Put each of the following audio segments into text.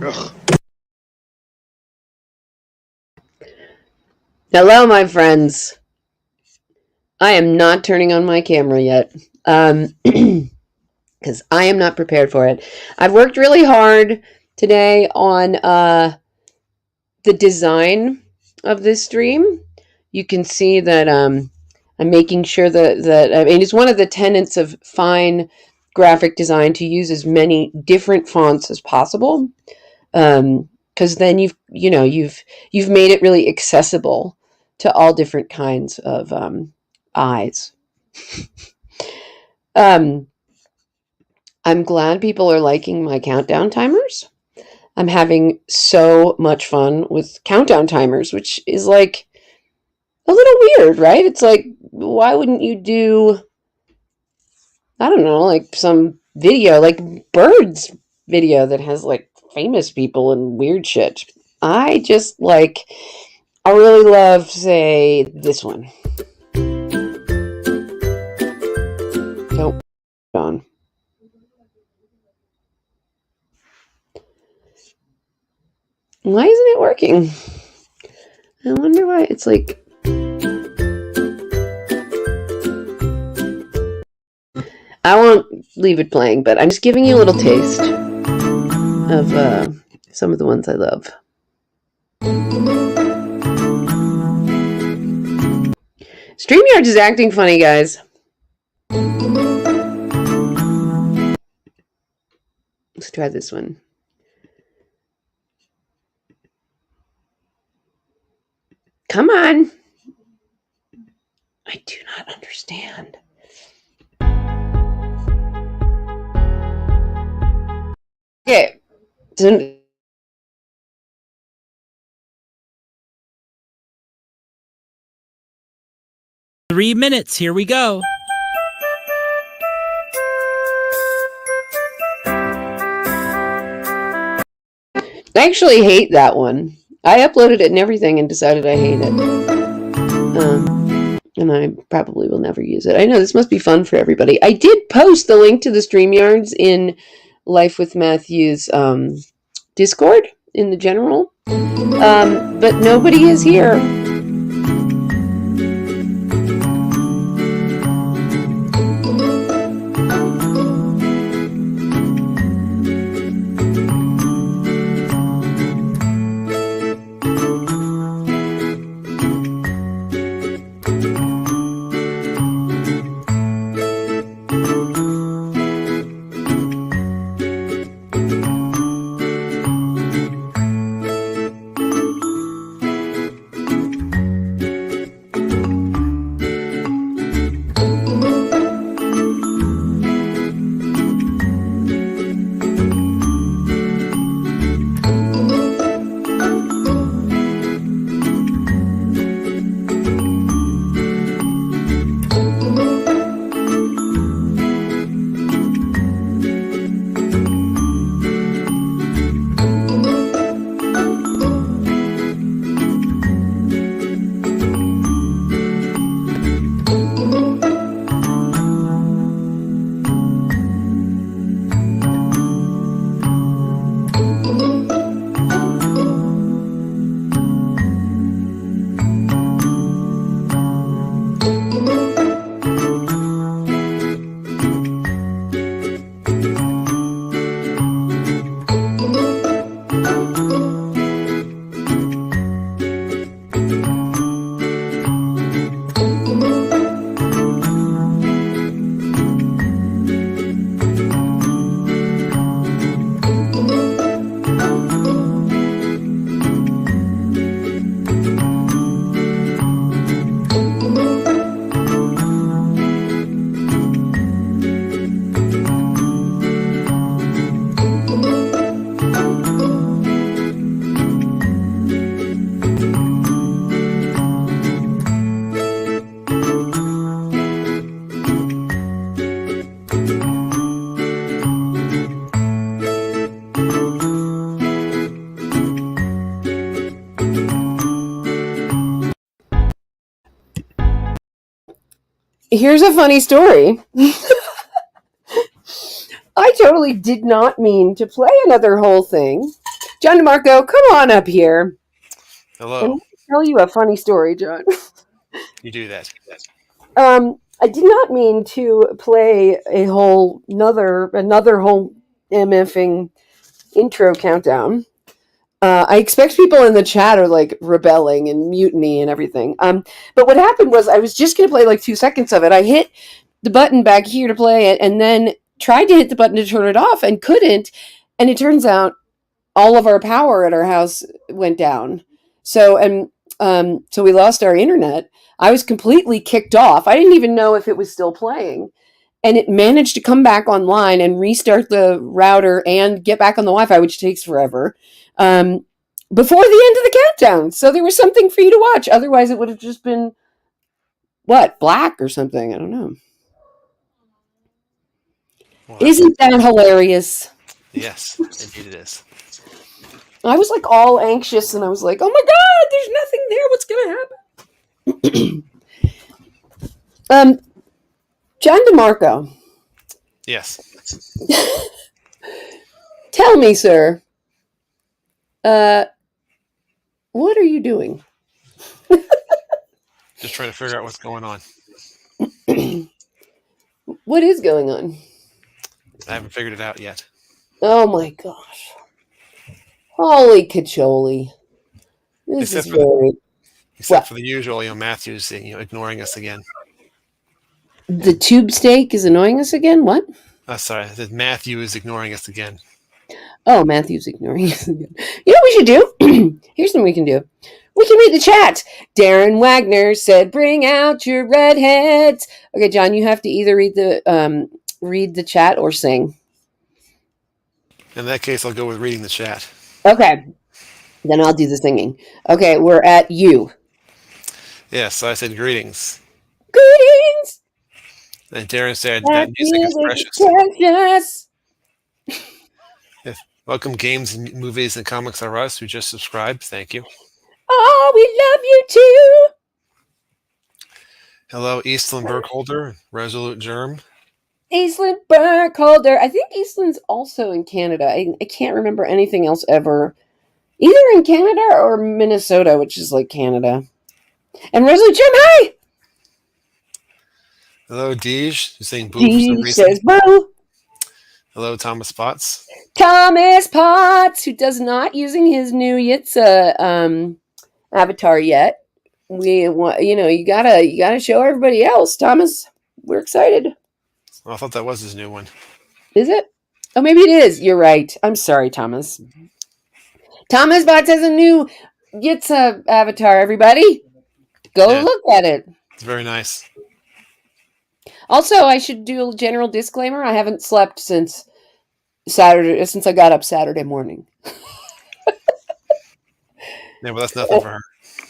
Ugh. Hello, my friends. I am not turning on my camera yet, because I am not prepared for it. I've worked really hard today on the design of this stream. You can see that I'm making sure that I mean, it's one of the tenets of fine graphic design to use as many different fonts as possible, because then you've made it really accessible to all different kinds of eyes. I'm glad people are liking my countdown timers. I'm having so much fun with countdown timers, which is like a little weird, right? It's like, why wouldn't you do, I don't know, like some video, like Bird's video that has like famous people and weird shit. I really love, say, this one. Oh, on. Why isn't it working? I wonder why. It's like, I won't leave it playing, but I'm just giving you a little taste of some of the ones I love. StreamYard is acting funny, guys. Let's try this one. Come on. I do not understand. Okay. 3 minutes. Here we go. I actually hate that one. I uploaded it and everything and decided I hate it. And I probably will never use it. I know this must be fun for everybody. I did post the link to the StreamYards in Life with Matthew's Discord in the general. But nobody is here. Here's a funny story. I totally did not mean to play another whole thing. John DeMarco, come on up here. Hello. And I'll tell you a funny story, John. You do that. I did not mean to play a whole another whole MFing intro countdown. I expect people in the chat are like rebelling and mutiny and everything. But what happened was I was just going to play like 2 seconds of it. I hit the button back here to play it and then tried to hit the button to turn it off and couldn't. And it turns out all of our power at our house went down. So we lost our internet. I was completely kicked off. I didn't even know if it was still playing. And it managed to come back online and restart the router and get back on the Wi-Fi, which takes forever, before the end of the countdown. So there was something for you to watch. Otherwise, it would have just been, black or something. I don't know. Well, isn't that hilarious? Yes, indeed it is. I was like all anxious, and I was like, oh my God, there's nothing there. What's going to happen? John DeMarco. Yes. Tell me, sir, what are you doing? Just trying to figure out what's going on. What is going on? I haven't figured it out yet. Oh my gosh. Holy cacholi. Except for the usual, Matthew's, ignoring us again. The tube steak is annoying us again? What? Sorry, that Matthew is ignoring us again. Oh, Matthew's ignoring us again. You know what we should do? Here's what we can do. We can read the chat. Darren Wagner said, bring out your redheads. Okay, John, you have to either read the chat or sing. In that case, I'll go with reading the chat. Okay. Then I'll do the singing. Okay, we're at you. Yes, I said greetings. Greetings! And Darren said that music is precious. Yes. Welcome, Games, Movies, and Comics R Us, who just subscribed. Thank you. Oh, we love you too. Hello, Eastland Burkholder, Resolute Germ. Eastland Burkholder. I think Eastland's also in Canada. I can't remember anything else ever. Either in Canada or Minnesota, which is like Canada. And Resolute Germ, hi! Hello, Deej, who's saying boo for some reason. Says boo. Hello, Thomas Potts. Thomas Potts, who does not using his new Yitza avatar yet. We want, you gotta show everybody else, Thomas. We're excited. Well, I thought that was his new one. Is it? Oh, maybe it is. You're right. I'm sorry, Thomas. Thomas Potts has a new Yitza avatar, everybody. Go look at it. It's very nice. Also, I should do a general disclaimer. I haven't slept since I got up Saturday morning. Yeah, but that's nothing for her.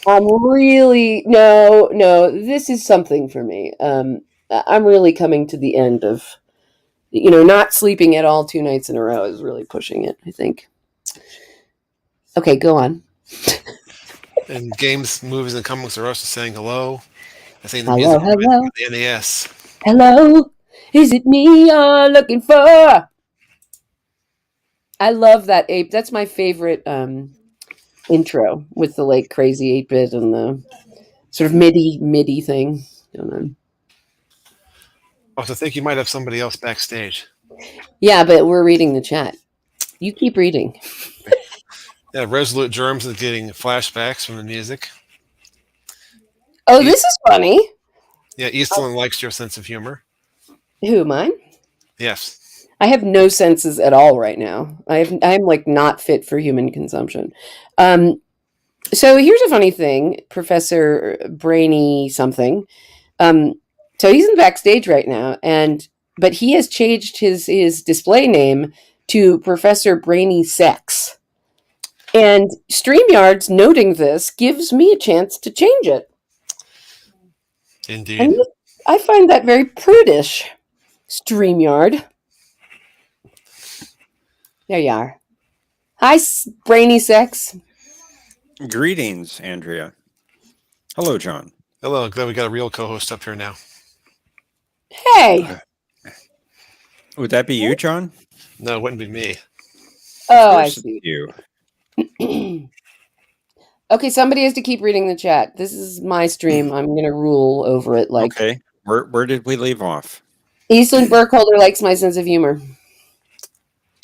I'm really no. This is something for me. I'm really coming to the end of, not sleeping at all 2 nights in a row is really pushing it, I think. Okay, go on. And Games, Movies, and Comics are also saying hello. I think the hello. The NAS. Hello, is it me you're looking for? I love that ape. That's my favorite intro with the crazy 8-bit and the sort of MIDI thing going on. Also, I think you might have somebody else backstage. Yeah, but we're reading the chat. You keep reading. Yeah, Resolute Germs is getting flashbacks from the music. Oh, this is funny. Yeah, Eastland likes your sense of humor. Who, mine? Yes. I have no senses at all right now. I'm not fit for human consumption. So here's a funny thing, Professor Brainy something. So he's in backstage right now, but he has changed his display name to Professor Brainy Sex. And StreamYard's noting this gives me a chance to change it. Indeed. And I find that very prudish, StreamYard. There you are. Hi, Brainy Sex. Greetings, Andrea. Hello, John. Hello. Glad we got a real co-host up here now. Hey. Would that be you, John? No, it wouldn't be me. Oh, I see. You. Okay, somebody has to keep reading the chat. This is my stream. I'm going to rule over it. Like, Okay, where did we leave off? Eastland Burkholder likes my sense of humor.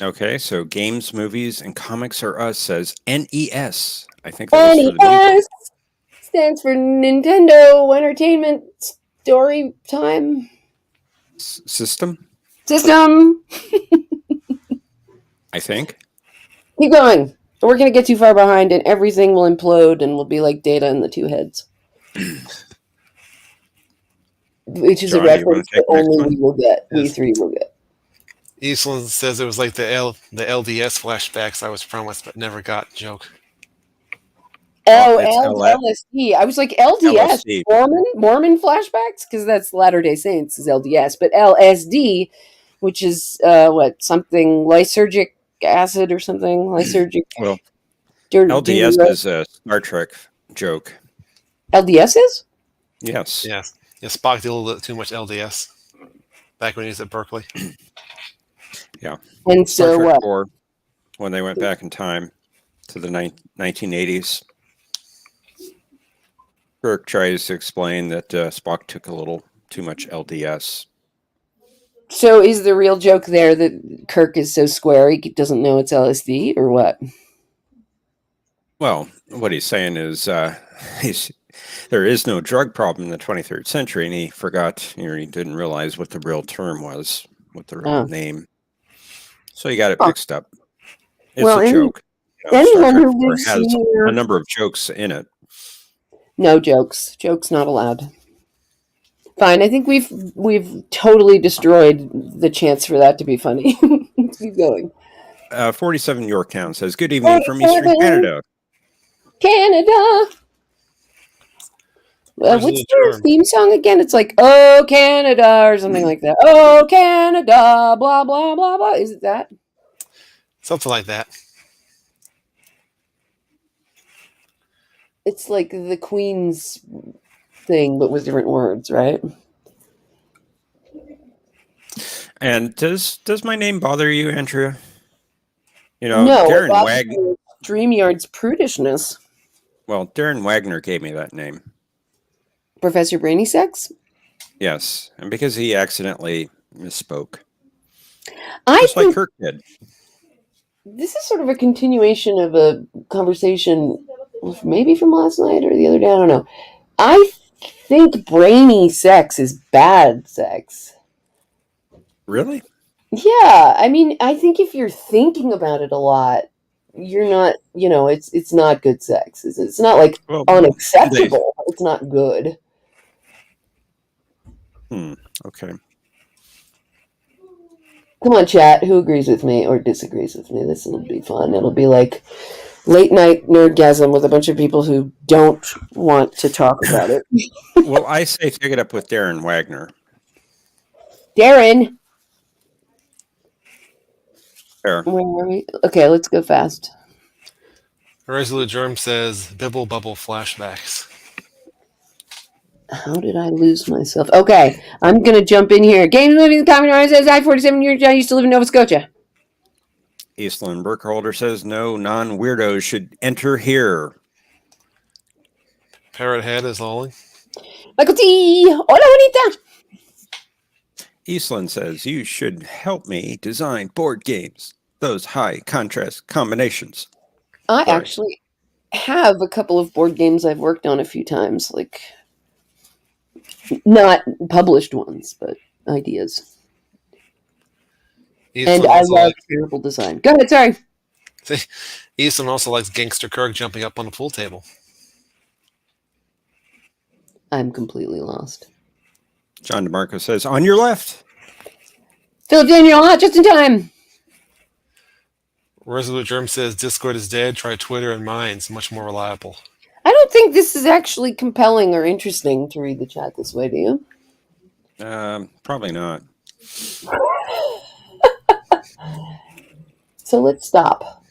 Okay, so games, movies, and comics are us says NES. I think that was for the Nintendo. NES stands for Nintendo Entertainment Story Time System, I think. Keep going. We're going to get too far behind and everything will implode and will be like Data in the Two Heads. Which is John, a reference that only we will get. We three will get. Eastland says it was like the LDS flashbacks I was promised but never got joke. LSD. I was like, LDS, LSD. Mormon flashbacks? Because that's Latter-day Saints is LDS. But LSD, which is, something lysergic acid or something? Lysergic. Well, LDS is a Star Trek joke. LDS is? Yes. Yes. Yeah, Spock did a little bit too much LDS back when he was at Berkeley. Yeah. And Star so Trek what? 4, when they went back in time to the 1980s, Kirk tries to explain that Spock took a little too much LDS. So is the real joke there that Kirk is so square he doesn't know it's LSD or what? Well, what he's saying is there is no drug problem in the 23rd century, and he forgot, he didn't realize what the real term was, what the real name. So he got it mixed up. It's a joke. Anyone who has a number of jokes in it. No jokes. Jokes not allowed. Fine. I think we've totally destroyed the chance for that to be funny. Keep going. 47 Yorktown says, "Good evening from Eastern Canada." Canada. What's their theme song again? It's like, "Oh, Canada," or something like that. "Oh, Canada," blah, blah, blah, blah. Is it that? Something like that. It's like the Queen's thing, but with different words, right? And does my name bother you, Andrea? No, Darren Wagner. StreamYard's prudishness. Well, Darren Wagner gave me that name. Professor Brainy Sex? Yes, and because he accidentally misspoke. Just like Kirk did. This is sort of a continuation of a conversation maybe from last night or the other day, I don't know. I think brainy sex is bad sex. Really? Yeah, I mean, I think if you're thinking about it a lot, you're not, it's not good sex. It's not like unacceptable. It's not good. Okay. Come on, chat. Who agrees with me or disagrees with me? This will be fun. It'll be like late night nerdgasm with a bunch of people who don't want to talk about it. Well, I say take it up with Darren Wagner. Darren! There. Where are we? Okay, let's go fast. Resolute Germ says, Bibble Bubble flashbacks. How did I lose myself? Okay, I'm going to jump in here. Games, movies, and comedy says, I, 47 years old, I used to live in Nova Scotia. Eastland Burkholder says, no non-weirdos should enter here. Parrot Head is lolling. Michael T. Hola, bonita. Eastland says, you should help me design board games. Those high contrast combinations. I actually have a couple of board games I've worked on a few times, like not published ones, but ideas. Eastland and I love terrible design. Go ahead, sorry. Eastland also likes Gangster Kirk jumping up on the pool table. I'm completely lost. John DeMarco says, on your left. Philip Daniel, just in time. Resolute Germ says, Discord is dead. Try Twitter and Minds. Much more reliable. I don't think this is actually compelling or interesting to read the chat this way, do you? Probably not. So let's stop.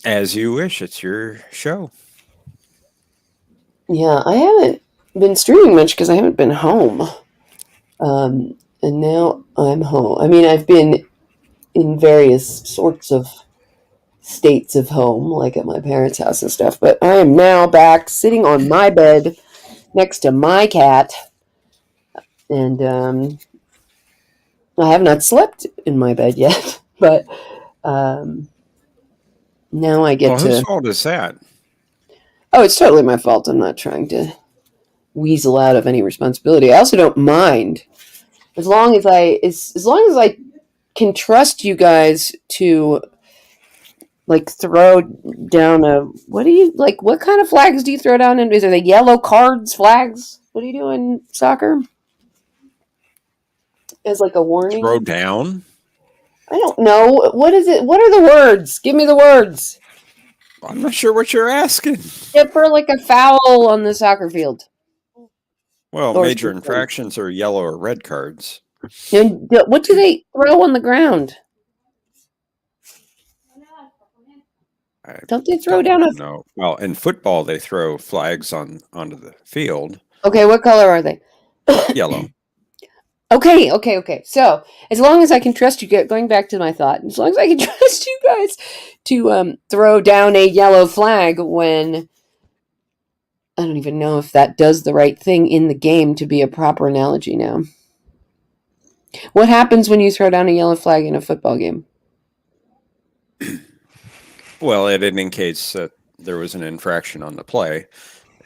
As you wish. It's your show. Yeah, I haven't been streaming much because I haven't been home. And now I'm home. I mean, I've been in various sorts of states of home, like at my parents' house and stuff. But I am now back sitting on my bed next to my cat, and I have not slept in my bed yet. But now I get to. Whose fault is that? Oh, it's totally my fault. I'm not trying to weasel out of any responsibility. I also don't mind as long as I can trust you guys to like throw down what kind of flags do you throw down? Is they yellow cards, flags? What do you do in soccer? As like a warning? Throw down? I don't know. What is it? What are the words? Give me the words. I'm not sure what you're asking. Yeah, for like a foul on the soccer field. Well, major infractions are yellow or red cards. And what do they throw on the ground? Don't they throw down a... No. Well, in football, they throw flags onto the field. Okay, what color are they? Yellow. Okay. So, as long as I can trust you, going back to my thought, as long as I can trust you guys to throw down a yellow flag when... I don't even know if that does the right thing in the game to be a proper analogy now. What happens when you throw down a yellow flag in a football game? Well, it indicates that there was an infraction on the play.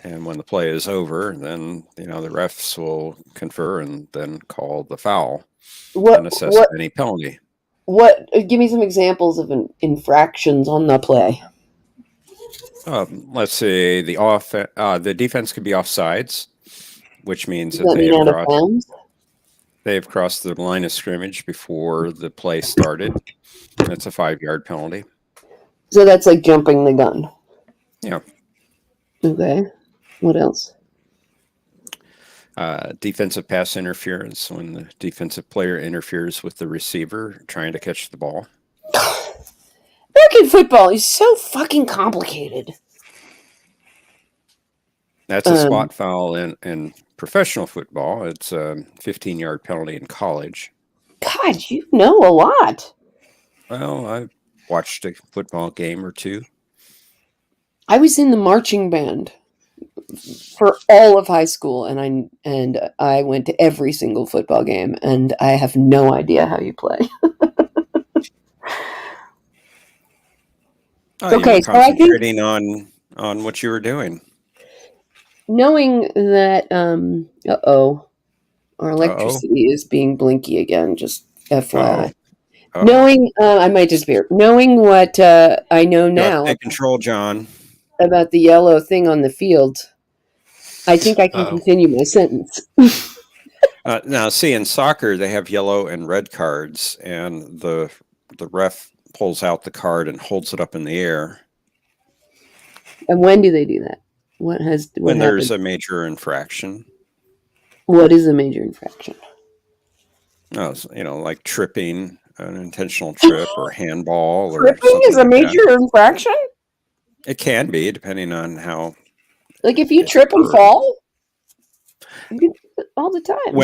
And when the play is over, then the refs will confer and then call the foul and assess any penalty. Give me some examples of infractions on the play. Let's say the defense could be offsides, which means that they have crossed the line of scrimmage before the play started. That's a 5-yard penalty. So that's like jumping the gun. Yeah. Okay. What else? Defensive pass interference, when the defensive player interferes with the receiver trying to catch the ball. American football is so fucking complicated. That's a spot foul in professional football. It's a 15-yard penalty in college. God, you know a lot. Well, I watched a football game or two. I was in the marching band for all of high school, and I went to every single football game, and I have no idea how you play. Okay, so I think on what you were doing. Knowing that, our electricity is being blinky again. Just FYI. Knowing, I might disappear. Knowing what I know now. Take control, John. About the yellow thing on the field, I think I can continue my sentence. Now, see, in soccer, they have yellow and red cards, and the ref pulls out the card and holds it up in the air. And when do they do that? When there's a major infraction. What is a major infraction? No, like tripping, an intentional trip, or handball. Tripping is a major infraction? It can be, depending on how. Like if you trip and fall? All the time.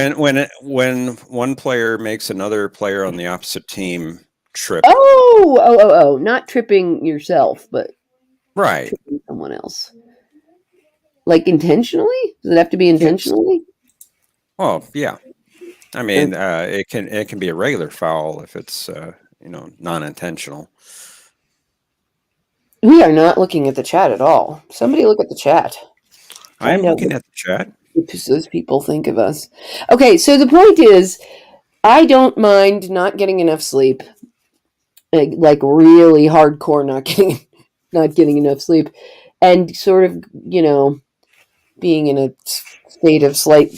When one player makes another player on the opposite team trip. Oh, not tripping yourself, but right. Tripping someone else. Like intentionally? Does it have to be intentionally? Oh, yeah. I mean, it can be a regular foul if it's non-intentional. We are not looking at the chat at all. Somebody look at the chat. I am looking at the chat. Those people think of us. Okay, so the point is, I don't mind not getting enough sleep. Like really hardcore not getting enough sleep. And sort of, being in a state of slight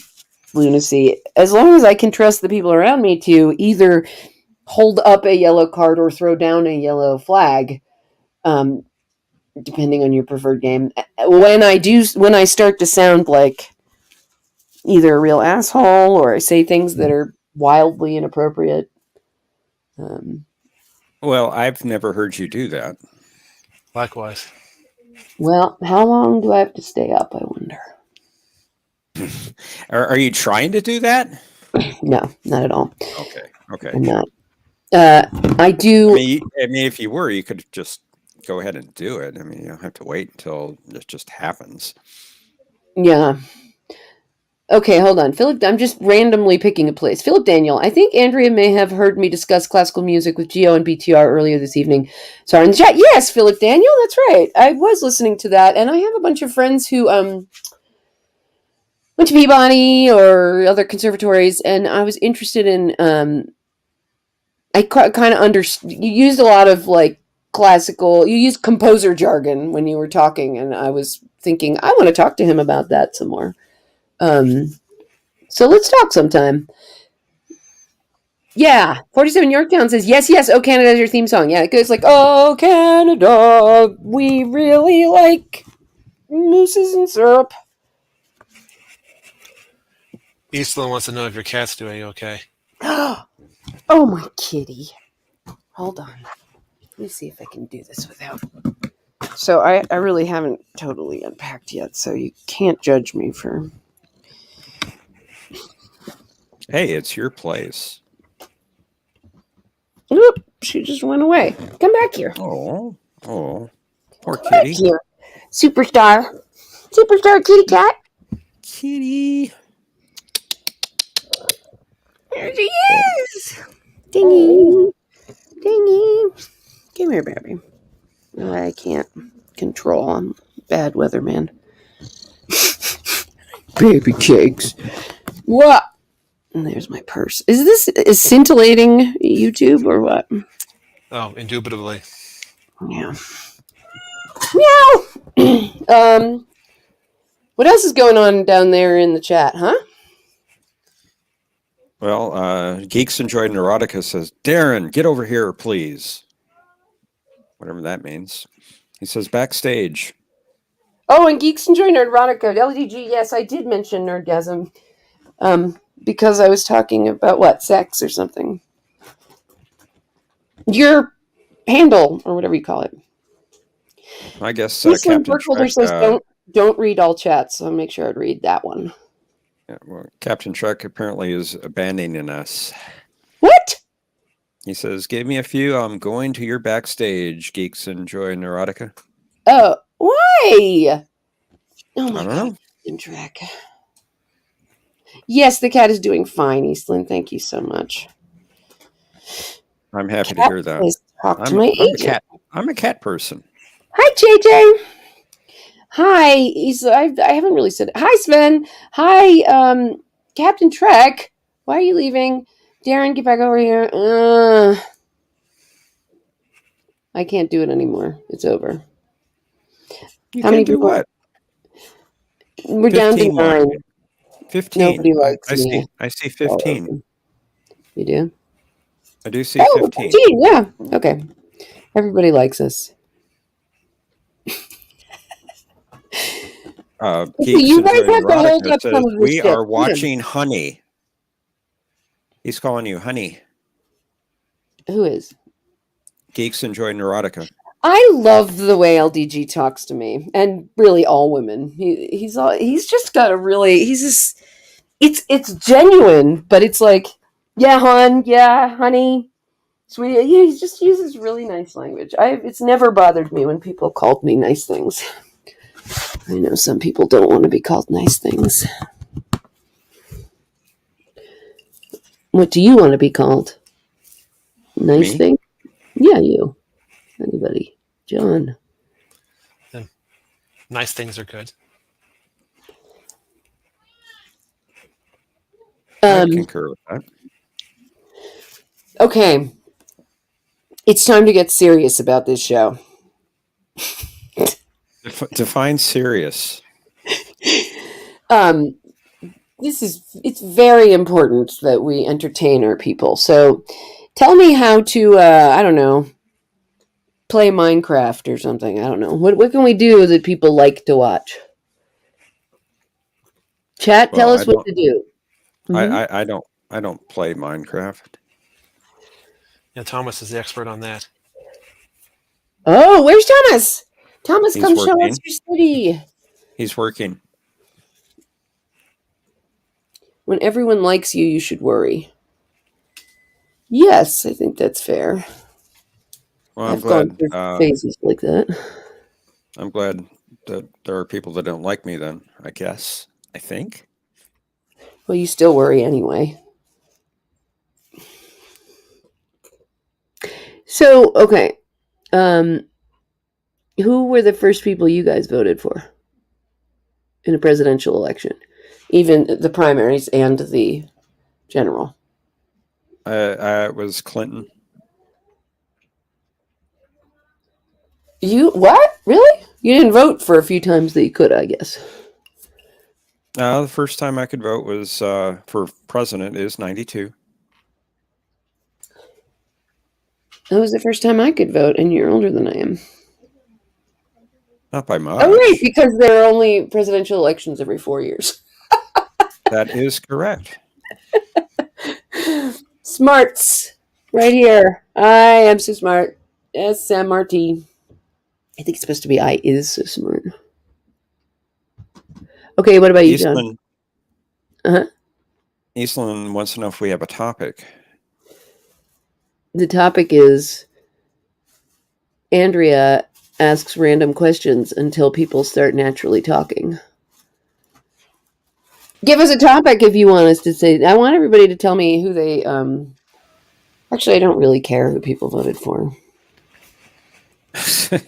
lunacy. As long as I can trust the people around me to either hold up a yellow card or throw down a yellow flag, depending on your preferred game. When I start to sound like either a real asshole or I say things that are wildly inappropriate. Well, I've never heard you do that. Likewise. Well, how long do I have to stay up, I wonder? Are you trying to do that? No, not at all. Okay. I'm not. I do. I mean, if you were, you could just go ahead and do it. I mean, you don't have to wait until it just happens. Yeah. Okay, hold on. Philip, I'm just randomly picking a place. Philip Daniel, I think Andrea may have heard me discuss classical music with Geo and BTR earlier this evening. Sorry, in the chat. Yes, Philip Daniel, that's right. I was listening to that, and I have a bunch of friends who went to Peabody or other conservatories, and I was interested in. I kind of you used a lot of like classical. You used composer jargon when you were talking, and I was thinking I want to talk to him about that some more. So let's talk sometime. Yeah, 47 Yorktown says, yes, Oh Canada is your theme song. Yeah, it goes like, oh Canada, we really like mousses and syrup. Eastland wants to know if your cat's doing okay. Oh, my kitty. Hold on. Let me see if I can do this without... So I really haven't totally unpacked yet, so you can't judge me for... Hey, it's your place. Oop, she just went away. Come back here. Oh, poor Come kitty. back here. Superstar kitty cat. Kitty. There she is. Dingy. Dingy. Come here, baby. No, I can't control. I'm a bad weatherman. Baby cakes. What? And there's my purse. Is this scintillating YouTube or what? Oh, indubitably. Yeah. Meow. What else is going on down there in the chat, huh? Well, Geeks Enjoy Neurotica says, Darren, get over here, please. Whatever that means. He says, backstage. Oh, and Geeks Enjoy Nerdrotica. LDG, yes, I did mention Nerdgasm. Because I was talking about, what, sex or something. Your handle, or whatever you call it. I guess Captain Trek... says, don't read all chats, so I'll make sure I'd read that one. Yeah, well, Captain Trek apparently is abandoning us. What? He says, give me a few. I'm going to your backstage, Geeks Enjoy Neurotica. Oh, why? Oh my I don't God, know. Captain Trek. Yes, the cat is doing fine, Eastland. Thank you so much. I'm happy to hear that. I'm a cat person. Hi, JJ. Hi. I haven't really said it. Hi, Sven. Hi, Captain Trek. Why are you leaving? Darren, get back over here. I can't do it anymore. It's over. How many people? What? We're down to 9. 15. Nobody likes me. I see 15. You do? I do see 15. 15, yeah. Okay. Everybody likes us. You guys have to hold up some of this. We are watching Honey. He's calling you Honey. Who is? Geeks Enjoy Neurotica. I love the way LDG talks to me, and really all women. He's just got a really it's genuine, but it's like, yeah, hon, yeah, honey, sweetie. Yeah, he just uses really nice language. It's never bothered me when people called me nice things. I know some people don't want to be called nice things. What do you want to be called? Nice me? Thing? Yeah, you. Anybody? John. Nice things are good. I concur with that. Okay. It's time to get serious about this show. Define serious. It's very important that we entertain our people. So tell me how to, I don't know, play Minecraft or something. I don't know. What can we do that people like to watch? Chat, tell us what to do. Mm-hmm. I don't play Minecraft. Yeah, Thomas is the expert on that. Oh, where's Thomas? Thomas, come show us your city. He's working. When everyone likes you, you should worry. Yes, I think that's fair. Well, I've gone through phases like that. I'm glad that there are people that don't like me then, I guess. I think. Well, you still worry anyway. So, okay. Who were the first people you guys voted for in a presidential election? Even the primaries and the general. It was Clinton. You what? Really? You didn't vote for a few times that you could, I guess. The first time I could vote was for president is 92. That was the first time I could vote, and you're older than I am. Not by much. Oh, right, because there are only presidential elections every 4 years. That is correct. Smarts. Right here. I am so smart. SMRT. I think it's supposed to be I is so smart. Okay, what about you, John? Eastland wants to know if we have a topic. The topic is Andrea asks random questions until people start naturally talking. Give us a topic if you want us to say. I want everybody to tell me who they... Actually, I don't really care who people voted for. See,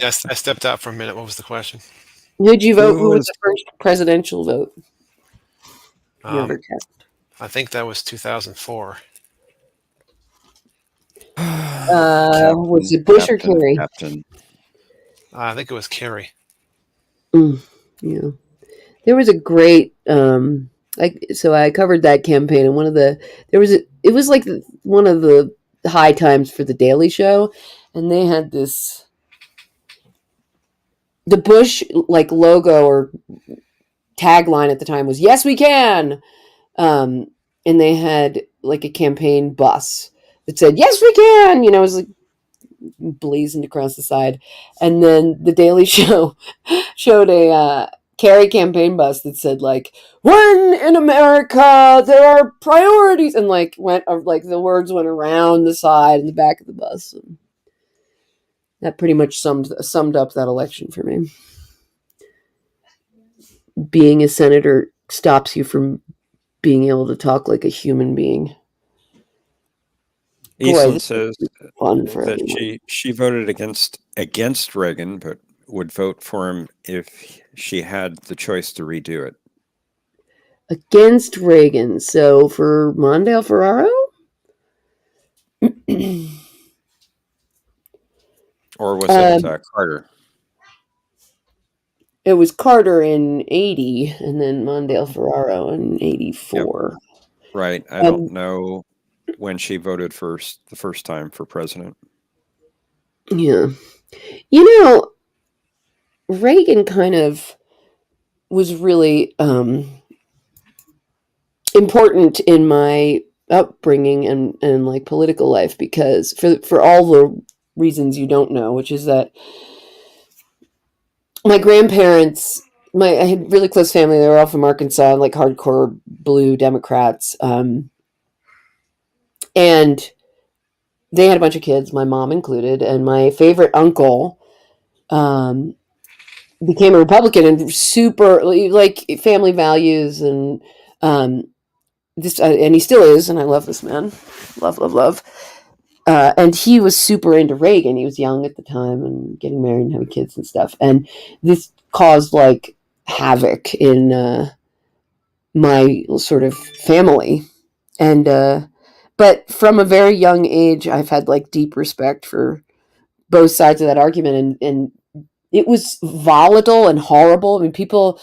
I stepped out for a minute. What was the question? Who'd you vote? Who was the first presidential vote you ever cast? I think that was 2004. Was it Bush or Kerry? I think it was Kerry. Yeah, there was a great. So I covered that campaign, and it was like one of the high times for the Daily Show, and they had the Bush like logo or tagline at the time was "Yes, we can," and they had like a campaign bus that said "Yes, we can." It was like blazoned across the side, and then the Daily Show showed a Kerry campaign bus that said like "When in America there are priorities," and like the words went around the side and the back of the bus. And that pretty much summed up that election for me. Being a senator stops you from being able to talk like a human being. Eastland says that she voted against Reagan, but would vote for him if she had the choice to redo it. Against Reagan. So for Mondale Ferraro? Or was it Carter? It was Carter in 80 and then Mondale Ferraro in 84. Yep. Right. I don't know when she voted the first time for president. Yeah. Reagan kind of was really important in my upbringing and like political life, because for all the reasons you don't know, which is that my grandparents, I had really close family. They were all from Arkansas, like hardcore blue Democrats. And they had a bunch of kids, my mom included, and my favorite uncle became a Republican and super like family values and and he still is, and I love this man, love. And he was super into Reagan. He was young at the time and getting married and having kids and stuff. And this caused like havoc in my sort of family. And but from a very young age, I've had like deep respect for both sides of that argument, and it was volatile and horrible. I mean, people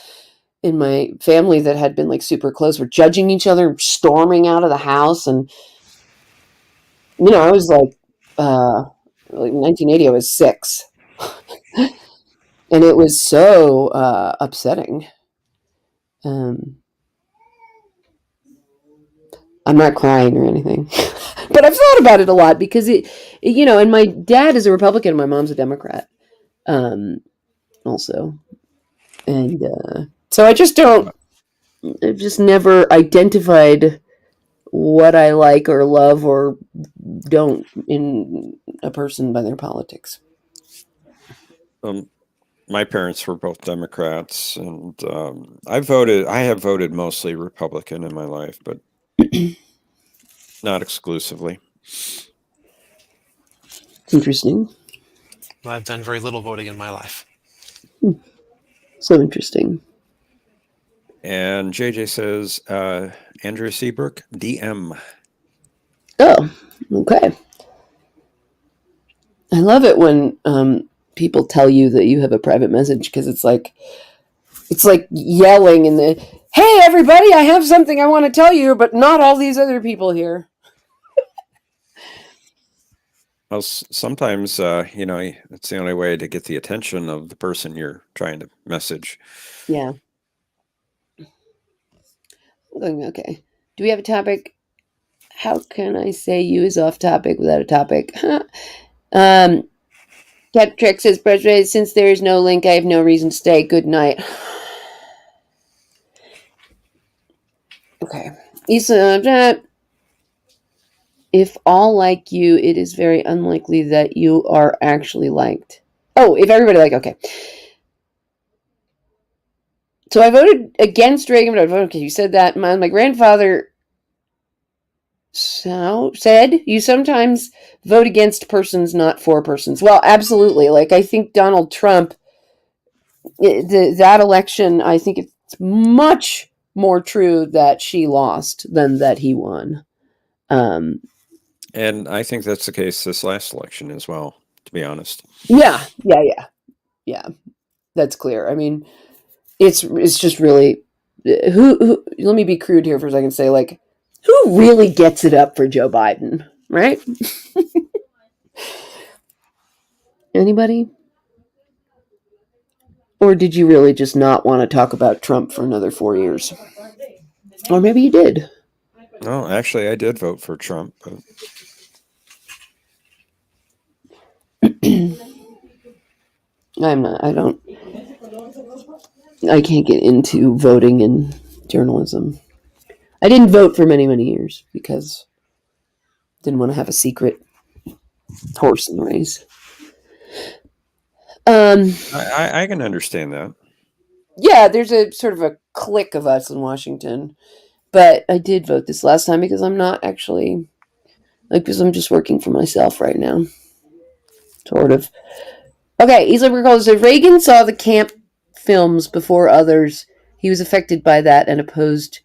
in my family that had been like super close were judging each other, storming out of the house. And, I was like 1980, I was 6. And it was so upsetting. I'm not crying or anything, but I've thought about it a lot because and my dad is a Republican and my mom's a Democrat, also. And so I've just never identified what I like or love or don't in a person by their politics. My parents were both Democrats, and I have voted mostly Republican in my life, but not exclusively. Interesting. I've done very little voting in my life. So interesting. And JJ says, Andrew Seabrook, DM. Oh, okay. I love it when people tell you that you have a private message, because it's like yelling in the, hey, everybody, I have something I want to tell you, but not all these other people here. Well, sometimes, it's the only way to get the attention of the person you're trying to message. Yeah. Okay. Do we have a topic? How can I say you is off topic without a topic? Cat Trek says, since there is no link, I have no reason to stay. Good night. Okay. Isa, if all like you, it is very unlikely that you are actually liked. Oh, if everybody okay. So I voted against Reagan, but I voted because you said that. My grandfather said you sometimes vote against persons, not for persons. Well, absolutely. I think Donald Trump, that election, I think it's much more true that she lost than that he won. And I think that's the case this last election as well, to be honest. Yeah. That's clear. I mean, it's just really who let me be crude here for a second. Say who really gets it up for Joe Biden, right? Anybody? Or did you really just not want to talk about Trump for another 4 years? Or maybe you did. No, actually, I did vote for Trump. But... I can't get into voting in journalism. I didn't vote for many, many years because I didn't want to have a secret horse in the race. I can understand that. Yeah, there's a sort of a clique of us in Washington. But I did vote this last time because I'm not actually, because I'm just working for myself right now. Sort of. Okay, Isla recalls that Reagan saw the camp films before others. He was affected by that and opposed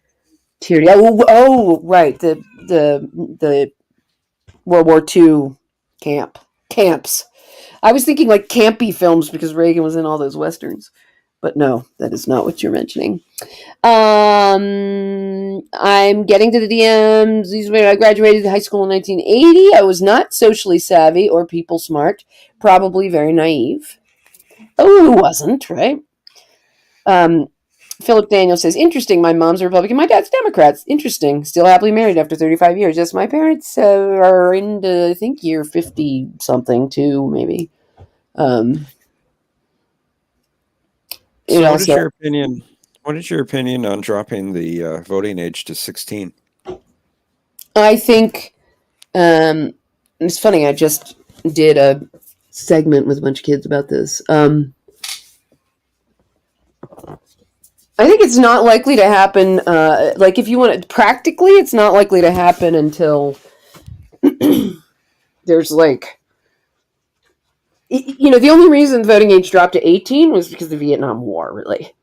tyranny. Oh, right. The World War II camps. I was thinking campy films because Reagan was in all those westerns. But no, that is not what you're mentioning. I'm getting to the DMs. I graduated high school in 1980. I was not socially savvy or people smart. Probably very naive. Oh, who wasn't, right? Philip Daniel says, interesting. My mom's a Republican. My dad's Democrat. Interesting. Still happily married after 35 years. Yes, my parents are into, I think, year 50-something, too, maybe. So what is your opinion? What is your opinion on dropping the voting age to 16? I think it's funny. I just did a segment with a bunch of kids about this. I think it's not likely to happen. If you want to practically, it's not likely to happen until there's the only reason voting age dropped to 18 was because of the Vietnam War, really.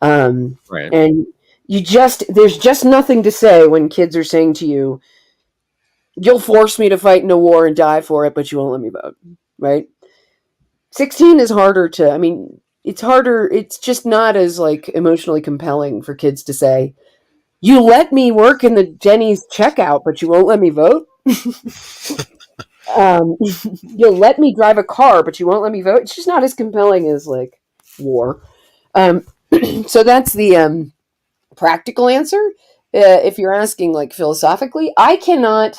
Right. And there's just nothing to say when kids are saying to you, you'll force me to fight in a war and die for it, but you won't let me vote, right? 16 is harder to, it's harder. It's just not as emotionally compelling for kids to say, you let me work in the Denny's checkout, but you won't let me vote. You'll let me drive a car, but you won't let me vote. It's just not as compelling as war. So that's the practical answer. If you're asking philosophically, I cannot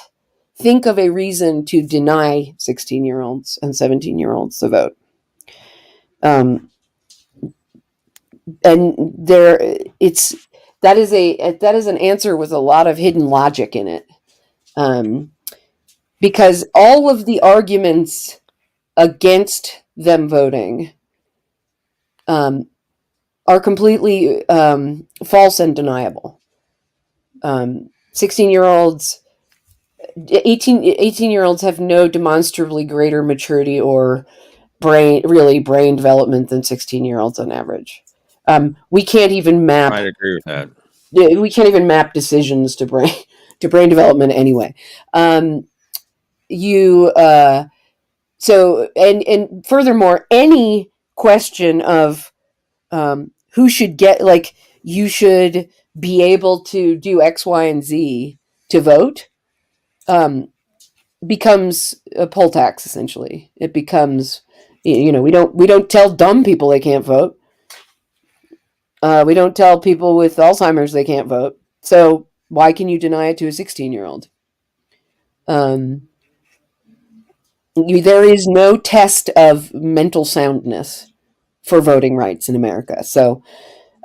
think of a reason to deny 16-year-olds and 17-year-olds the vote. And that is an answer with a lot of hidden logic in it. because all of the arguments against them voting are completely false and deniable. 16-year-olds, 18-year-olds have no demonstrably greater maturity or brain development than 16-year-olds on average. We can't even map. I'd agree with that. We can't even map decisions to brain development anyway. So furthermore, any question of who should get, like, you should be able to do X, Y, and Z to vote, becomes a poll tax. Essentially, it becomes, we don't tell dumb people they can't vote. We don't tell people with Alzheimer's they can't vote. So why can you deny it to a 16-year-old? There is no test of mental soundness for voting rights in America. So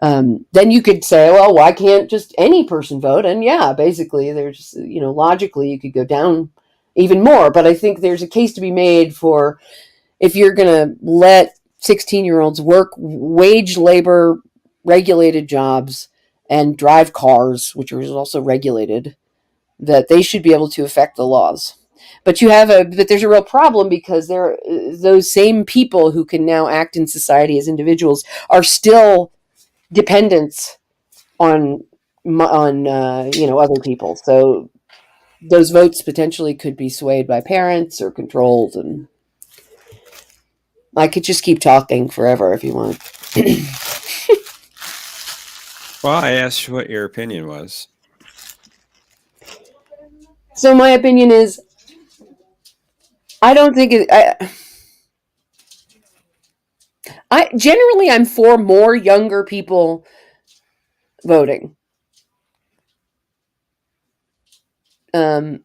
then you could say, well, why can't just any person vote? And yeah, basically, there's, logically you could go down even more. But I think there's a case to be made for, if you're going to let 16-year-olds work wage labor regulated jobs and drive cars, which are also regulated, that they should be able to affect the laws. But there's a real problem, because those same people who can now act in society as individuals are still dependents on other people. So those votes potentially could be swayed by parents or controlled. And I could just keep talking forever if you want. Well, I asked you what your opinion was. So my opinion is, I don't think I'm for more younger people voting. I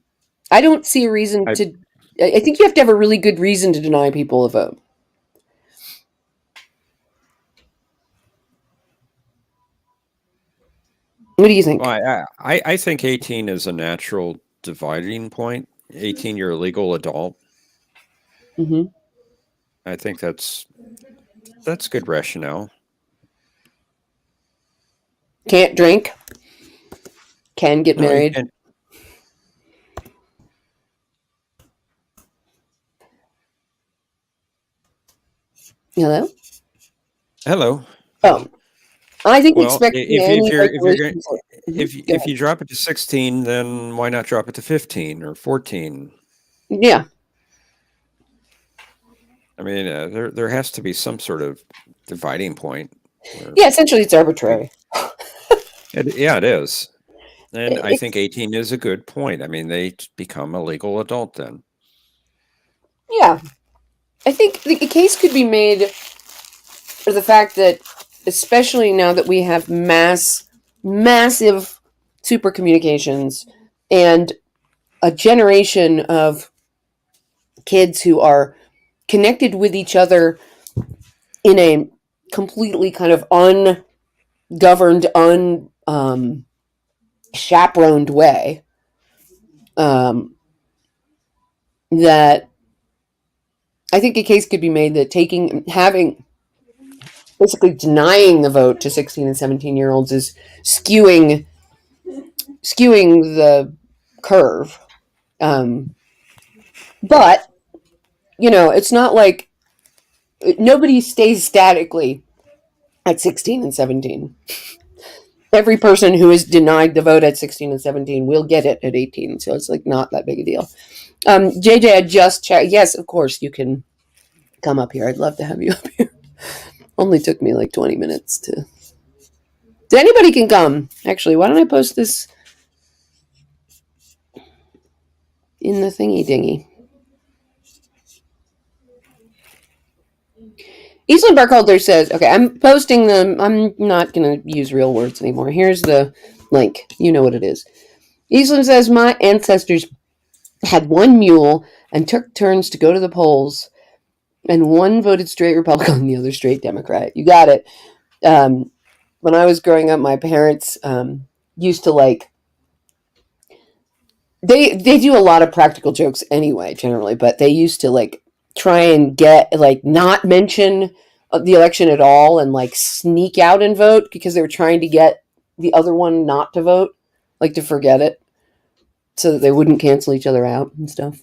don't see a reason I think you have to have a really good reason to deny people a vote. What do you think? Well, I think 18 is a natural dividing point. 18, you're a legal adult. Mm-hmm. I think that's good rationale. Can't drink. Can get married. Hello? Hello. Oh. I think if you drop it to 16, then why not drop it to 15 or 14? Yeah. I mean, there has to be some sort of dividing point. Yeah, essentially it's arbitrary. It is. And I think 18 is a good point. I mean, they become a legal adult then. Yeah. I think the case could be made for the fact that, especially now that we have massive super communications and a generation of kids who are connected with each other in a completely kind of ungoverned, chaperoned way, that I think a case could be made that basically denying the vote to 16 and 17-year-olds is skewing the curve. But, it's not like nobody stays statically at 16 and 17. Every person who is denied the vote at 16 and 17 will get it at 18. So it's like not that big a deal. JJ, I just checked. Yes, of course, you can come up here. I'd love to have you up here. Only took me like 20 minutes to... Anybody can come. Actually, why don't I post this in the thingy dingy? Eastland Barkholder says, okay, I'm posting them. I'm not going to use real words anymore. Here's the link. You know what it is. Eastland says, my ancestors had one mule and took turns to go to the polls, and one voted straight Republican and the other straight Democrat. You got it. When I was growing up, my parents used to They do a lot of practical jokes anyway, generally, but they used to like try and get like not mention the election at all and like sneak out and vote because they were trying to get the other one not to vote, like to forget it, so that they wouldn't cancel each other out and stuff.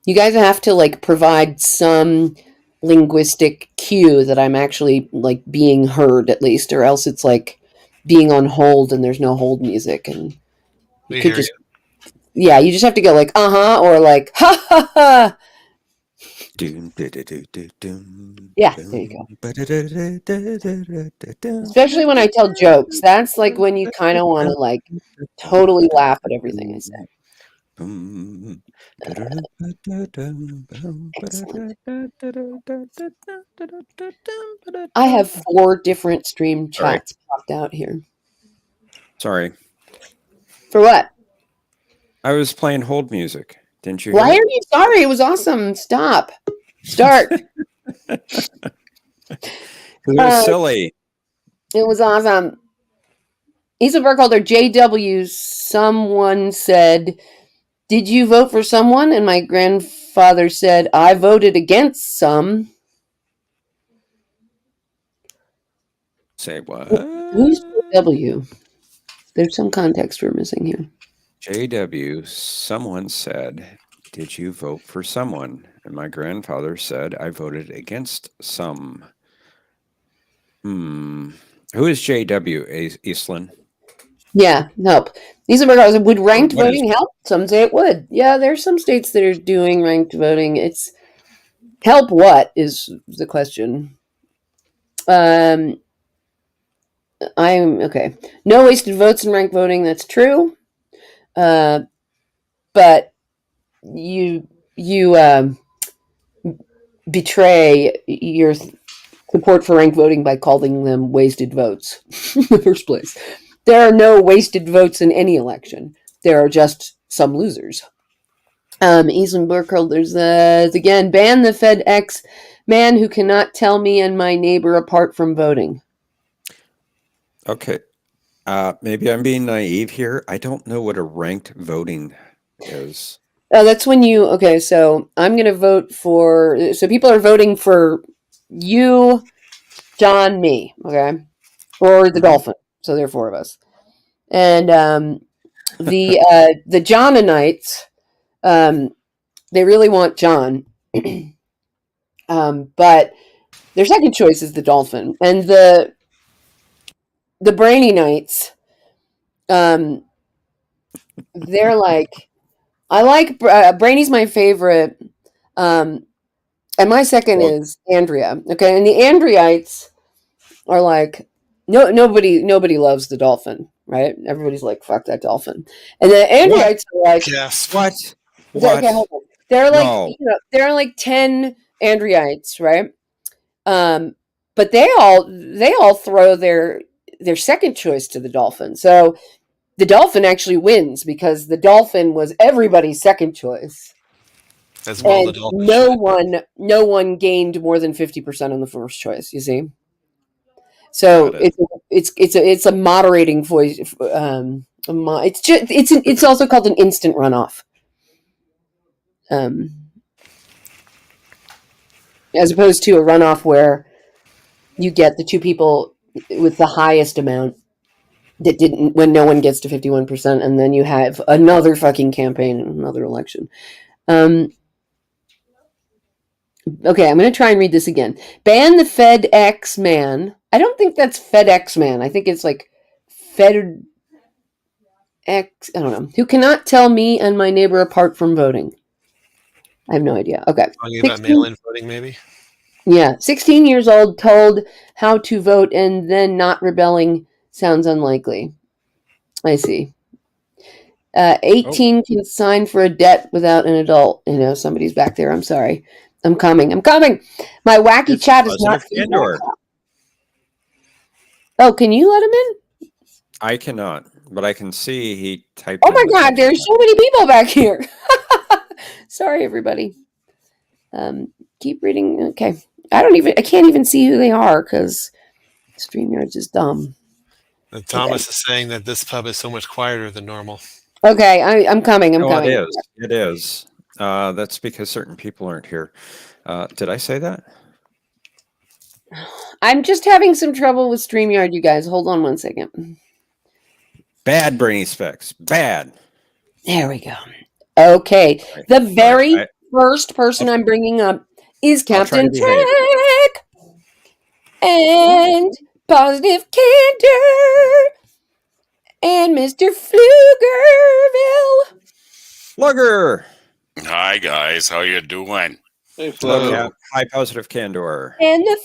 You guys have to like provide some linguistic cue that I'm actually like being heard at least, or else it's like being on hold and there's no hold music, and you could just yeah, you just have to go like or like ha ha ha. Yeah, there you go. Especially when I tell jokes, that's like when you kind of want to like totally laugh at everything I say. Excellent. I have 4 different stream chats popped out here. Sorry. For what? I was playing hold music. Didn't you? Why are you sorry? It was awesome. Stop. Start. It was silly. It was awesome. Issa Burkholder, JW, someone said, did you vote for someone? And my grandfather said, I voted against some. Say what? Who's JW? There's some context we're missing here. JW, someone said, did you vote for someone? And my grandfather said, I voted against some. Who is JW, Eastland? Yeah, help. Would ranked voting help? Some say it would. Yeah, there's some states that are doing ranked voting. It's help what is the question. I'm okay. No wasted votes in ranked voting. That's true. But you betray your support for ranked voting by calling them wasted votes in the first place. There are no wasted votes in any election. There are just some losers. Eastland Burkholder says, again, ban the FedEx man who cannot tell me and my neighbor apart from voting. Okay. Maybe I'm being naive here. I don't know what a ranked voting is. That's when you, okay, so I'm going to vote for, so people are voting for you, John, me, okay? Or the dolphin. So there are 4 of us. And the Johnanites, they really want John. But their second choice is the dolphin. And the Brainy Knights, they're like, I like Brainy's my favorite, and my second is Andrea. Okay, and the Andreites are like, nobody loves the dolphin, right? Everybody's like, fuck that dolphin, and the Andreites are like, yes, what? Okay, hold on. They're like, there are like 10 Andreites, right? But they all throw their second choice to the dolphin. So the dolphin actually wins because the dolphin was everybody's second choice. As well, and no one gained more than 50% on the first choice. You see, so it's a moderating voice. It's also called an instant runoff. As opposed to a runoff where you get the 2 people with the highest amount that didn't, when no one gets to 51%, and then you have another fucking campaign and another election. Okay, I'm going to try and read this again. Ban the FedEx man. I don't think that's FedEx man. I think it's like FedEx, I don't know. Who cannot tell me and my neighbor apart from voting. I have no idea. Okay. Talking about mail-in voting, maybe? Yeah. 16 years old, told how to vote and then not rebelling sounds unlikely. I see. 18 can sign for a debt without an adult. You know, somebody's back there. I'm sorry. I'm coming. My wacky chat is not. Oh, can you let him in? I cannot, but I can see he typed. Oh my God, there's so many people back here. Sorry, everybody. Keep reading. Okay. I can't even see who they are because StreamYard's is dumb. Thomas is saying that this pub is so much quieter than normal. Okay, I'm coming. I'm coming. It is. It is. That's because certain people aren't here. Did I say that? I'm just having some trouble with StreamYard, you guys. Hold on one second. Bad Brainy Specs. Bad. There we go. Okay. The very first person I'm bringing up is Captain Tech and Positive Candor and Mr. Pflugerville. Flugger. Hi, guys. How you doing? Hey, Flo. Hi, Positive Candor. And the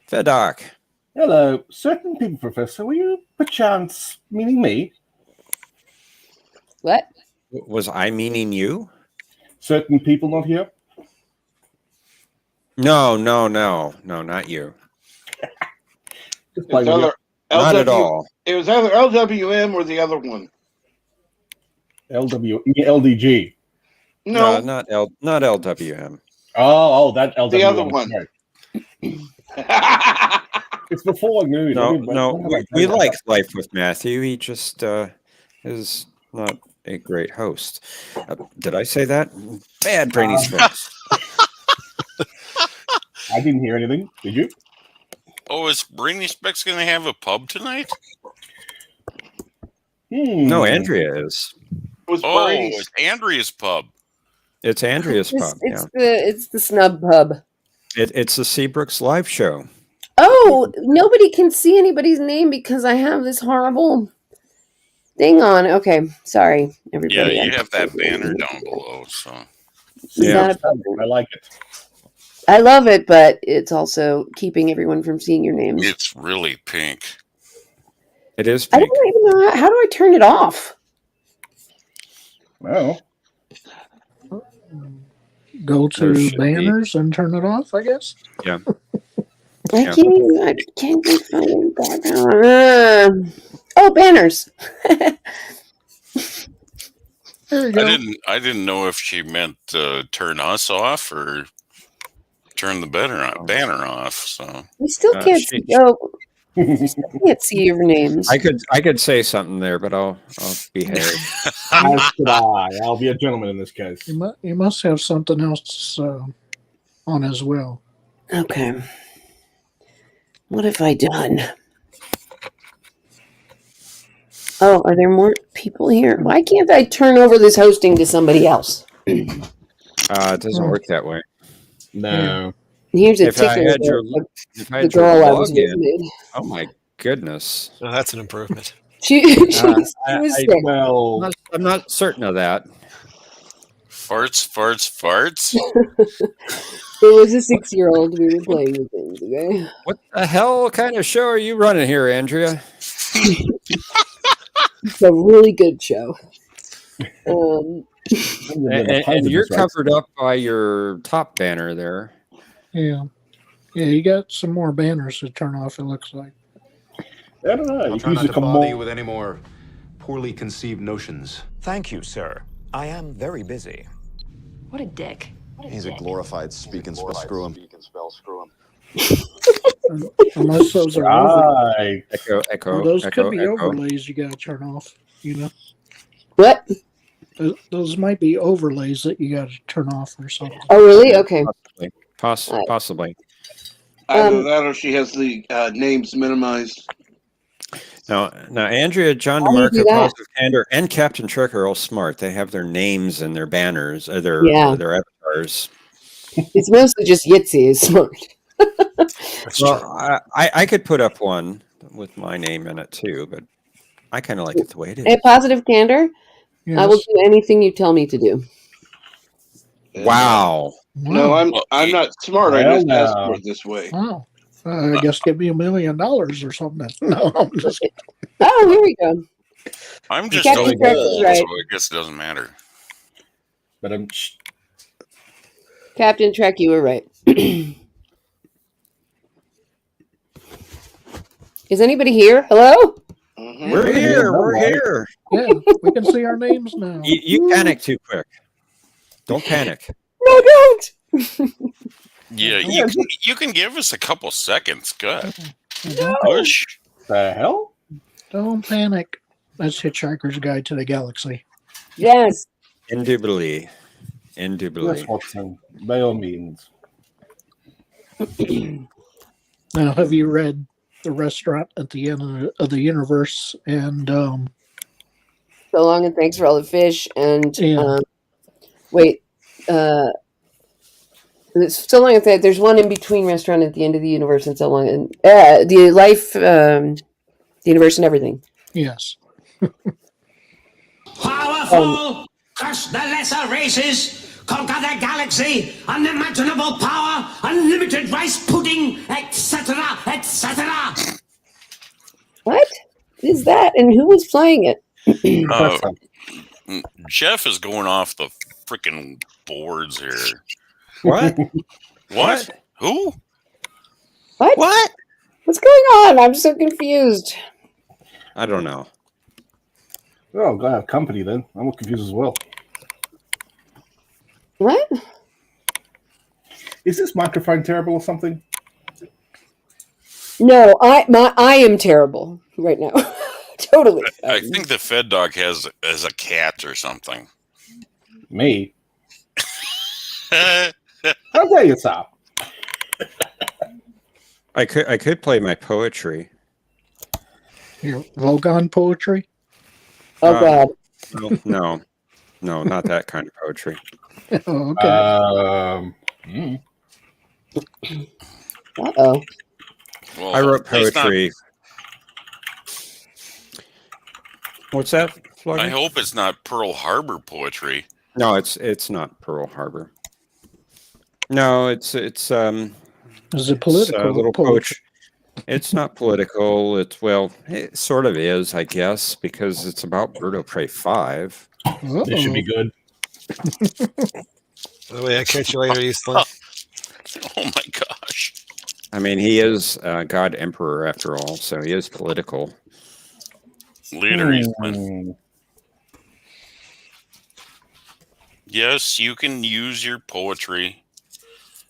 Fed Doc. Hello. Certain people, Professor. Were you, perchance, meaning me? What? Was I meaning you? Certain people not here? No, not you. Not at all. It was either LWM or the other one. LDG. No, not LWM. Oh, that LWM. the other one. It's before noon. No. We like Life with Matthew. He just is not a great host. Did I say that? Bad Brainy Specs. I didn't hear anything. Did you? Oh, is Brainy Specs going to have a pub tonight? No, Andrea is. It's Andrea's pub. It's Andrea's pub. It's the Snub pub. It's the Seabrooks live show. Oh, nobody can see anybody's name because I have this horrible thing on. Okay, sorry, everybody. Yeah, you have that banner down below. So Yeah, I like it. I love it, but it's also keeping everyone from seeing your names. it's really pink. It is I pink. don't even know how do I turn it off. Well, go to banners and turn it off, I guess. Yeah. I can't even find it back. Oh, banners. There you go. I didn't know if she meant turn us off or turn the banner off. So We still can't see. We still can't see your names. I could say something there, but I'll behave. as could I. I'll be a gentleman in this case. You must have something else on as well. Okay. What have I done? Oh, are there more people here? Why can't I turn over this hosting to somebody else? It doesn't work that way. No. Here's a If I ticket. had your The girl I was login, with. oh my goodness. Oh, that's an improvement. She was sick. Well, I'm not certain of that. farts. It was a 6-year-old. We were playing with things, okay? What the hell kind of show are you running here, Andrea? It's a really good show. And you're covered up by your top banner there. Yeah, you got some more banners to turn off, it looks like. I don't know. I'll try not to bother you with any more poorly conceived notions. Thank you, sir. I am very busy. What a dick. He's a glorified speak and spell screw him. Unless those are right. Echo. those could be overlays you got to turn off. You know, What? those might be overlays that you got to turn off or something. Oh, really? Okay. Possibly. Either that or she has the names minimized. Now, Andrea, John DeMarco, Positive Candor, and Captain Trek are all smart. They have their names and their banners, their avatars. It's mostly just Yitzy is smart. Well, I could put up one with my name in it too, but I kind of like it the way it is. A Positive Candor? Yes. I will do anything you tell me to do. Wow. No, I'm not smart. I just asked for it this way. Wow. I guess give me $1 million or something. No, I'm just kidding. Oh, here we go. I'm just Captain old, Trek is right. so I guess it doesn't matter. But Captain Trek, you were right. Is anybody here? Hello? Mm-hmm. We're here. Yeah, we can see our names now. You panic too quick. Don't panic. No, don't. Yeah, you can give us a couple seconds. Good. No. Push. The hell? Don't panic. That's Hitchhiker's Guide to the Galaxy. Yes. Indubitably. Yes, Watson. By all means. Now, have you read The Restaurant at the End of the Universe and So long and thanks for all the fish and Yeah. wait. So long and there's one in between Restaurant at the End of the Universe and So Long and the Life, the Universe and Everything. Yes. Powerful, crush the lesser races, conquer the galaxy, unimaginable power, unlimited rice pudding, etc., etc. What is that? And who was playing it? Jeff is going off the freaking boards here. What? What? Who? What? What? What's going on? I'm so confused. I don't know. Oh, I'm gonna have company then. I'm confused as well. What? Is this microphone terrible or something? No, I am terrible right now. Totally. I think the Fed dog has a cat or something. Me? How dare you, sir? I could play my poetry. Your Vogon poetry? Oh, God. No, not that kind of poetry. Oh, okay. Uh-oh. Well, I wrote poetry. What's that? Flogger? I hope it's not Pearl Harbor poetry. No, it's not Pearl Harbor. No, it's Is it political? a little poetry. It's not political. It sort of is, I guess, because it's about Bird of Prey 5. This should be good. By the way, I'll catch you later, Eastland. Oh my gosh. I mean, he is God Emperor after all, so he is political. Leader Eastland. Yes, you can use your poetry.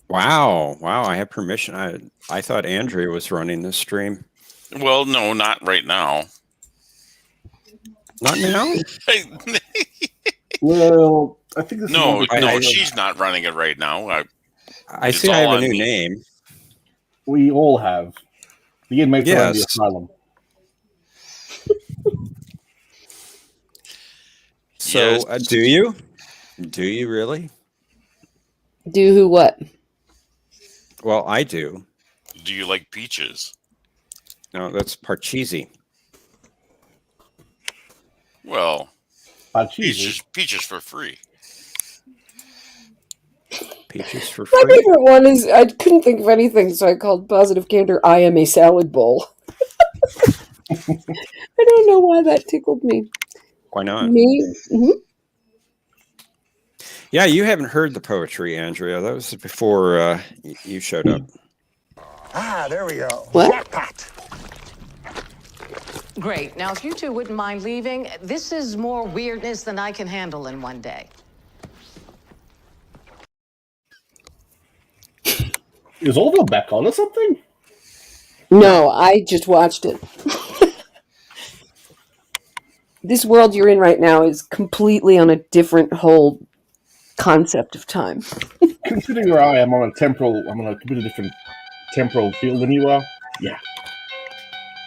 Wow, I have permission. I thought Andrea was running this stream. Well, no, not right now. Not now? Well, I think this No, is she's not running it right now. I see I have a new name. We all have. The inmates around the Yes. asylum. So, Yes. do you? Do you really? Do who what? Well, I do. Do you like peaches? No, that's Parcheesi. Well, Parcheesi. peaches for free. Peaches for My free. favorite one is I couldn't think of anything, so I called Positive Candor I am a salad bowl. I don't know why that tickled me. Why not? Me? Mm-hmm. Yeah, you haven't heard the poetry, Andrea. That was before you showed up. Ah, there we go. What? Jackpot. Great. Now, if you two wouldn't mind leaving, this is more weirdness than I can handle in one day. Is Orville back on or something? No, I just watched it. This world you're in right now is completely on a different whole concept of time. Considering where I am on a completely different temporal field than you are. Yeah.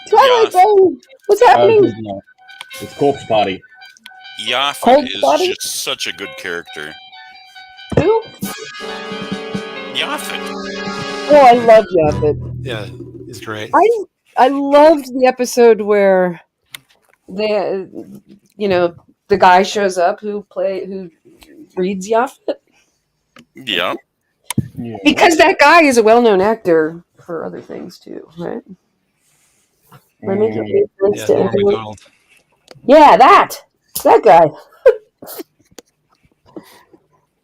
Twilight Zone! What's happening? No. It's Corpse Party. Yaphet is just such a good character. Who? Yaphet. Oh, I love Yaphet. Yeah, he's great. I loved the episode where the guy shows up who reads Yaphet. Yeah. Because that guy is a well-known actor for other things too, right? Am I making any sense to anyone? Yeah, that guy.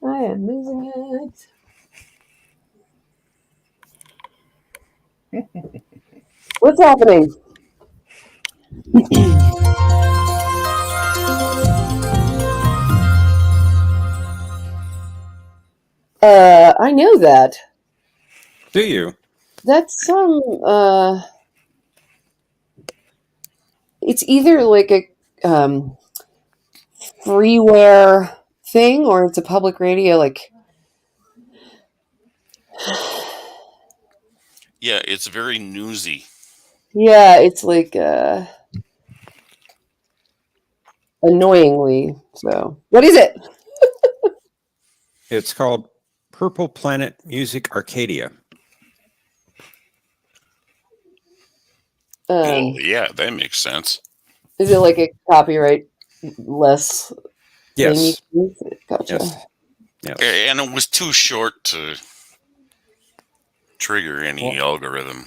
I am losing it. What's happening? I know that. Do you? That song, it's either like a freeware thing or it's a public radio. Like, Yeah, it's very newsy. yeah, it's like annoyingly so. What is it? It's called Purple Planet Music Arcadia. Well, yeah, that makes sense. Is it like a copyright less Yes. thing you can use? Gotcha. Yes. And it was too short to trigger any algorithm.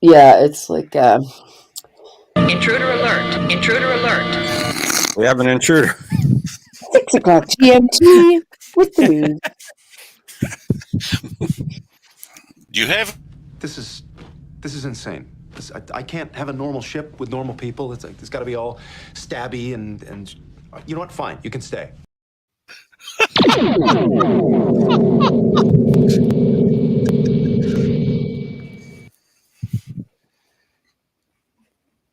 Yeah, it's like intruder alert! Intruder alert! We have an intruder. 6 o'clock GMT with the news. Do you have? This is insane. I can't have a normal ship with normal people. It's got to be all stabby and you know what? Fine, you can stay.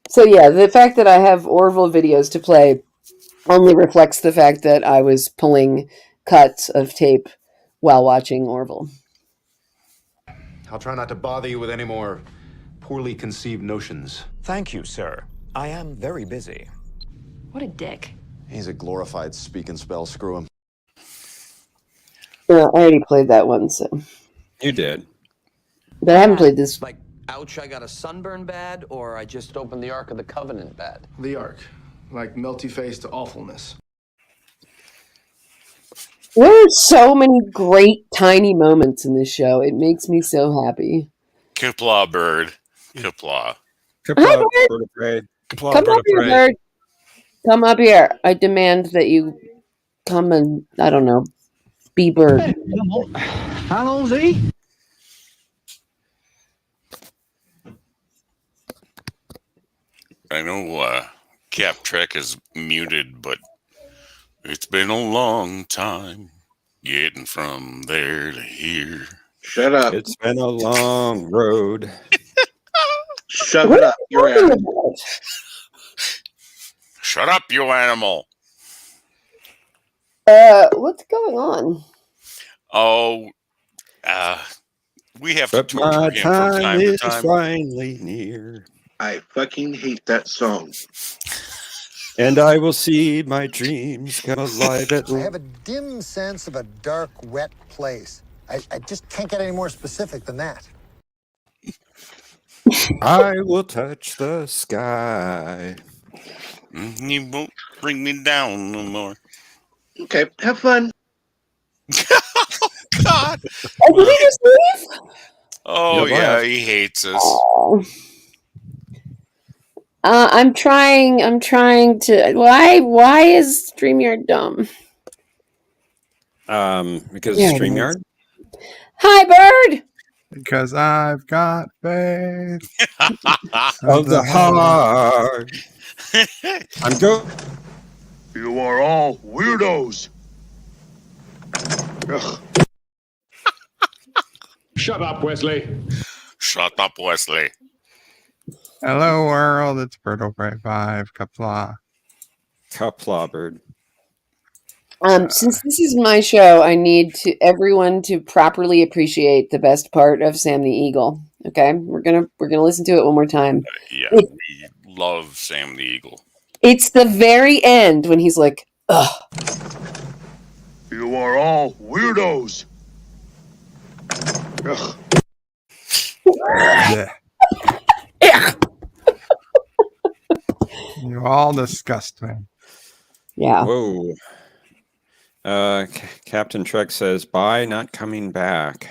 So yeah, the fact that I have Orville videos to play only reflects the fact that I was pulling cuts of tape while watching Orville. I'll try not to bother you with any more poorly conceived notions. Thank you, sir. I am very busy. What a dick. He's a glorified speak and spell. Screw him. Yeah, I already played that one, so. You did. But I haven't played this. Like, ouch, I got a sunburn bad, or I just opened the Ark of the Covenant bad? The Ark. Like melty-faced awfulness. There are so many great tiny moments in this show. It makes me so happy. Kipla bird. Kipla. Hi, bird. Come up here, bird. Come up here. I demand that you come and, I don't know, be bird. Hello, Z. I know Cap Trek is muted, but it's been a long time getting from there to here. Shut up. It's been a long road. Shut it up, you animal. Shut up, you animal. What's going on? Oh, we have to But torture my him from time time to is time. finally near. I fucking hate that song. And I will see my dreams come alive at I have a dim sense of a dark, wet place. I just can't get any more specific than that. I will touch the sky. You won't bring me down no more. Okay, have fun. God. Oh, did he just leave? Oh, Yeah, yeah, bye. he hates us. I'm trying to. Why is StreamYard dumb? Because Yeah, of StreamYard? Hi, bird. Because I've got faith Of the heart. I'm go. You are all weirdos. Ugh. Shut up, Wesley. Shut up, Wesley. Hello, world. It's Bird 5 Kapla. Kapla bird. Since this is my show, I need everyone to properly appreciate the best part of Sam the Eagle. Okay, we're gonna listen to it one more time. Yeah, we love Sam the Eagle. It's the very end when he's like, "Ugh." You are all weirdos. Ugh. Yeah. You all disgust me. Yeah. Whoa. Captain Trek says, bye, not coming back.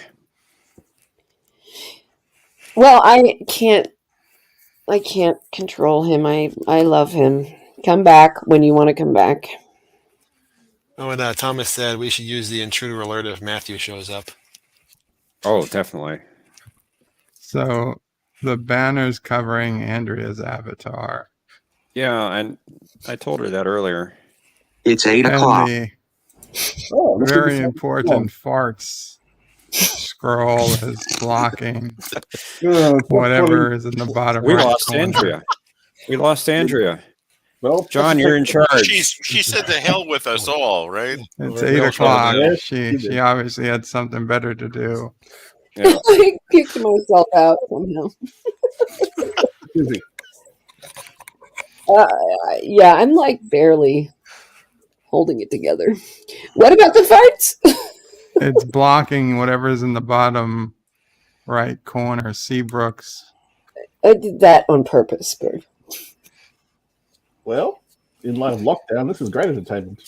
Well, I can't control him. I love him. Come back when you want to come back. Oh, and Thomas said we should use the intruder alert if Matthew shows up. Oh, definitely. So the banner's covering Andrea's avatar. Yeah, and I told her that earlier. It's 8 o'clock. And the very important farts scroll is blocking whatever is in the bottom We right lost corner. Andrea. We lost Andrea. Well, John, you're in charge. She said to hell with us all, right? It's 8 o'clock. She obviously had something better to do. Yeah. I kicked myself out somehow. Yeah, I'm like barely holding it together. What about the farts? It's blocking whatever's in the bottom right corner. Seabrooks. I did that on purpose, Bird. Well, in light of lockdown, this is great entertainment.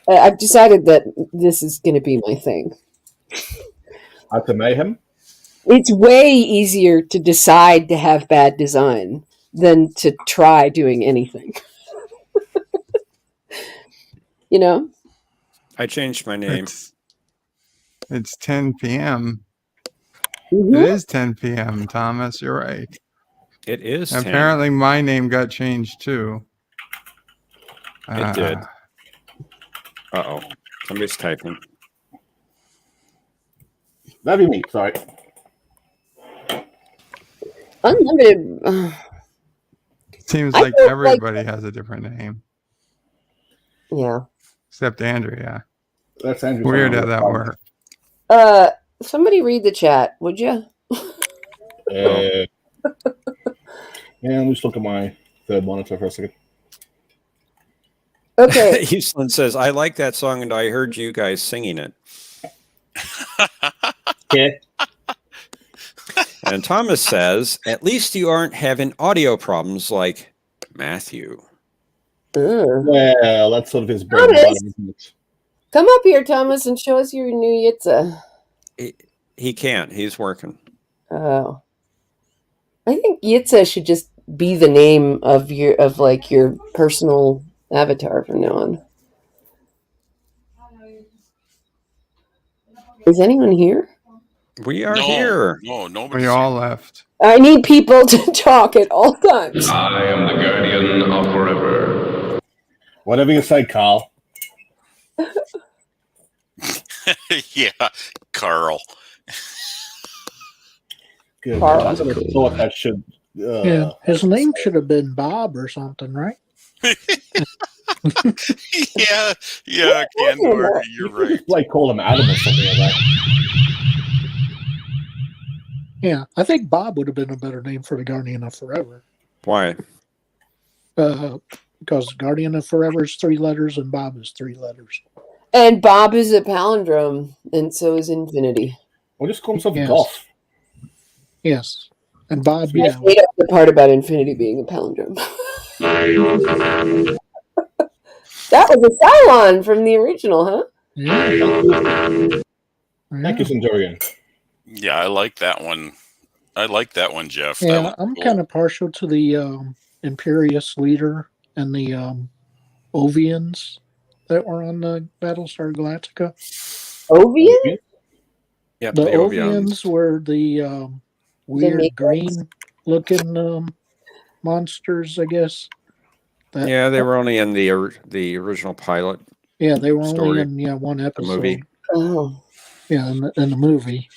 I've decided that this is going to be my thing. After mayhem? It's way easier to decide to have bad design than to try doing anything. You know? I changed my name. It's 10 p.m. Mm-hmm. It is 10 p.m., Thomas. You're right. It is 10. Apparently, my name got changed, too. It did. Uh-oh. Somebody's typing. That'd be me. Sorry. Unlimited. Seems like everybody has a different name. Yeah. Except Andrea. That's Andrea. Weird how that works. Somebody read the chat, would you? Yeah, let me just look at my third monitor for a second. Okay. Eastland says, I like that song and I heard you guys singing it. Yeah. And Thomas says, at least you aren't having audio problems like Matthew. Well, that's sort of his bread and butter, isn't it? Come up here, Thomas, and show us your new Yitza. He can't. He's working. Oh. I think Yitza should just be the name of your personal avatar from now on. Is anyone here? We are here. No, nobody. We all left. I need people to talk at all times. I am the guardian of forever. Whatever you say, Carl. Yeah, Carl. Good. Carl. I would have thought that should. Yeah, his name should have been Bob or something, right? yeah, Candor, you're right. Like call him Adam or something like that. Yeah, I think Bob would have been a better name for the Guardian of Forever. Why? Because Guardian of Forever is 3 letters and Bob is 3 letters. And Bob is a palindrome, and so is Infinity. Well, just call himself Goff. Yes. And Bob, I made up the part about Infinity being a palindrome. That was a Cylon from the original, huh? Thank you, Centurion. Yeah, I like that one. I like that one, Jeff. That Yeah, one's I'm cool. kind of partial to the Imperious Leader and the Ovians that were on the Battlestar Galactica. Ovian? Yep, The the Ovians were the weird green-looking monsters, I guess. Yeah, they were only in the original pilot. Yeah, they were story, only in one episode. movie. Oh. Yeah, in the movie.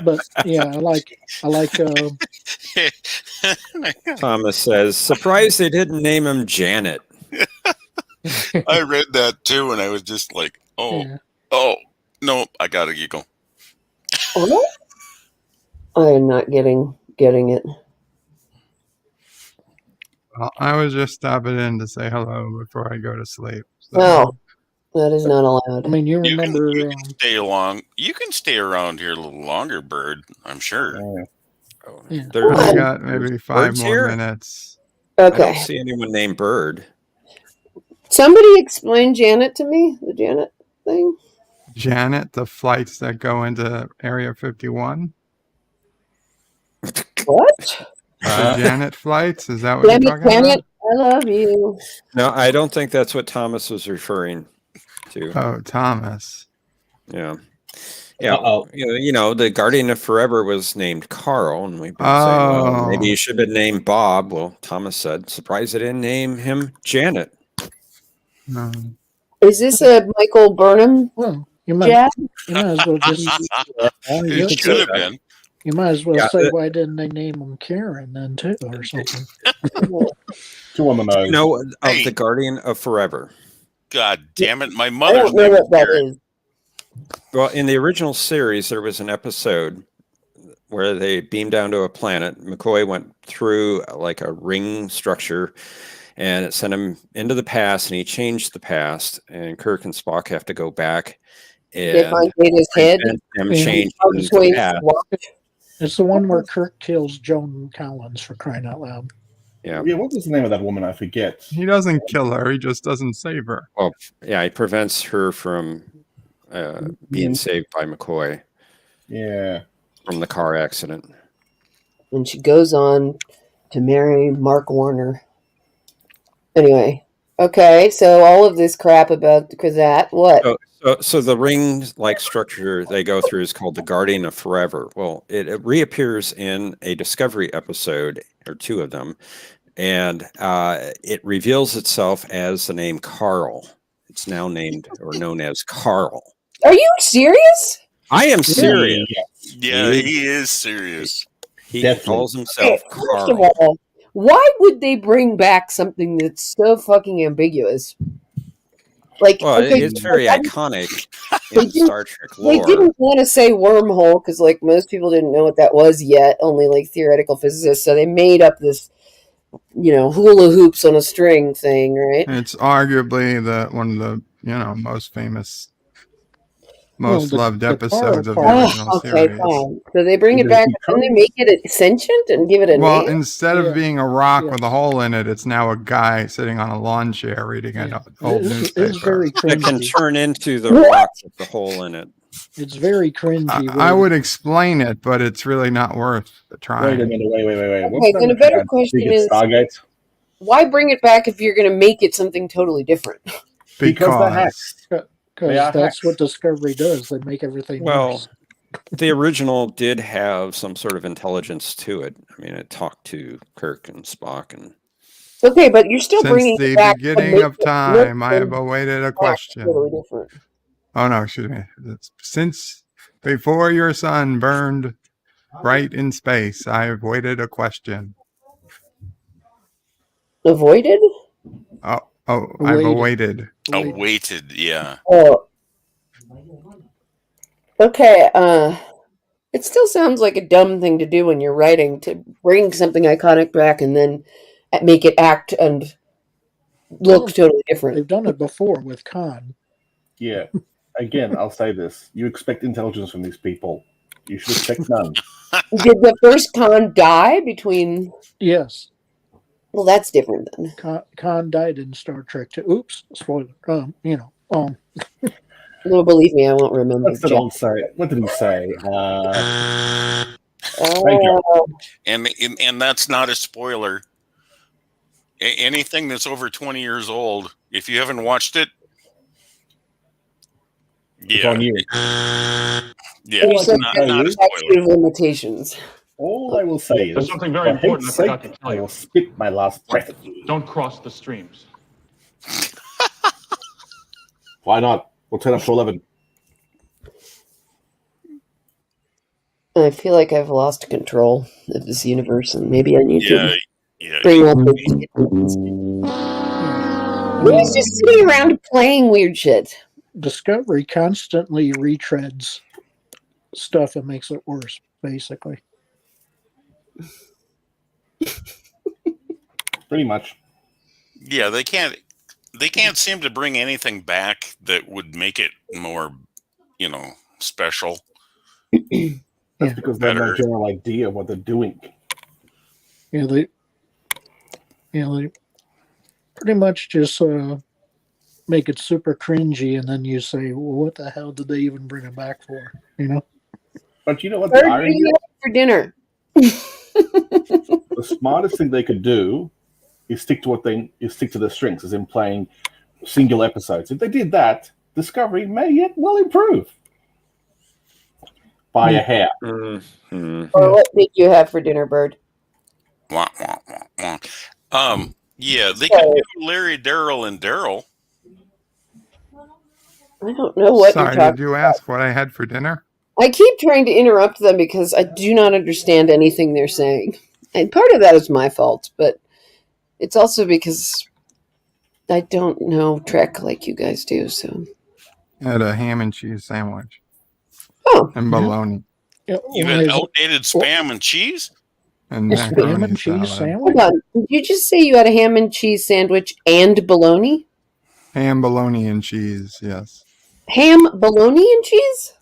But yeah, I like. Thomas says, surprised they didn't name him Janet. I read that too, and I was just like, oh, no, I gotta giggle. What? I am not getting it. Well, I was just stopping in to say hello before I go to sleep. So. No, that is not allowed. I mean, you remember? You can stay along. You can stay around here a little longer, Bird. I'm sure. I got maybe 5 more here? minutes. I Okay. don't see anyone named Bird. Somebody explain Janet to me. The Janet thing. Janet, the flights that go into Area 51. What? The Janet flights? Is that what Damn you're it, talking Janet. about? I love you. No, I don't think that's what Thomas was referring to. Oh, Thomas. Yeah. Yeah. You know, the Guardian of Forever was named Carl, and we've been saying, well, maybe he should have been named Bob. Well, Thomas said, surprised they didn't name him Janet. No. Is this a Michael Burnham? Well, you might as well just. It should have been. You might as well say, why didn't they name him Karen then too, or something? Two on the nose. No, of the Guardian of Forever. God damn it! My I mother's don't know name what is that Karen. is. Well, in the original series, there was an episode where they beamed down to a planet. McCoy went through like a ring structure, and it sent him into the past, and he changed the past. And Kirk and Spock have to go back They and find Data's head. prevent him Yeah. changing McCoy's the past. It's the one where Kirk kills Joan Collins, for crying out loud. Yeah. Yeah, what was the name of that woman? I forget. He doesn't kill her. He just doesn't save her. Well, yeah, he prevents her from being saved by McCoy. Yeah. From the car accident. And she goes on to marry Mark Warner. Anyway. Okay, so all of this crap about that, what? So the ring-like structure they go through is called the Guardian of Forever. Well, it reappears in a Discovery episode, or two of them, and it reveals itself as the name Carl. It's now named or known as Carl. Are you serious? I am serious. Yeah, he is serious. He calls himself Carl. First of all, why would they bring back something that's so fucking ambiguous? Like, well, it's very iconic in Star Trek lore. They didn't want to say wormhole because, like, most people didn't know what that was yet. Only like theoretical physicists, so they made up this, hula hoops on a string thing, right? It's arguably one of the most famous, most loved episodes of the original series. Fine. So they bring it back and they make it sentient and give it a name. Instead of being a rock with a hole in it, it's now a guy sitting on a lawn chair reading an old newspaper. It's very cringy. It can turn into the rock with the hole in it. It's very cringy. I would explain it, but it's really not worth trying. Wait a minute, wait. Okay, then a better question is, Stargate? Why bring it back if you're going to make it something totally different? Because that's what Discovery does. They make everything worse. The original did have some sort of intelligence to it. I mean, it talked to Kirk and Spock and. Okay, but you're still bringing it back. Since the beginning of time, I have awaited a question. Totally different. Oh no, excuse me. Since before your sun burned bright in space, I have waited a question. Avoided? I've awaited. Awaited, yeah. Oh. Okay, it still sounds like a dumb thing to do when you're writing, to bring something iconic back and then make it act and look totally different. They've done it before with Khan. Yeah. Again, I'll say this. You expect intelligence from these people. You should expect none. Did the first Khan die between... Yes. Well, that's different then. Khan died in Star Trek 2. Oops, spoiler. No, believe me, I won't remember. What's the old say? What did he say? And that's not a spoiler. Anything that's over 20 years old, if you haven't watched it, it's on you. It's not a spoiler. Limitations. All I will say is, there's something very important I forgot to tell you. I will spit my last breath at you. Don't cross the streams. Why not? We'll turn up to 11. I feel like I've lost control of this universe, and maybe I need to Yeah. bring up these He's just sitting around playing weird shit. Discovery constantly retreads stuff and makes it worse, basically. Pretty much. Yeah, they can't seem to bring anything back that would make it more, special. That's because they have no general idea of what they're doing. Yeah, they pretty much just make it super cringy, and then you say, "Well, what the hell did they even bring it back for?" But you know what? What are you having for dinner? The smartest thing they could do is stick to their strengths, as in playing single episodes. If they did that, Discovery may yet well improve by a hair. Mm-hmm. Or what did you have for dinner, Bird? Yeah, they could do Larry, Daryl, and Daryl. I don't know what. Sorry, did you ask what I had for dinner? I keep trying to interrupt them because I do not understand anything they're saying. And part of that is my fault, but it's also because I don't know Trek like you guys do, so. I had a ham and cheese sandwich. Oh. And bologna. You had outdated spam and cheese? And A ham and cheese sandwich? Hold on. Did you just say you had a ham and cheese sandwich and bologna? Ham, bologna, and cheese, yes. Ham, bologna, and cheese?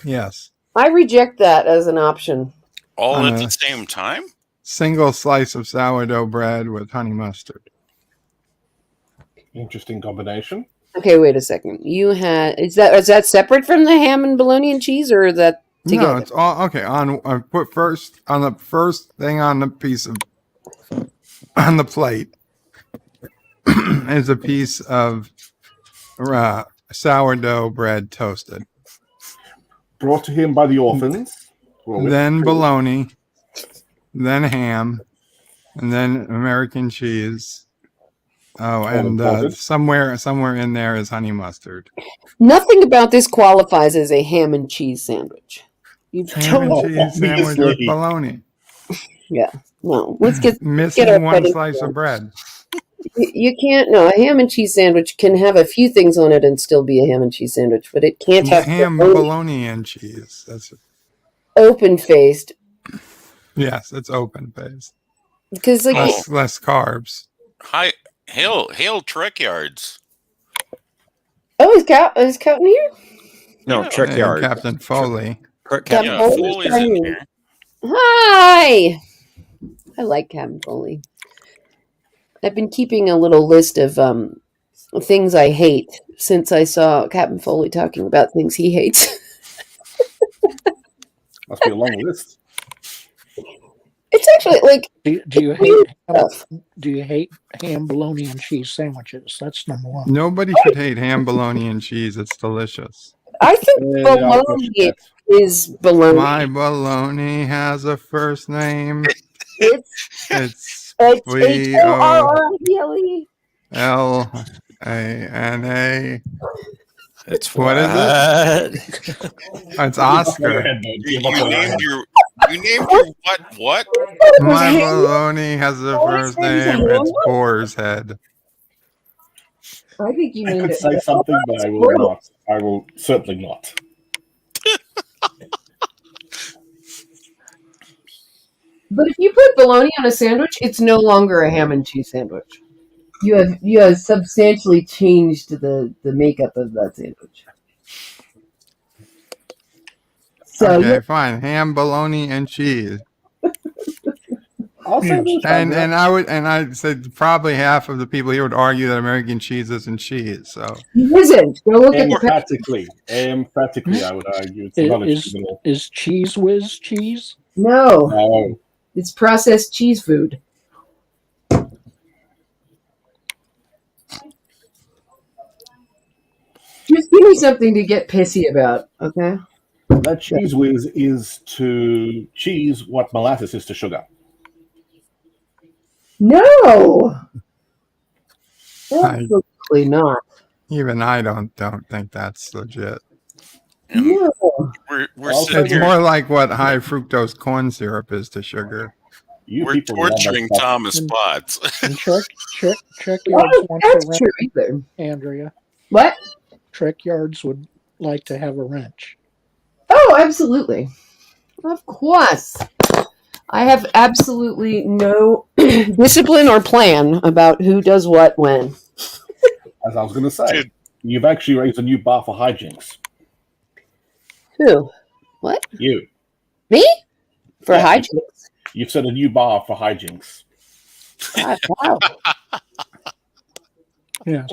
Yes. I reject that as an option. All On at a the same time? Single slice of sourdough bread with honey mustard. Interesting combination. Okay, wait a second. You had is that separate from the ham and bologna and cheese, or is that together? No, it's all okay. I put first on the first thing on the piece of on the plate is a piece of sourdough bread toasted. Brought to him by the orphans. Then bologna, then ham, and then American cheese. Oh, and somewhere in there is honey mustard. Nothing about this qualifies as a ham and cheese sandwich. Ham and cheese sandwich with bologna. Yeah, no. Let's get missing one slice of bread. You can't. No, a ham and cheese sandwich can have a few things on it and still be a ham and cheese sandwich, but it can't have ham, bologna, and cheese. That's open faced. Yes, it's open faced. Because like less carbs. Hi, hail Trek Yards. Oh, is Captain here? No, Trek Yard. Captain Foley. Captain Foley's in here. Hi. I like Captain Foley. I've been keeping a little list of things I hate since I saw Captain Foley talking about things he hates. Must be a long list. It's actually like. Do you hate ham, bologna, and cheese sandwiches? That's number one. Nobody should hate ham, bologna, and cheese. It's delicious. I think bologna is bologna. My bologna has a first name. It's H-O-R-R-E-L-E. L-A-N-A. It's what is it? It's Oscar. You named your what? My bologna has a first name. It's Boar's Head. I think you I named could it. say something, but I will not. I will certainly not. But if you put bologna on a sandwich, it's no longer a ham and cheese sandwich. You have substantially changed the makeup of that sandwich. So okay, fine. Ham, bologna, and cheese. And I said probably half of the people here would argue that American cheese isn't cheese. So it isn't. Go look emphatically, I would argue it's not a cheese at all. Is Cheese Whiz cheese? No. It's processed cheese food. Just give me something to get pissy about, okay? That cheese whiz is to cheese what molasses is to sugar. No! Absolutely not. Even I don't think that's legit. No. We're sitting It's here. more like what high fructose corn syrup is to sugar. We're torturing Thomas Spots. And Trek Yards wants That's a wrench, true either. Andrea. What? Trek Yards would like to have a wrench. Oh, absolutely. Of course. I have absolutely no discipline or plan about who does what when. As I was going to say, you've actually raised a new bar for hijinks. Who? What? You. Me? For hijinks? You've set a new bar for hijinks. Wow. Yeah.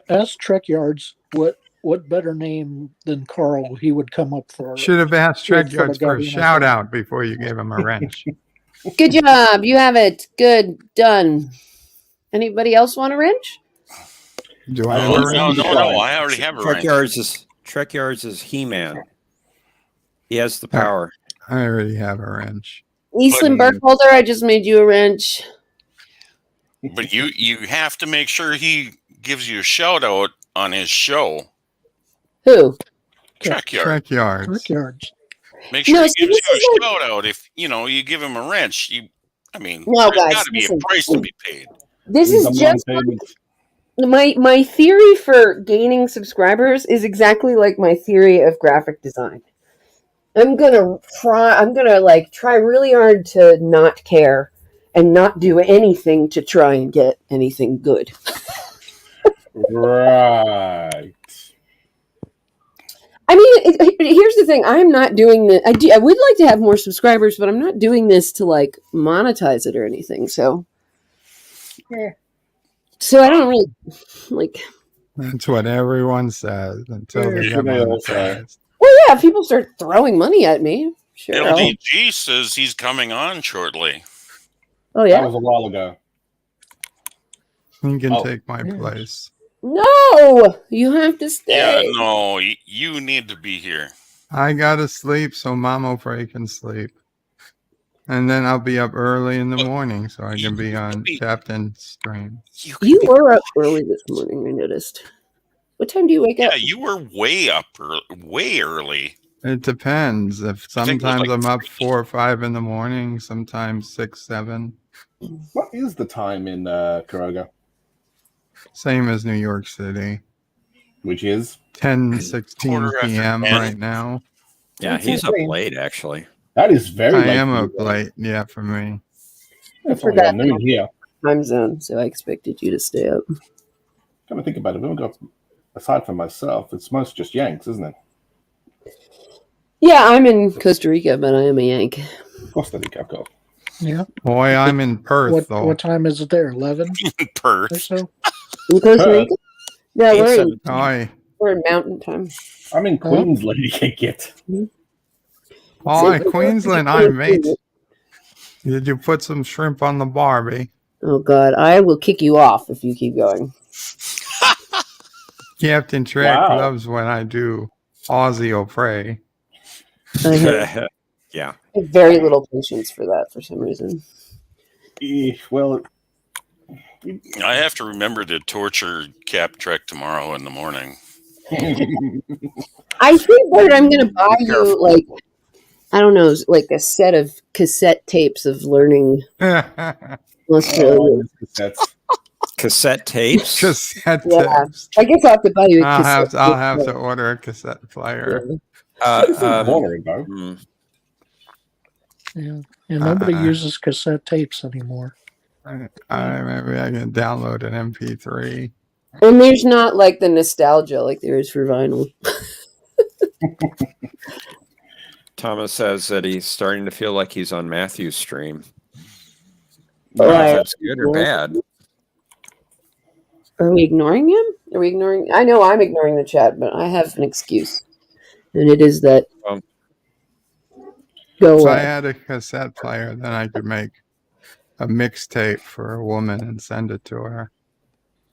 Ask Trek Yards what better name than Carl he would come up for. Should have asked Trek for Yards the for a Guardian shout of out before you gave him a wrench. Good job. You have it. Good. Done. Anybody else want a wrench? Do I have a wrench? No. I already have a wrench. Trek Yards is He-Man. He has the power. I already have a wrench. Eastland Burkholder, I just made you a wrench. But you have to make sure he gives you a shout out on his show. Who? Track yard. Trackyards. Make sure he gives you a shout out. If you give him a wrench, there's got to be a price to be paid. This is just my theory for gaining subscribers is exactly like my theory of graphic design. I'm gonna try really hard to not care and not do anything to try and get anything good. Right. I mean, here's the thing. I'm not doing this. I would like to have more subscribers, but I'm not doing this to like monetize it or anything. So, so I don't really like. That's what everyone says until they get monetized. Well, yeah, if people start throwing money at me, sure. LDG says he's coming on shortly. Oh yeah, that was a while ago. You can take my place. No, you have to stay. Yeah, no, you need to be here. I gotta sleep so Mama Frey can sleep. And then I'll be up early in the morning so I can be on Captain's stream. You were up early this morning, I noticed. What time do you wake up? Yeah, you were way up, way early. It depends. If sometimes I'm up 4 or 5 in the morning, sometimes 6, 7. What is the time in Cucaracha? Same as New York City. Which is? 10:16 p.m. right now. Yeah, he's up late, actually. That is very late. I am up late, yeah, for me. I forgot noon here. Time zone, so I expected you to stay up. Come to think about it, we haven't got, aside from myself, it's most just Yanks, isn't it? Yeah, I'm in Costa Rica, but I am a Yank. Costa Rica, of course. Yeah. Boy, I'm in Perth, though. What time is it there? 11? Perth. Or so? In Costa Rica? Yeah, we're in mountain time. I'm in Queensland, you can't get. Oh, in Queensland, I'm mate. Did you put some shrimp on the Barbie? Oh, God. I will kick you off if you keep going. Captain Track loves when I do Aussie or Prey. Yeah. I have very little patience for that for some reason. Well, I have to remember to torture Cap Trek tomorrow in the morning. I think that I'm going to buy you, like, I don't know, like a set of cassette tapes of learning Australian. Cassette tapes? Cassette Yeah. tapes. I guess I'll have to buy you a cassette I'll tape. have to order a cassette player. Yeah, nobody uses cassette tapes anymore. Maybe I can download an MP3. And there's not like the nostalgia like there is for vinyl. Thomas says that he's starting to feel like he's on Matthew's stream. Oh, If that's good or bad. Are we ignoring him? Are we ignoring? I know I'm ignoring the chat, but I have an excuse, and it is that. Go If away. I had a cassette player, then I could make a mixtape for a woman and send it to her.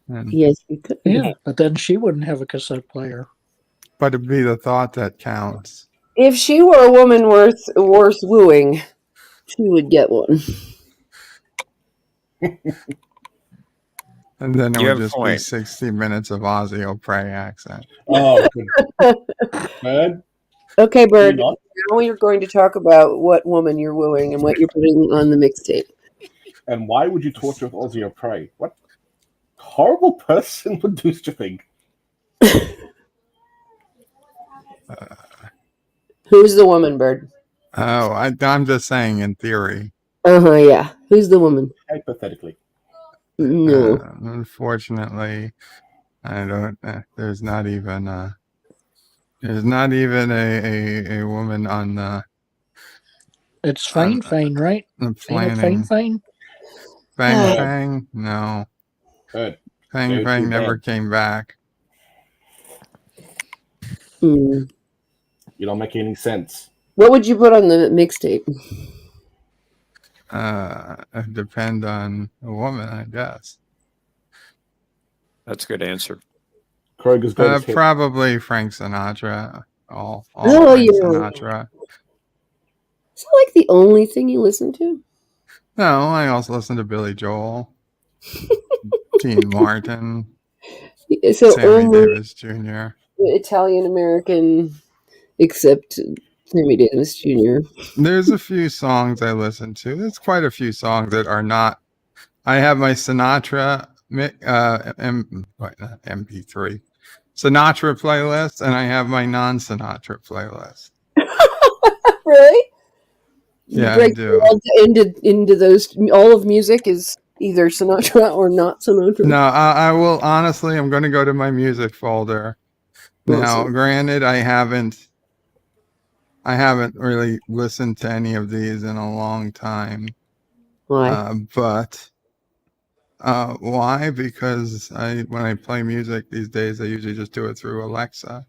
And, Yes, you could. Yeah, but then she wouldn't have a cassette player. but it'd be the thought that counts. If she were a woman worth wooing, she would get one. And then it You would have a just be point. 60 minutes of Aussie or Prey accent. Oh, good. Okay, Bird. Now we're going to talk about what woman you're wooing and what you're putting on the mixtape. And why would you torture with Aussie or Prey? What horrible person would do such a thing? Who's the woman, Bird? Oh, I'm just saying in theory. Yeah. Who's the woman? Hypothetically. No. Unfortunately, I don't. There's not even a woman on the. It's Fane, right? The Fane. Fang. No. Good. Fang never came back. You don't make any sense. What would you put on the mixtape? It depend on a woman, I guess. That's a good answer. Kroger's got his probably Frank Sinatra. All Oh, Frank yeah. Sinatra. Is that like the only thing you listen to? No, I also listen to Billy Joel, Dean Martin, So Sammy only Davis Jr. Italian American. except Sammy Davis Jr. There's a few songs I listen to. There's quite a few songs that are not. I have my Sinatra MP3 Sinatra playlist, and I have my non-Sinatra playlist. Really? Yeah, break I do. into those. All of music is either Sinatra or not Sinatra. No, I will honestly. I'm going to go to my music folder. Now, granted, I haven't really listened to any of these in a long time. Why? Why? Because when I play music these days, I usually just do it through Alexa.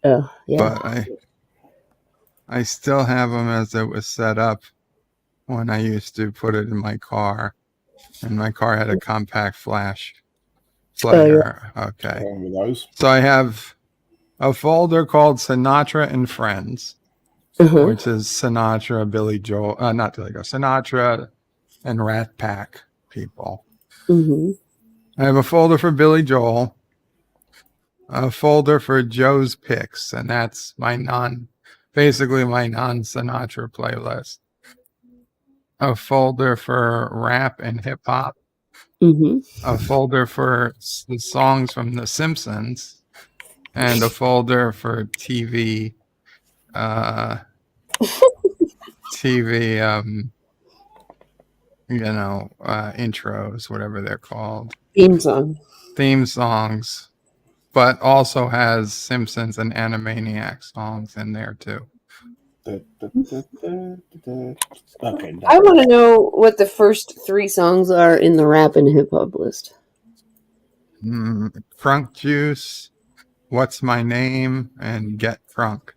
Oh, yeah. But I still have them as it was set up when I used to put it in my car, and my car had a compact flash player. Oh, yeah. Okay. So I have a folder called Sinatra and Friends, which is Sinatra, Billy Joel, not Billy Joel, Sinatra and Rat Pack people. Mm-hmm. I have a folder for Billy Joel, a folder for Joe's Picks, and that's basically my non-Sinatra playlist. A folder for rap and hip hop. A folder for the songs from The Simpsons, and a folder for TV. Intros, whatever they're called. Theme songs, but also has Simpsons and Animaniacs songs in there too. Okay. I want to know what the first 3 songs are in the rap and hip hop list. Crunk Juice, What's My Name, and Get Crunk.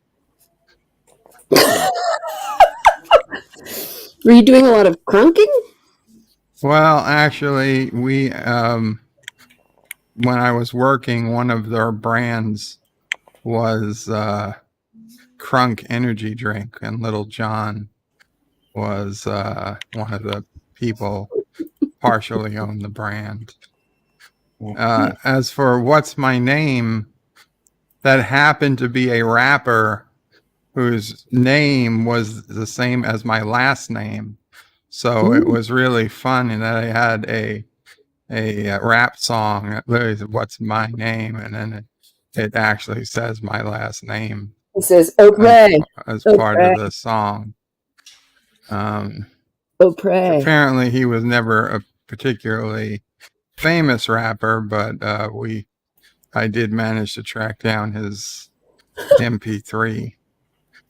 Were you doing a lot of crunking? Well, actually, we when I was working, one of their brands was Crunk Energy Drink, and Little John was one of the people partially owned the brand. As for What's My Name, that happened to be a rapper whose name was the same as my last name. So it was really fun in that I had a rap song that literally said, What's My Name? And then it actually says my last name. It says, "Okay." As part of the song. Apparently he was never a particularly famous rapper, but I did manage to track down his MP3.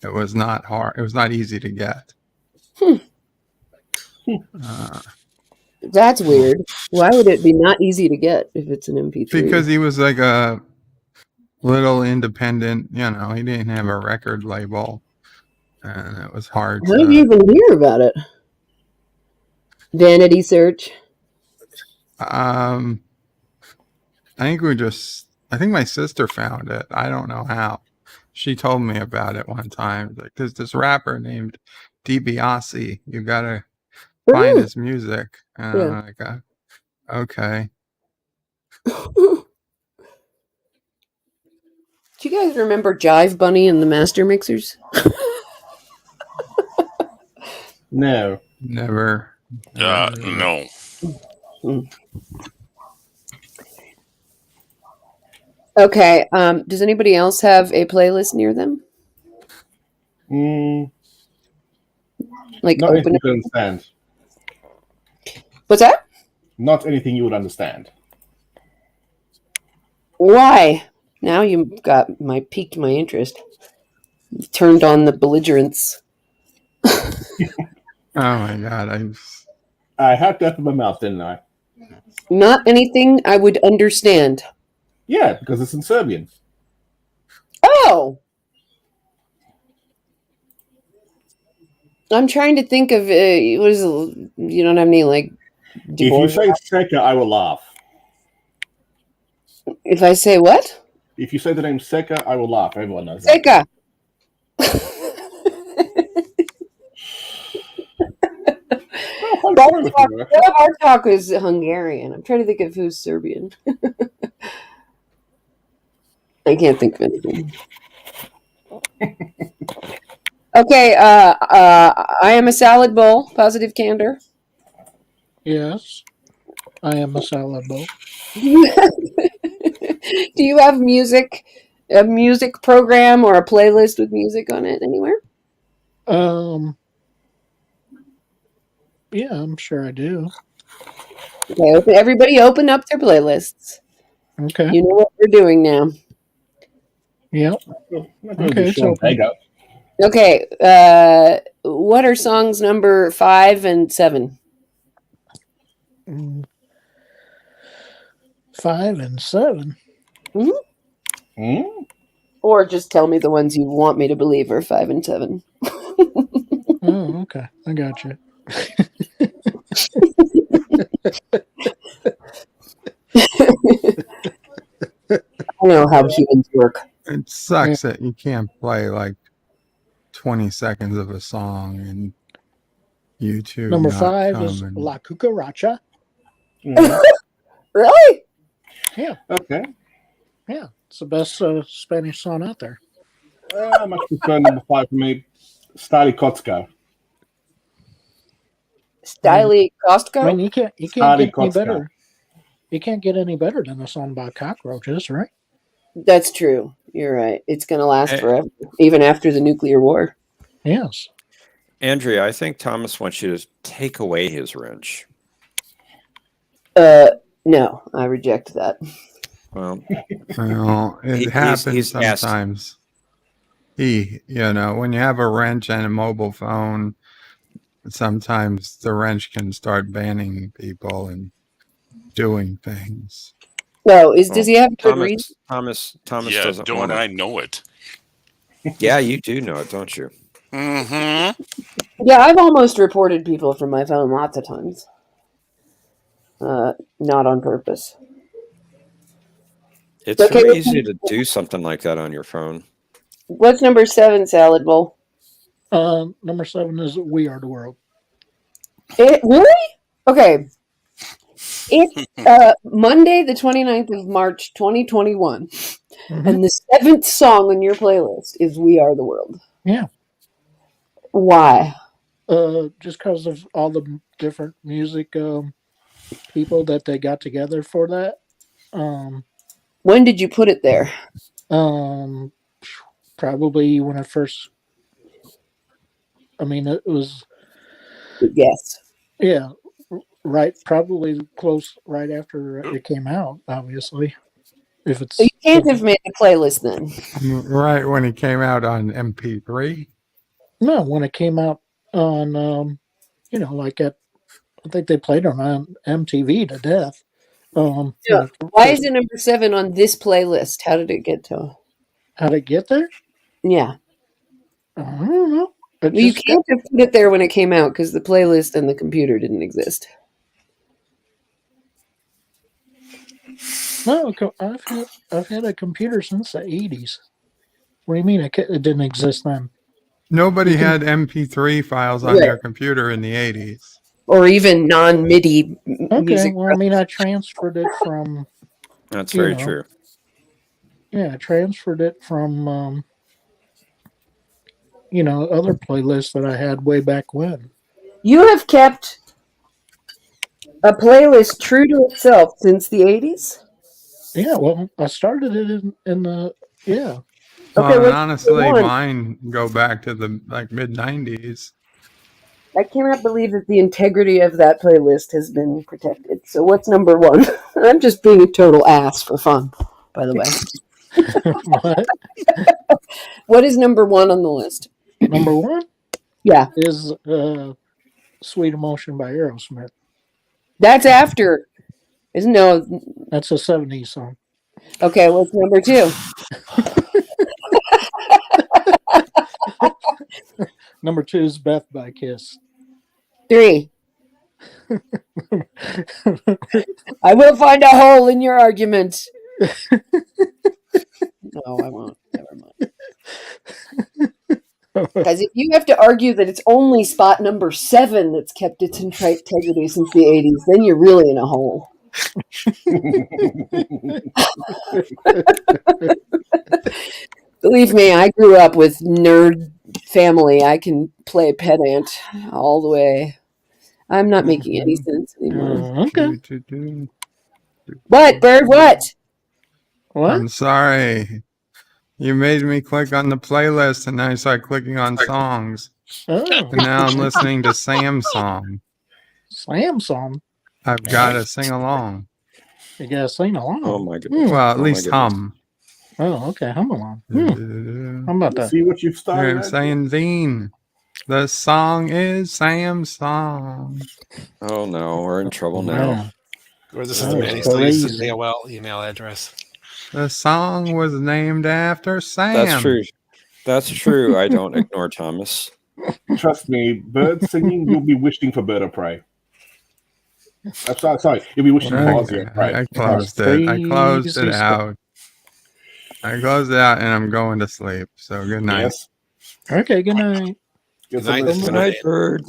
It was not hard. It was not easy to get. That's weird. Why would it be not easy to get if it's an MP3? Because he was like a little independent, he didn't have a record label, and it was hard. How did you even hear about it? Vanity search? I think my sister found it. I don't know how. She told me about it one time. Like, there's this rapper named DiBiase. You gotta find his music. And I'm like, okay. Do you guys remember Jive Bunny and the Master Mixers? No. Never. No. Okay. Does anybody else have a playlist near them? Like not anything you could understand. What's that? Not anything you would understand. Why? Now you piqued my interest. You turned on the belligerence. Oh my God! I had to open my mouth, didn't I? Not anything I would understand. Yeah, because it's in Serbian. Oh! I'm trying to think of, what is it? You don't have any, like... If you say Seka, I will laugh. If I say what? If you say the name Seka, I will laugh. Everyone knows Seka! Bartok is Hungarian. I'm trying to think of who's Serbian. I can't think of anything. Okay, I am a salad bowl. Positive candor. Yes, I am a salad bowl. Do you have music, a music program or a playlist with music on it anywhere? Yeah, I'm sure I do. Okay, everybody open up their playlists. Okay. You know what we're doing now. Yep. Okay, it's open. Okay, what are songs number 5 and 7? 5 and 7. Or just tell me the ones you want me to believe are 5 and 7. Oh, okay. I got you. I know how humans work. It sucks that you can't play like 20 seconds of a song and YouTube. Number not 5 come is and- La Cucaracha. Really? Yeah. Okay. Yeah, it's the best Spanish song out there. I much prefer number 5 for me. Stali Kotsko. Styly Costco? I mean, you can't Stali get any Kotsko. better. You can't get any better than a song about cockroaches, right? That's true. You're right. It's going to last forever, even after the nuclear war. Yes. Andrea, I think Thomas wants you to take away his wrench. No, I reject that. Well, it happens sometimes. When you have a wrench and a mobile phone, sometimes the wrench can start banning people and doing things. No, does he have a good reason? Thomas Yeah, doesn't don't want I know it? Yeah, you do know it, don't you? Mm-hmm. Yeah, I've almost reported people from my phone lots of times. Not on purpose. It's Okay, very easy to do something like that on your phone. What's number 7, Salad Bowl? Number 7 is We Are the World. Really? Okay. It's Monday, the 29th of March, 2021. Mm-hmm. And the 7th song on your playlist is We Are the World. Yeah. Why? Just because of all the different music people that they got together for that. When did you put it there? Probably when I first. I mean, it was. Yes. Yeah, right. Probably close right after it came out. Obviously, if it's. So you can't have made a playlist then. Right when it came out on MP3. No, when it came out on, like I think they played it on MTV to death. Yeah. Why is it number 7 on this playlist? How did it get to? How did it get there? Yeah. I don't know. You can't have put it there when it came out because the playlist and the computer didn't exist. No, I've had a computer since the 80s. What do you mean it didn't exist then? Nobody had MP3 files on their computer in the 80s. Or even non-MIDI music. Well, I mean, I transferred it from... That's very true. Yeah, I transferred it from, other playlists that I had way back when. You have kept a playlist true to itself since the 80s? Yeah, well, I started it in the... Yeah. Well, and honestly, mine go back to the mid-90s. I cannot believe that the integrity of that playlist has been protected. So what's number 1? I'm just being a total ass for fun, by the way. What? What is number 1 on the list? Number 1? Yeah. Is Sweet Emotion by Aerosmith. That's after. No. That's a 70s song. Okay, what's number 2? Number 2 is Beth by Kiss. 3. I will find a hole in your argument. No, I won't. Never mind. Because if you have to argue that it's only spot number 7 that's kept its integrity since the 80s, then you're really in a hole. Believe me, I grew up with nerd family. I can play pedant all the way. I'm not making any sense anymore. Okay. What, Bird? What? I'm sorry. You made me click on the playlist, and I started clicking on songs. Oh. And now I'm listening to Sam's song. Sam's song? I've got to sing along. You gotta sing along. Oh my goodness. Well, at Oh, my least goodness. hum. Oh, okay. Hum along. How about that? See what you've started. I'm saying, Dean, the song is Sam's song. Oh no, we're in trouble now. Or this is the man who still uses his AOL email address. The song was named after Sam. That's true. That's true. I don't ignore Thomas. Trust me, bird singing, you'll be wishing for bird of prey. I'm sorry, you'll be wishing for Ozzy of prey. I closed it. I closed it out. I closed it out, and I'm going to sleep. So good night. Yes. Okay, good night. Good night, bird.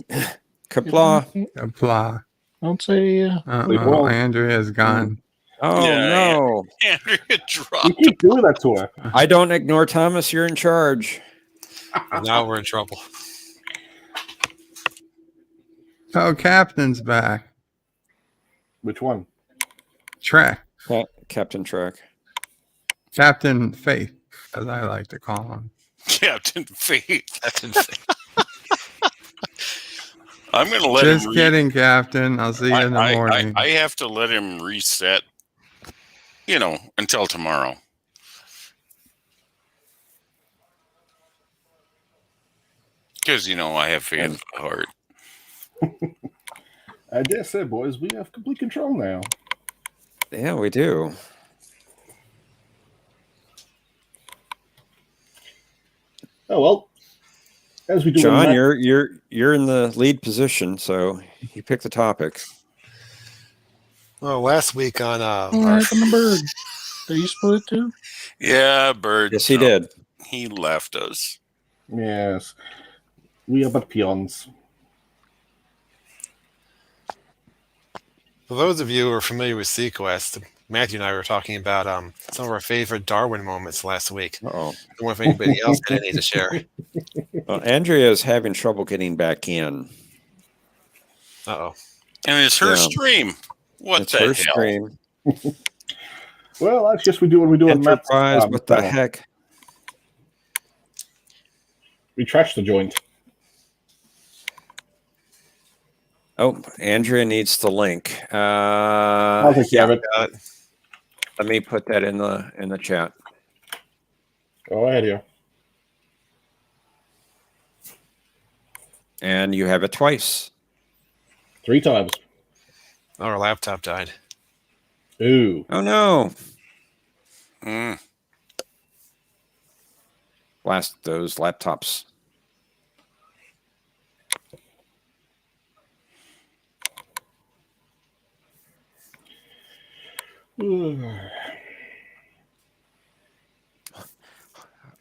Kapla. Kapla. Don't say. Uh-oh, Andrea's gone. Oh no. Andrea dropped. You keep doing that to her. I don't ignore Thomas. You're in charge. Now we're in trouble. Oh, Captain's back. Which one? Trek. Captain Trek. Captain Faith, as I like to call him. Captain Faith. Captain Faith. I'm going to let him. Just kidding, Captain. I'll see you in the morning. I have to let him reset, until tomorrow. Because, I have faith in the heart. I dare say, boys, we have complete control now. Yeah, we do. Oh well. As we do, John, you're in the lead position, so you pick the topic. Well, last week on What happened to Bird? Did he split too? Yeah, Bird. Yes, he did. He left us. Yes. We are but peons. For those of you who are familiar with Sequest, Matthew and I were talking about some of our favorite Darwin moments last week. Uh-oh. I wonder if anybody else had any to share. Well, Andrea is having trouble getting back in. Uh-oh. And it's her stream. What it's the her hell? stream. Well, that's just we do what we do on Matt's. Enterprise, what the heck? We trashed the joint. Oh, Andrea needs the link. I'll take care of it. Let me put that in the chat. Go ahead here. And you have it twice. 3 times. Our laptop died. Ooh. Oh no. Mm. Blast those laptops.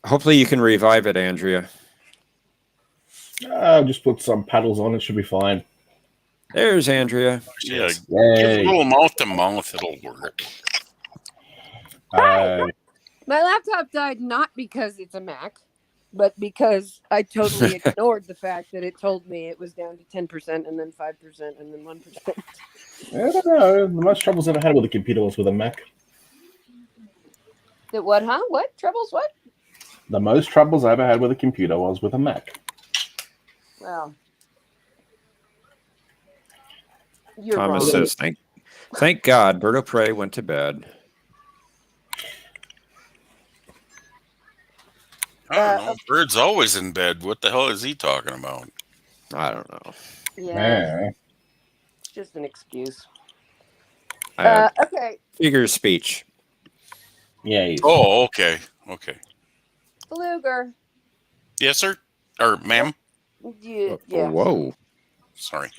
Hopefully you can revive it, Andrea. I'll just put some paddles on. It should be fine. There's Andrea. Yeah, Yay. give a little mouth to mouth. It'll work. My laptop died not because it's a Mac, but because I totally ignored the fact that it told me it was down to 10% and then 5% and then 1%. I don't know. The most troubles I've ever had with a computer was with a Mac. That what, huh? What? Troubles what? The most troubles I ever had with a computer was with a Mac. Well, you're Thomas wrong. says, thank God Berto Prey went to bed. I don't know. Bird's always in bed. What the hell is he talking about? I don't know. Yeah. It's just an excuse. Okay. Figure of speech. Yeah. Oh, okay. Okay. Luger. Yes, sir? Or ma'am? Yeah. Oh, whoa. Sorry.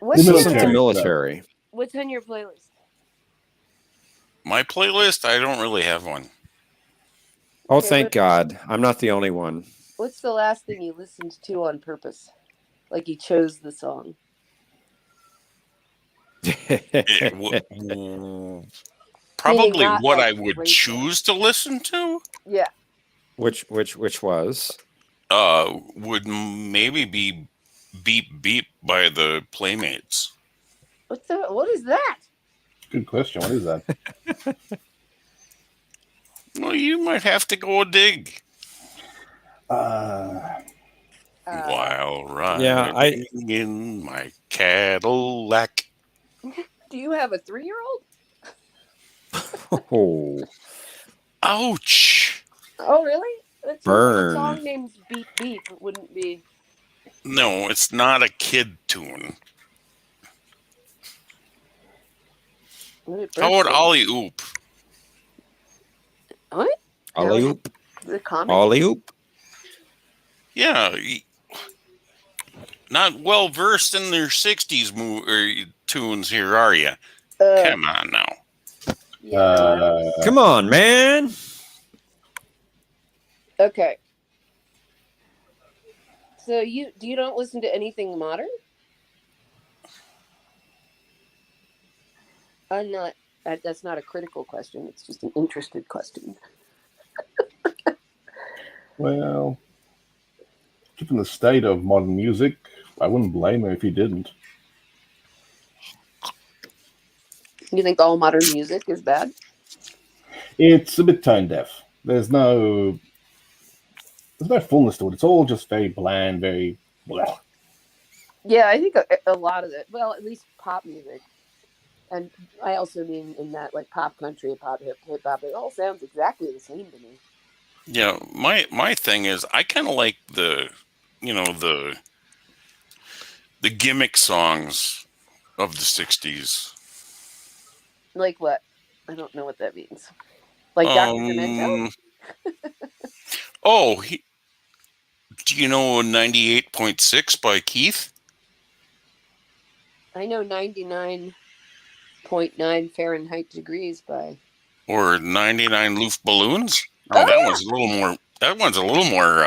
What's the military. What's on your playlist? My playlist? I don't really have one. Oh, Okay, thank God. I'm not the only one. What's the last thing you listened to on purpose? Like you chose the song. Probably not what like I would radio. choose to listen to. Yeah. Which was? Would maybe be Beep Beep by the Playmates. What is that? Good question. What is that? Well, you might have to go dig. Uh, While riding in my Cadillac. Do you have a 3-year-old? Oh. Ouch. Oh, really? Burn. A song named Beep Beep wouldn't be. No, it's not a kid tune. How about Ollie Oop? What? Ollie Oop. The comic? Ollie Oop. Yeah. Not well versed in their 60s tunes here, are you? Come on now. Come on, man. Okay. So you don't listen to anything modern? I'm not. That's not a critical question. It's just an interested question. Well, given the state of modern music, I wouldn't blame him if he didn't. You think all modern music is bad? It's a bit tone deaf. There's no fullness to it. It's all just very bland, very blah. Yeah, I think a lot of it. Well, at least pop music, and I also mean in that like pop country, pop hip hop. It all sounds exactly the same to me. Yeah, my thing is I kind of like the gimmick songs of the 60s. Like what? I don't know what that means. Like Dr. Demento? Do you know 98.6 by Keith? I know 99.9 Fahrenheit degrees by. Or 99 Loof Balloons? Oh, that one's a little more. That one's a little more.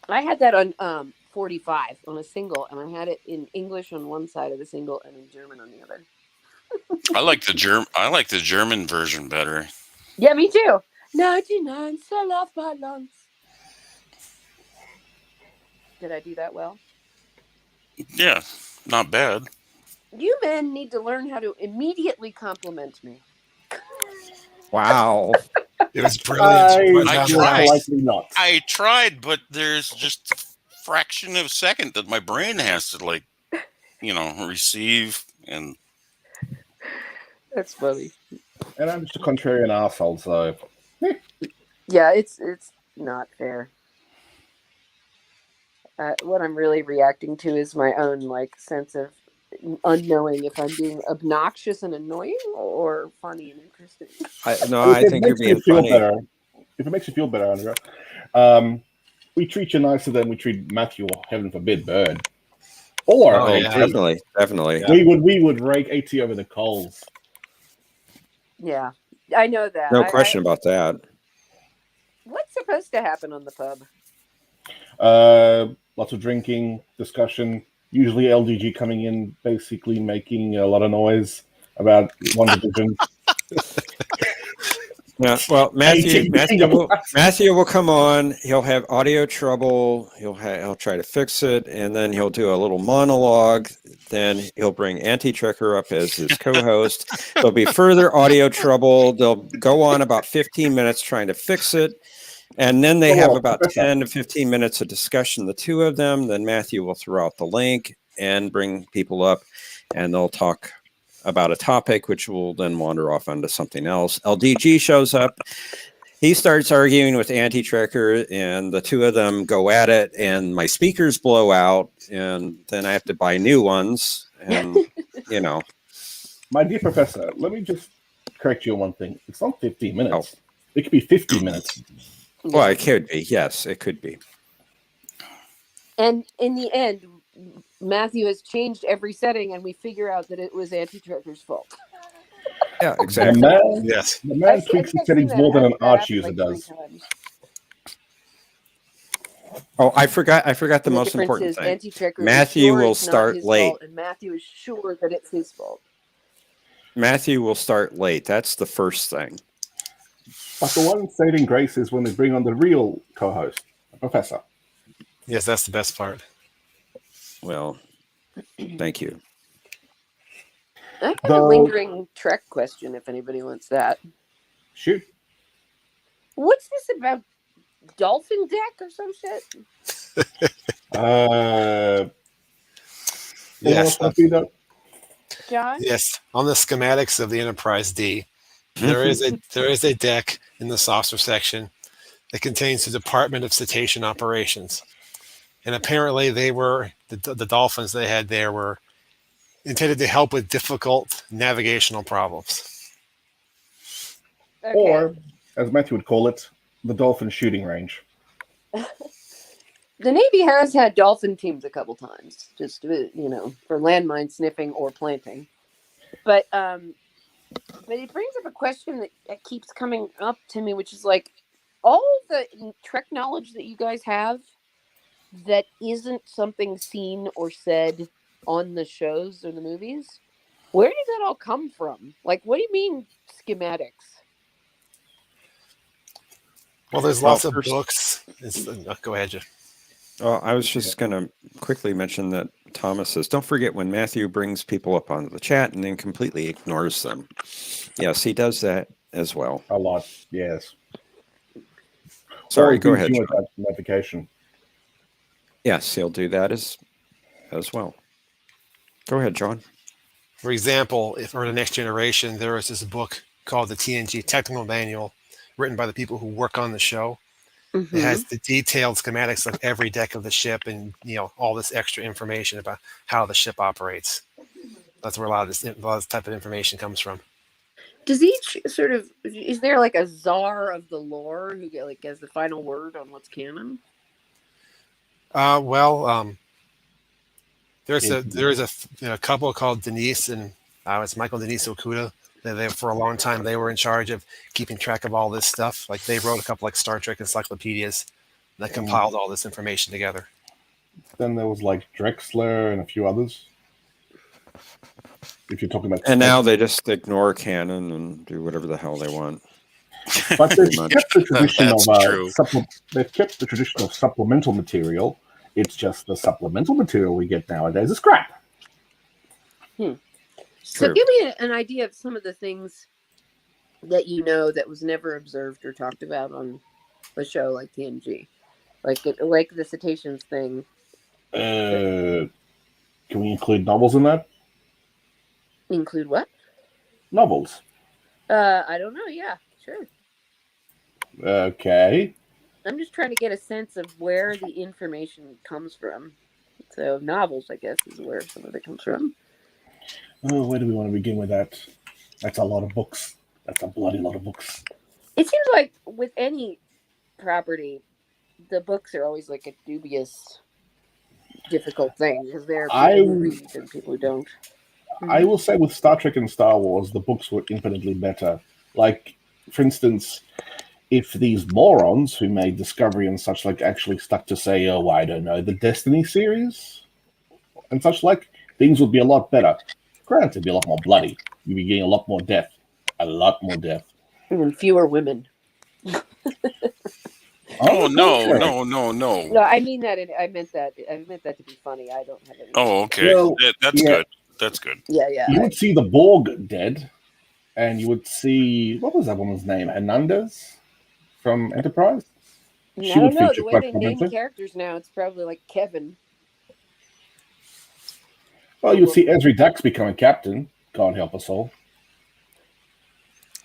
I had that on 45 on a single, and I had it in English on one side of the single and in German on the other. I like the German version better. Yeah, me too. 99 Luftballons. Did I do that well? Yeah, not bad. You men need to learn how to immediately compliment me. Wow. It was brilliant. I tried, but there's just a fraction of a second that my brain has to receive, and that's funny. And I'm just a contrarian asshole, so yeah, it's not fair. What I'm really reacting to is my own sense of unknowing if I'm being obnoxious and annoying or funny and interesting. I think you're being funny. If it makes you feel better, Andrea, we treat you nicer than we treat Matthew, or heaven forbid, Bird. Or definitely. We would rake AT over the coals. Yeah, I know that. No question about that. What's supposed to happen on the pub? Lots of drinking, discussion. Usually LDG coming in, basically making a lot of noise about one division. Yeah, well, Matthew will come on. He'll have audio trouble. He'll try to fix it, and then he'll do a little monologue. Then he'll bring Auntie Trekker up as his co-host. There'll be further audio trouble. They'll go on about 15 minutes trying to fix it. And then they have about 10 to 15 minutes of discussion, the two of them. Then Matthew will throw out the link and bring people up, and they'll talk about a topic, which will then wander off onto something else. LDG shows up. He starts arguing with Auntie Trekker, and the two of them go at it, and my speakers blow out, and then I have to buy new ones. And, My dear professor, let me just correct you on one thing. It's not 15 minutes. It could be 50 minutes. Well, it could be. Yes, it could be. And in the end, Matthew has changed every setting, and we figure out that it was Auntie Trekker's fault. Yeah, exactly. The man tweaks the settings more than an arch user does. Oh, I forgot the most important thing. Matthew will start late. And Matthew is sure that it's his fault. Matthew will start late. That's the first thing. But the one saving grace is when they bring on the real co-host, the professor. Yes, that's the best part. Well, thank you. I got a lingering Trek question if anybody wants that. Shoot. What's this about? Dolphin deck or some shit? Yes. John? Yes. On the schematics of the Enterprise D, there is a deck in the saucer section that contains the Department of Cetacean Operations. And apparently they were, the dolphins they had there were intended to help with difficult navigational problems. Okay. Or, as Matthew would call it, the dolphin shooting range. The Navy has had dolphin teams a couple times, just for landmine sniffing or planting. But it brings up a question that keeps coming up to me, which is like all the Trek knowledge that you guys have that isn't something seen or said on the shows or the movies. Where does that all come from? Like, what do you mean schematics? Well, there's lots of books. Go ahead, Jeff. Oh, I was just going to quickly mention that Thomas says, don't forget when Matthew brings people up onto the chat and then completely ignores them. Yes, he does that as well. A lot, yes. Sorry, go ahead. Notification. Yes, he'll do that as well. Go ahead, John. For example, for the Next Generation, there is this book called the Tng Technical Manual, written by the people who work on the show. Mm-hmm. It has the detailed schematics of every deck of the ship and all this extra information about how the ship operates. That's where a lot of this type of information comes from. Does each is there like a czar of the lore who has the final word on what's canon? There's a couple called Denise and it's Michael Denise Okuda. They for a long time they were in charge of keeping track of all this stuff. Like they wrote a couple like Star Trek encyclopedias that compiled all this information together. Then there was like Drexler and a few others. If you're talking about, and now they just ignore canon and do whatever the hell they want. But they've kept the tradition they've kept the tradition of supplemental material. It's just the supplemental material we get nowadays is crap. So give me an idea of some of the things that that was never observed or talked about on the show, like TNG, like the cetaceans thing. Can we include novels in that? Include what? Novels. I don't know. Yeah, sure. Okay. I'm just trying to get a sense of where the information comes from. So novels, I guess, is where some of it comes from. Oh, where do we want to begin with that? That's a lot of books. That's a bloody lot of books. It seems like with any property, the books are always like a dubious, difficult thing because there are people who read and people who don't. I will say with Star Trek and Star Wars, the books were infinitely better. Like, for instance, if these morons who made Discovery and such like actually stuck to say, I don't know, the Destiny series and such like, things would be a lot better. Granted, it'd be a lot more bloody. You'd be getting a lot more death. A lot more death. And fewer women. Oh, no. No, I mean that. I meant that to be funny. I don't have any. Oh, okay. Well, that's good. That's good. Yeah. You would see the Borg dead, and you would see, what was that woman's name? Hernandez from Enterprise? I don't know. The way they name characters now, it's probably like Kevin. Well, you'll see Ezri Dax become a captain. God help us all.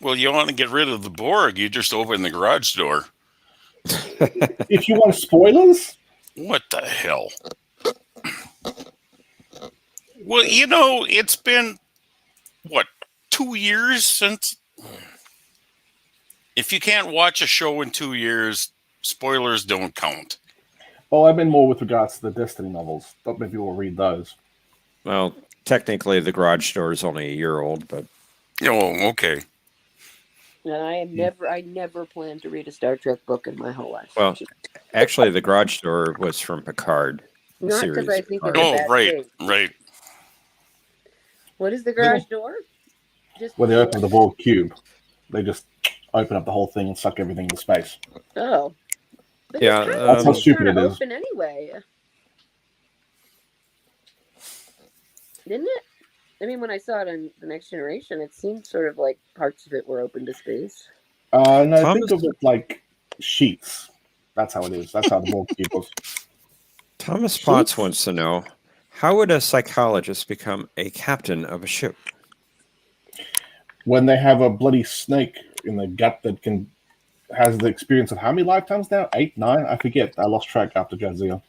Well, you want to get rid of the Borg, you just open the garage door. If you want spoilers? What the hell? Well, it's been, 2 years since... If you can't watch a show in 2 years, spoilers don't count. Oh, I meant more with regards to the Destiny novels. Not many people will read those. Well, technically, the garage door is only a year old, but... Oh, okay. And I never planned to read a Star Trek book in my whole life. Well, actually, the garage door was from Picard. Not because I think it's right. What is the garage door? When they open the Borg cube, they just open up the whole thing and suck everything into space. Oh. But Yeah, that's how stupid it is. Open anyway. Didn't it? I mean, when I saw it on The Next Generation, it seemed sort of like parts of it were open to space. No, think of it like sheets. That's how it is. That's how the Borg keepers. Thomas Potts wants to know, how would a psychologist become a captain of a ship? When they have a bloody snake in the gut that has the experience of how many lifetimes now? 8, 9? I forget. I lost track after Jadzia.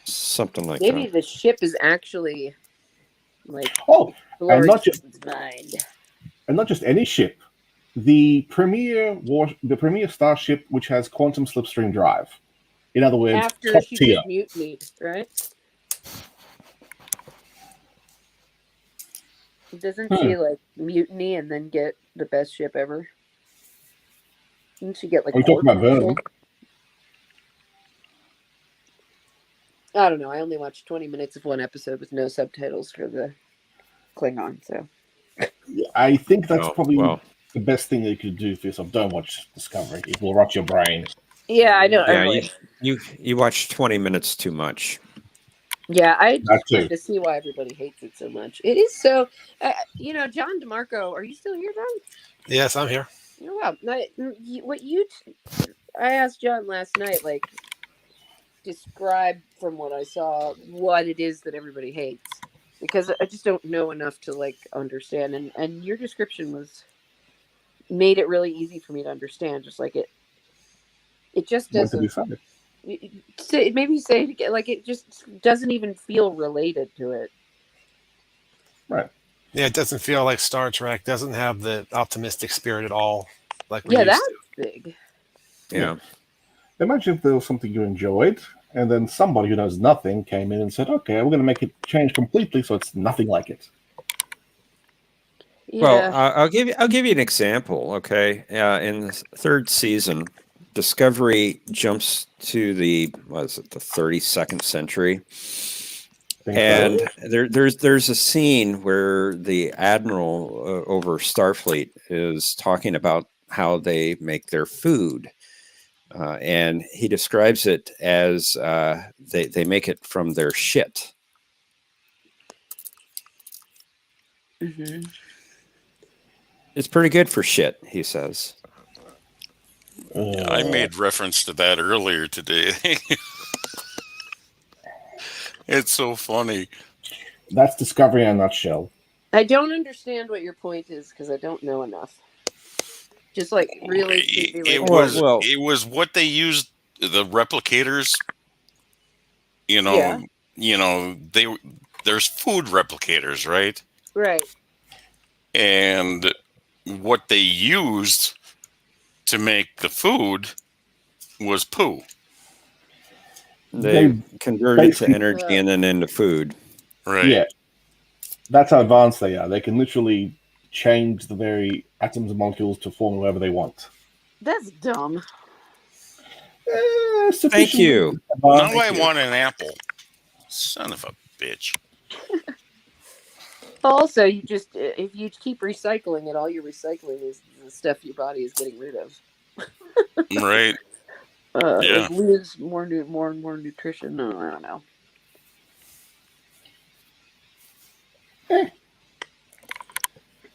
Something like Maybe that. the ship is actually like and not just mind. And not just any ship. The premier starship which has quantum slipstream drive. In other words, after top she tier. gets mutinied, right? Doesn't she like mutiny and then get the best ship ever? Didn't she get like? Are we talking about Vernon? I don't know. I only watched 20 minutes of one episode with no subtitles for the Klingon. So I think that's probably the best thing they could do for yourself. Don't watch Discovery; it will rot your brain. Yeah, I know. Yeah, you watch 20 minutes too much. Yeah, I just wanted to see why everybody hates it so much. It is so, John DeMarco, are you still here, John? Yes, I'm here. Oh, wow. I asked John last night, like, describe from what I saw what it is that everybody hates, because I just don't know enough to like understand. And your description made it really easy for me to understand. Just like it just doesn't. Maybe say it again. Like it just doesn't even feel related to it. Right. Yeah, it doesn't feel like Star Trek. Doesn't have the optimistic spirit at all. Like that's big. Yeah. Imagine if there was something you enjoyed, and then somebody who knows nothing came in and said, "Okay, we're going to make it change completely, so it's nothing like it." Yeah. Well, I'll give you an example. Okay, in the third season, Discovery jumps to the 32nd century, and there's a scene where the admiral over Starfleet is talking about how they make their food. And he describes it as they make it from their shit. Mm-hmm. It's pretty good for shit, he says. I made reference to that earlier today. It's so funny. That's Discovery in a nutshell. I don't understand what your point is because I don't know enough. Just like really, it was what they used, the replicators. There's food replicators, right? Right. And what they used to make the food was poo. They converted it to energy and then into food. Right. Yeah. That's how advanced they are. They can literally change the very atoms and molecules to form whatever they want. That's dumb. Thank you. Now I want an apple. Son of a bitch. Also, if you keep recycling it, all you're recycling is the stuff your body is getting rid of. Right. It loses more and more nutrition. No, I don't know.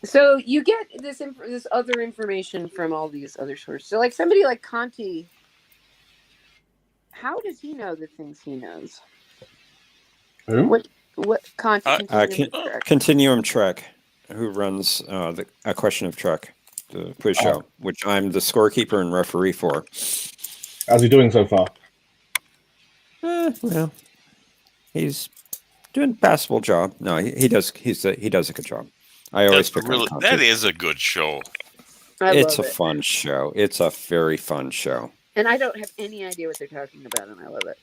So you get this other information from all these other sources. So like somebody like Conti, how does he know the things he knows? Who? What Conti? Continuum Trek, who runs A Question of Trek, the quiz show, which I'm the scorekeeper and referee for. How's he doing so far? Well, he's doing a passable job. No, he does a good job. I always pick on Conti. That is a good show. It's a fun show. It's a very fun show. And I don't have any idea what they're talking about, and I love it.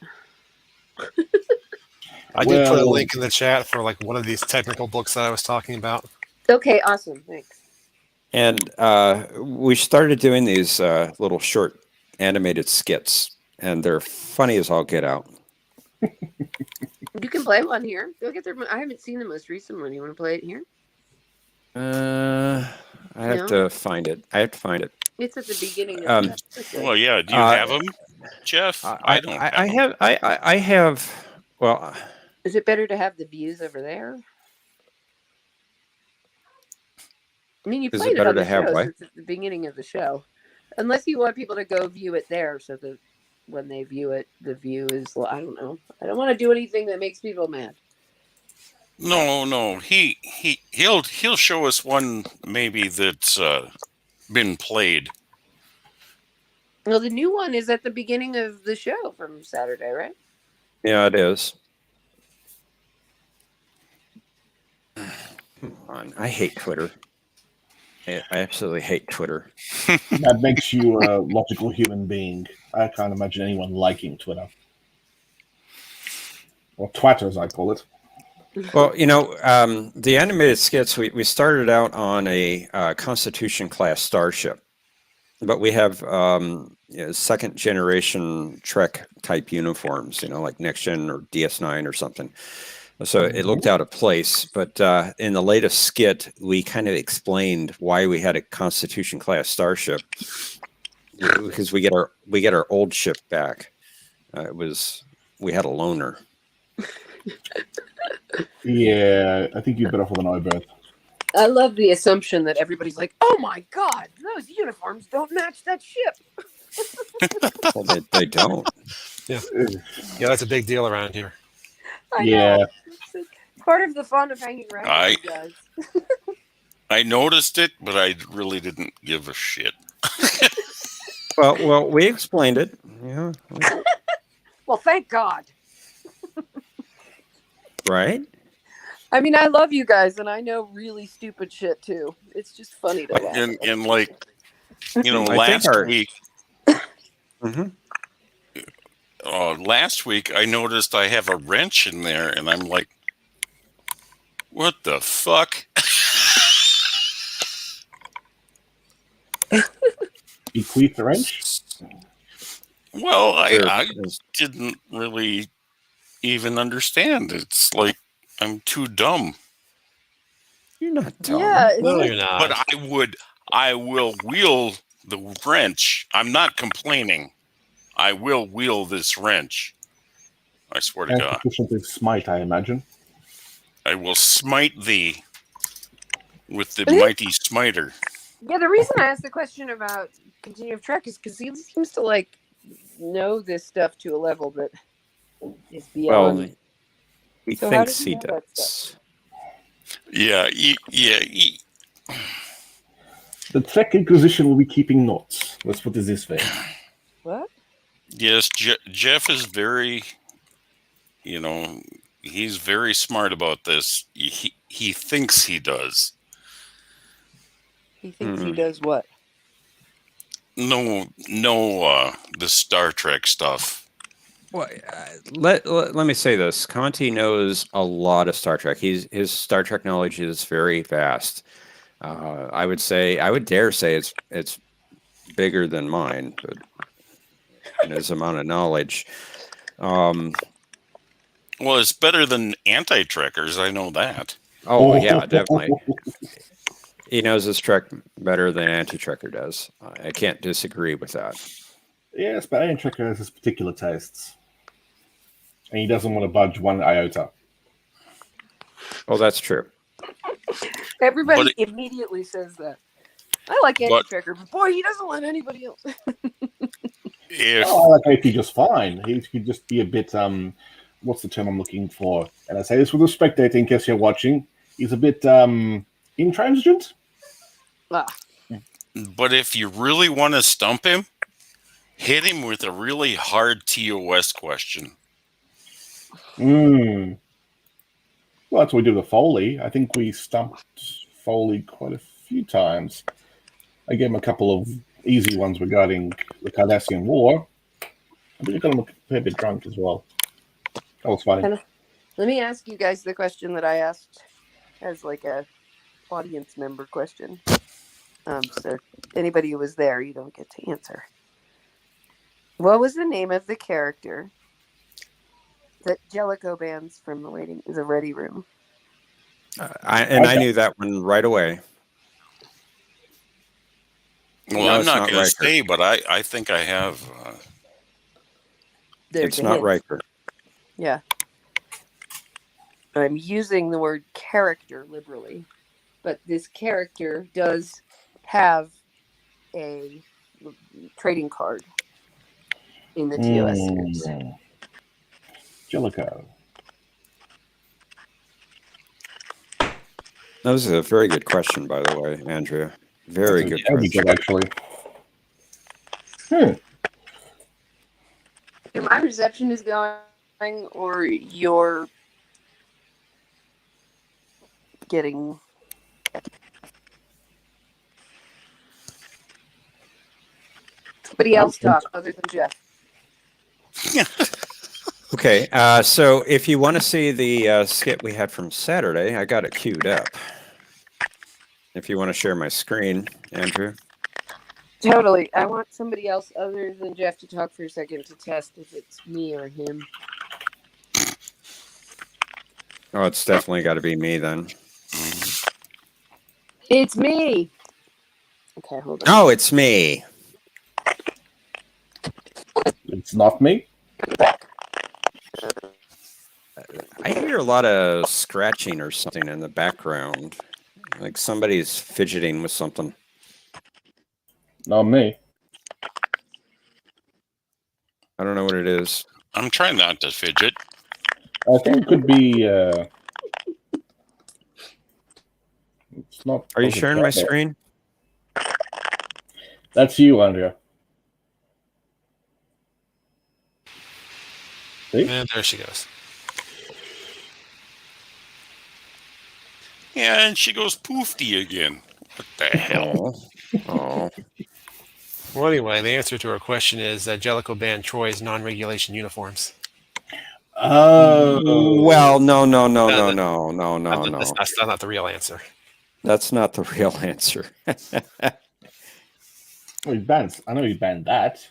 I did put a link in the chat for like one of these technical books that I was talking about. Okay, awesome. Thanks. And we started doing these little short animated skits, and they're funny as all get out. You can play one here. Go get their. I haven't seen the most recent one. You want to play it here? I have to find it. It's at the beginning of the episode. Well, yeah. Do you have them, Jeff? I don't have them. I have. Well, Is it better to have the views over there? I mean, you is played it it better on to the have show, so what? it's at the beginning of the show. Unless you want people to go view it there, so that when they view it, the view is. I don't know. I don't want to do anything that makes people mad. No. He'll show us one maybe that's been played. Well, the new one is at the beginning of the show from Saturday, right? Yeah, it is. Come on, I hate Twitter. I absolutely hate Twitter. That makes you a logical human being. I can't imagine anyone liking Twitter. Or Twitter, as I call it. Well, the animated skits, we started out on a Constitution class starship, but we have second generation Trek type uniforms, like Next Gen or DS9 or something. So it looked out of place, but in the latest skit, we kind of explained why we had a Constitution class starship, because we get our old ship back. We had a loaner. Yeah, I think you're better off with an iBirth. I love the assumption that everybody's like, "Oh my god, those uniforms don't match that ship." Well, they don't. Yeah, that's a big deal around here. I know. It's like part of the fun of hanging around with you guys. I noticed it, but I really didn't give a shit. Well, we explained it. Yeah. Well, thank God. Right? I mean, I love you guys, and I know really stupid shit too. It's just funny to laugh. And last week. Last week I noticed I have a wrench in there, and I'm like, "What the fuck?" Bequeath the wrench? Well, I didn't really even understand. It's like I'm too dumb. You're not dumb. Yeah, no, you're not. But I will wield the wrench. I'm not complaining. I will wield this wrench. I swear to God. Sufficiently smite, I imagine. I will smite thee with the mighty smiter. Yeah, the reason I asked the question about Continuum Trek is because he seems to know this stuff to a level that is beyond. Well, he thinks he does. Yeah. The Trek Inquisition will be keeping notes. Let's put it this way. What? Yes, Jeff is very, he's very smart about this. He thinks he does. He thinks he does what? No, the Star Trek stuff. Well, let me say this. Conti knows a lot of Star Trek. His Star Trek knowledge is very vast. I would dare say it's bigger than mine, but in his amount of knowledge. Well, it's better than anti-trekkers. I know that. Oh yeah, definitely. He knows his Trek better than anti-trekker does. I can't disagree with that. Yes, but anti-trekker has his particular tastes. And he doesn't want to budge one iota. Oh, that's true. Everybody immediately says that. I like anti-trekker, but boy, he doesn't let anybody else. I like AP just fine. He could just be a bit, what's the term I'm looking for? And I say this with respect, AP, in case you're watching. He's a bit intransigent. But if you really want to stump him, hit him with a really hard TOS question. Well, that's what we did with Foley. I think we stumped Foley quite a few times. I gave him a couple of easy ones regarding the Cardassian War. I think I got him a fair bit drunk as well. That was funny. Let me ask you guys the question that I asked as a audience member question. So anybody who was there, you don't get to answer. What was the name of the character that Jellicoe bans from the ready room? I knew that one right away. Well, No, I'm it's not not going to Riker. say, but I think I have. There's It's a not hint. Riker. Yeah. I'm using the word character liberally, but this character does have a trading card in the TOS series. Jellicoe. That was a very good question, by the way, Andrea. Very good That'd be question. good, actually. My reception is going, or you're getting. Somebody else talk other than Jeff. Okay, so if you want to see the skit we had from Saturday, I got it queued up. If you want to share my screen, Andrew. Totally. I want somebody else other than Jeff to talk for a second to test if it's me or him. Oh, it's definitely got to be me then. It's me. Okay, hold on. Oh, it's me. It's not me. I hear a lot of scratching or something in the background. Like somebody's fidgeting with something. Not me. I don't know what it is. I'm trying not to fidget. I think it could be. It's not. Are you sharing my screen? That's you, Andrea. See? And there she goes. Yeah, and she goes poofty again. What the hell? Oh. Well, anyway, the answer to her question is Jellicoe banned Troy's non-regulation uniforms. Oh. Well, no. That's not the real answer. That's not the real answer. Well, I know he banned that.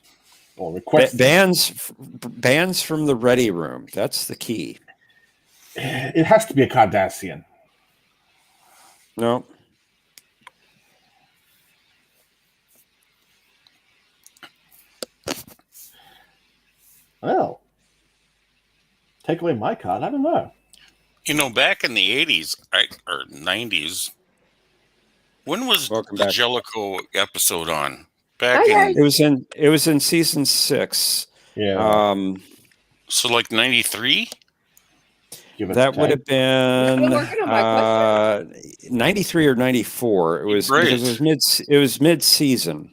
Or requested. Bans from the ready room. That's the key. It has to be a Cardassian. No. Well, take away my card. I don't know. You know, back in the 80s or 90s, when was the Jellicoe episode on? It was in season 6. Yeah. So like 93? That would have been 93 or 94. It was because it was mid-season.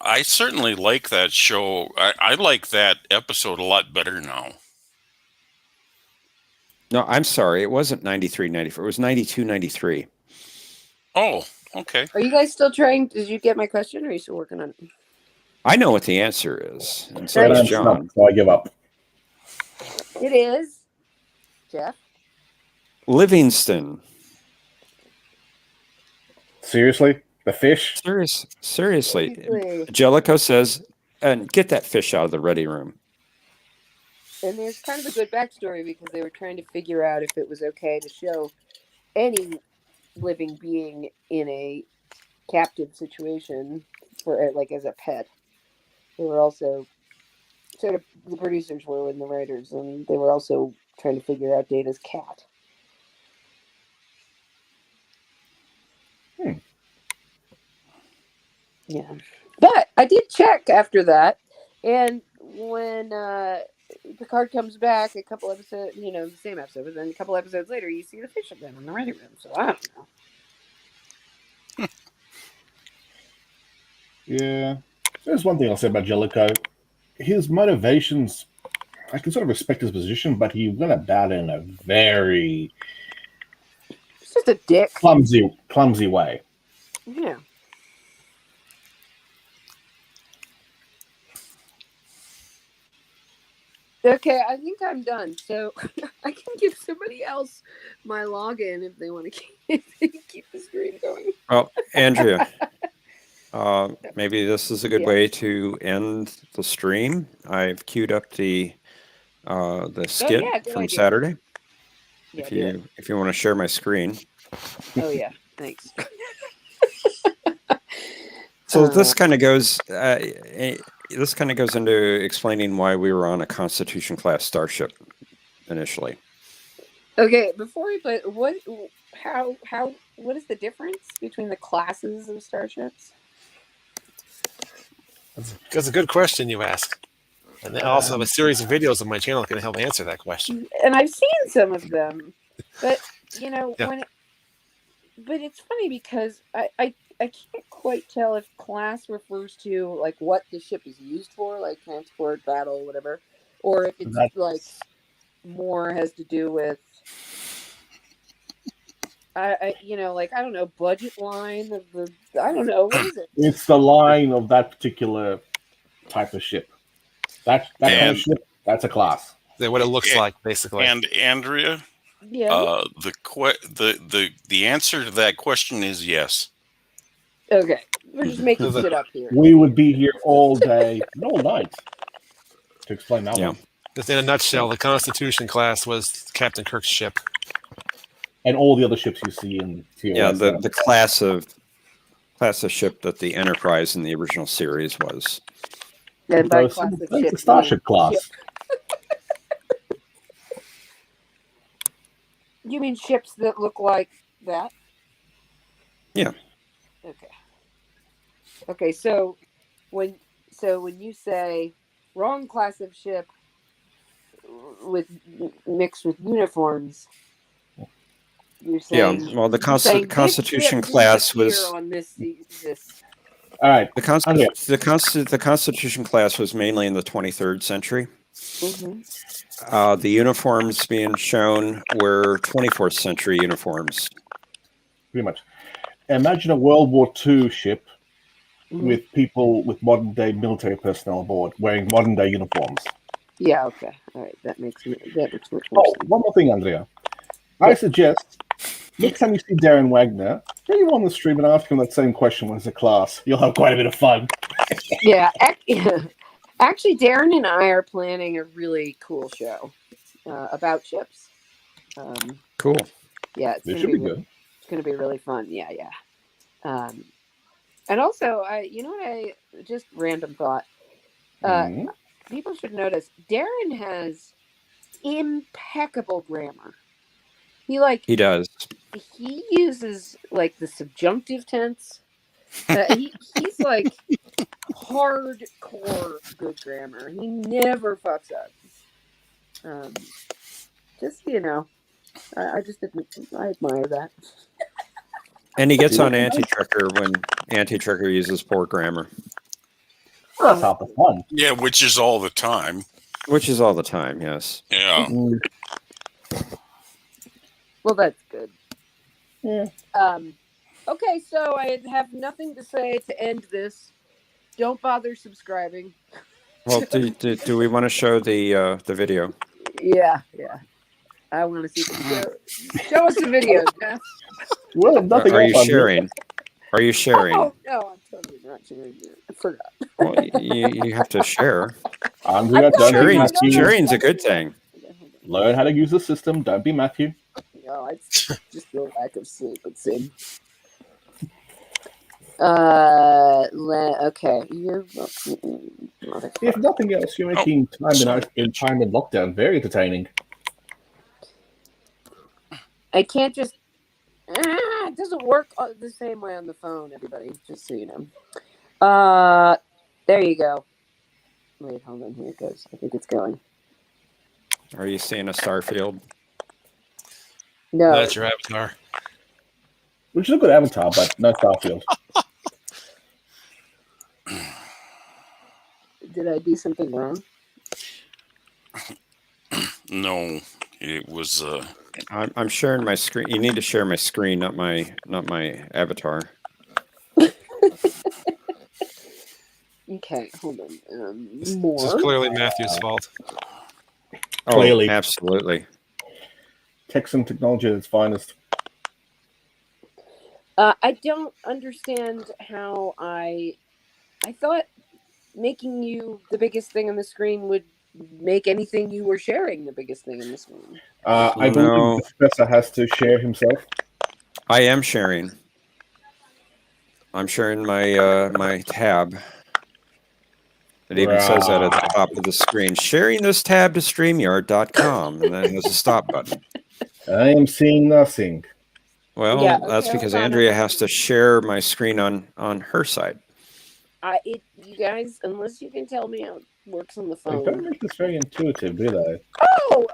I certainly like that show. I like that episode a lot better now. No, I'm sorry. It wasn't 93, 94. It was 92, 93. Oh, okay. Are you guys still trying? Did you get my question, or are you still working on it? I know what the answer is. And so does John. So I give up. It is Jeff Livingston. Seriously? The fish? Seriously. Jellicoe says, and get that fish out of the ready room. And there's kind of a good backstory because they were trying to figure out if it was okay to show any living being in a captive situation for like as a pet. They were also sort of the producers were and the writers, and they were also trying to figure out Data's cat. Yeah, but I did check after that, and when Picard comes back a couple episodes, the same episode, but then a couple episodes later, you see the fish again in the ready room. So I don't know. Yeah. There's one thing I'll say about Jellicoe. His motivations, I can sort of respect his position, but he went about it in a very... It's just a dick. Clumsy way. Yeah. Okay, I think I'm done. So I can give somebody else my login if they want to keep the stream going. Well, Andrea, maybe this is a good way to end the stream. I've queued up the skit from Saturday. Yeah, if you want to share my screen. Oh yeah. Thanks. So this kind of goes. This kind of goes into explaining why we were on a Constitution class starship initially. Okay, before we play, what is the difference between the classes of starships? That's a good question you ask. And I also have a series of videos on my channel that can help answer that question. And I've seen some of them, but Yeah. but it's funny because I can't quite tell if class refers to like what the ship is used for, like transport, battle, whatever, or if it's like more has to do with I don't know, budget line of the, I don't know, what is it? It's the line of that particular type of ship. That kind of ship, that's a class. What it looks like, basically. And Andrea, yeah, the answer to that question is yes. Okay, we're just making shit up here. We would be here all day and all night to explain that one. Just in a nutshell, the Constitution class was Captain Kirk's ship. And all the other ships you see in TOS. Yeah, the class of ship that the Enterprise in the original series was. And by class of ship, the Starship class. You mean ships that look like that? Yeah. Okay. So when you say wrong class of ship mixed with uniforms, you're saying, yeah. Well, the Constitution class was on this. All right. The Constitution class was mainly in the 23rd century. Mm-hmm. The uniforms being shown were 24th century uniforms. Pretty much. Imagine a World War II ship with people with modern day military personnel aboard wearing modern day uniforms. Yeah. Okay. All right. That makes much more sense. One more thing, Andrea. I suggest next time you see Darren Wagner, get him on the stream and ask him that same question when it's a class. You'll have quite a bit of fun. Yeah. Actually, Darren and I are planning a really cool show about ships. Cool. Yeah, it's This should be good. It's going to be really fun. Yeah. And also, I just random thought. People should notice Darren has impeccable grammar. He does. He uses like the subjunctive tense. He's like hardcore good grammar. He never fucks up. Just I admire that. And he gets on Anti-Trekker when Anti-Trekker uses poor grammar. That's half the fun. Yeah, which is all the time. Yes. Yeah. Well, that's good. Yeah. Okay, so I have nothing to say to end this. Don't bother subscribing. Well, do we want to show the video? Yeah. I want to see the video. Show us the video, Jeff. Well, nothing Are else you on sharing? Are you sharing? Oh, no, I'm totally not sharing it. I forgot. Well, you have to share. Sharing's a good thing. Learn how to use the system. Don't be Matthew. No, it's just the lack of sleep. It's in. Okay. If nothing else, you're making time in lockdown very entertaining. I can't just. It doesn't work the same way on the phone, everybody. Just so you know. There you go. Wait, hold on. Here it goes. I think it's going. Are you seeing a star field? No. That's your avatar. Which is a good avatar, but no Starfield. Did I do something wrong? No, it was. I'm sharing my screen. You need to share my screen, not my avatar. Okay, hold on. More. This is clearly Matthew's fault. Oh, Clearly. Absolutely. Texan technology at its finest. I don't understand how I thought making you the biggest thing on the screen would make anything you were sharing the biggest thing on the screen. I believe the professor has to share himself. I am sharing. I'm sharing my my tab. It even says that at the top of the screen. Sharing this tab to StreamYard.com, and then it has a stop button. I am seeing nothing. Well, Yeah, that's okay, because hold on. Andrea has to share my screen on her side. You guys, unless you can tell me how it works on the They don't phone. make this very intuitive, do they? Oh.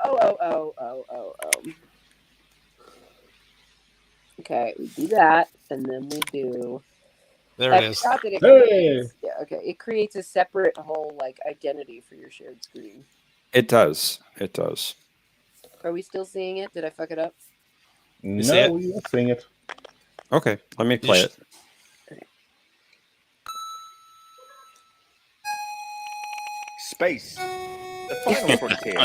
Okay, we do that, and then we do. There it is. That it Hey! creates, yeah, okay. It creates a separate whole identity for your shared screen. It does. It does. Are we still seeing it? Did I fuck it up? No, we are seeing it. Okay, let me play it. Space, the final frontier.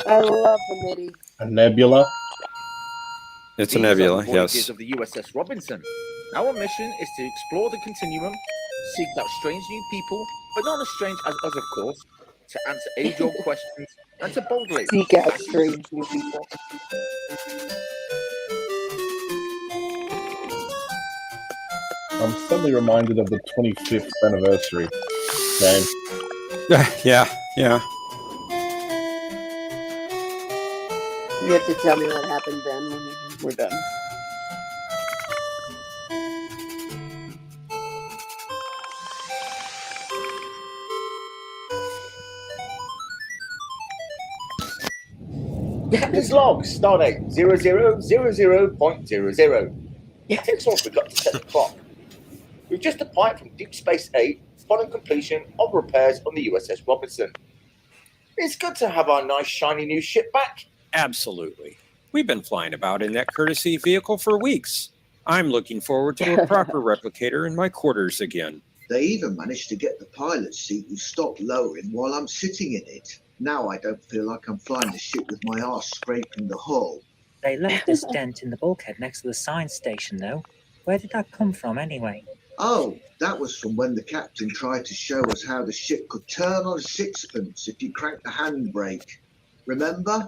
I love the MIDI. A nebula. It's a These are the nebula, voyages yes. of the USS Robinson. Our mission is to explore the continuum, seek out strange new people, but not as strange as us, of course, to answer age-old questions, and to boldly seek out strange new people. I'm suddenly reminded of the 25th anniversary game. Yeah. You have to tell me what happened then when we're done. Captain's log, stardate 0000.00. It takes all we got to set the clock. We've just departed from Deep Space 8 following completion of repairs on the USS Robinson. It's good to have our nice shiny new ship back. Absolutely. We've been flying about in that courtesy vehicle for weeks. I'm looking forward to a proper replicator in my quarters again. They even managed to get the pilot's seat to stop lowering while I'm sitting in it. Now I don't feel like I'm flying the ship with my arse scraping the hull. They left this dent in the bulkhead next to the science station, though. Where did that come from, anyway? Oh, that was from when the captain tried to show us how the ship could turn on a sixpence if you cranked the handbrake. Remember?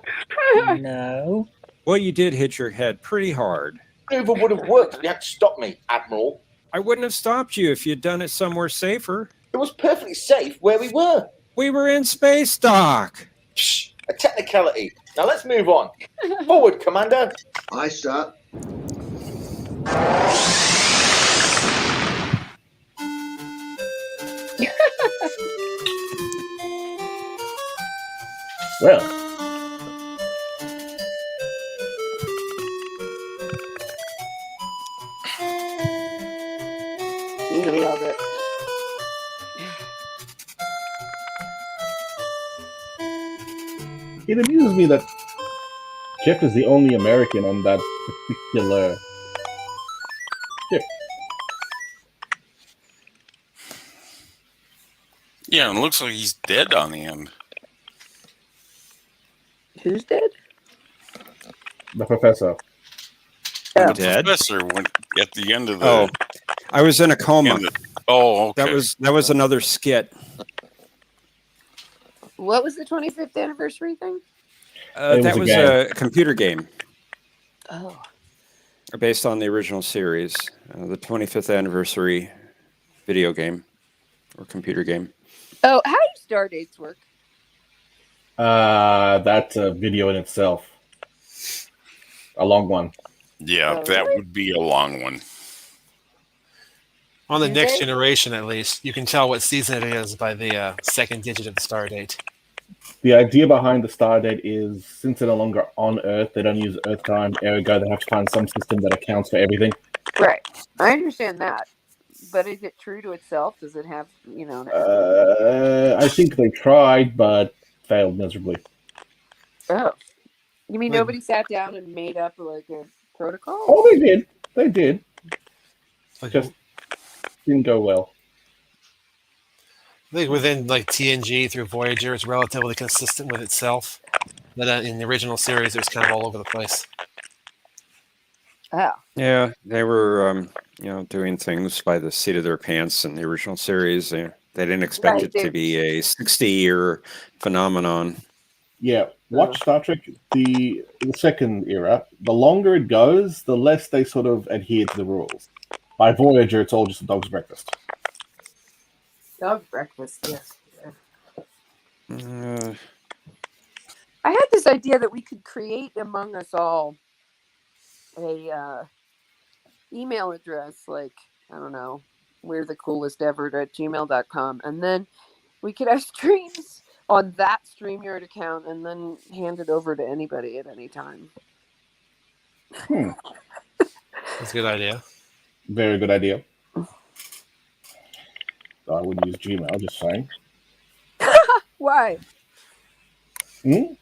No. Well, you did hit your head pretty hard. Never would have worked if you had to stop me, Admiral. I wouldn't have stopped you if you'd done it somewhere safer. It was perfectly safe where we were. We were in space dock. Psh, a technicality. Now let's move on. Forward, Commander. Aye, sir. Well. I love it. It amuses me that Jeff is the only American on that particular ship. Yeah, and it looks like he's dead on the end. Who's dead? The professor. The Dead? professor went at the end of the. Oh, I was in a coma. Okay. That was another skit. What was the 25th anniversary thing? That was a computer game. Oh. Based on the original series, the 25th anniversary video game or computer game. Oh, how do star dates work? That's a video in itself. A long one. Yeah, that would be a long one. On the next generation, at least, you can tell what season it is by the second digit of the star date. The idea behind the star date is since they're no longer on Earth, they don't use Earth time, ergo they have to find some system that accounts for everything. Right. I understand that. But is it true to itself? Does it have, I think they tried, but failed miserably. Oh. You mean nobody sat down and made up a protocol? Oh, they did. They did. Just didn't go well. I think within TNG through Voyager, it's relatively consistent with itself. But in the original series, it was kind of all over the place. Oh. Yeah, they were, doing things by the seat of their pants in the original series. They didn't expect it to be a 60-year phenomenon. Yeah, watch Star Trek, the second era. The longer it goes, the less they sort of adhere to the rules. By Voyager, it's all just a dog's breakfast. Dog breakfast, yes. I had this idea that we could create among us all a email address, like, I don't know, we're the coolest ever at gmail.com. And then we could have streams on that StreamYard account and then hand it over to anybody at any time. That's a good idea. Very good idea. I wouldn't use Gmail, just saying. Why? Hmm?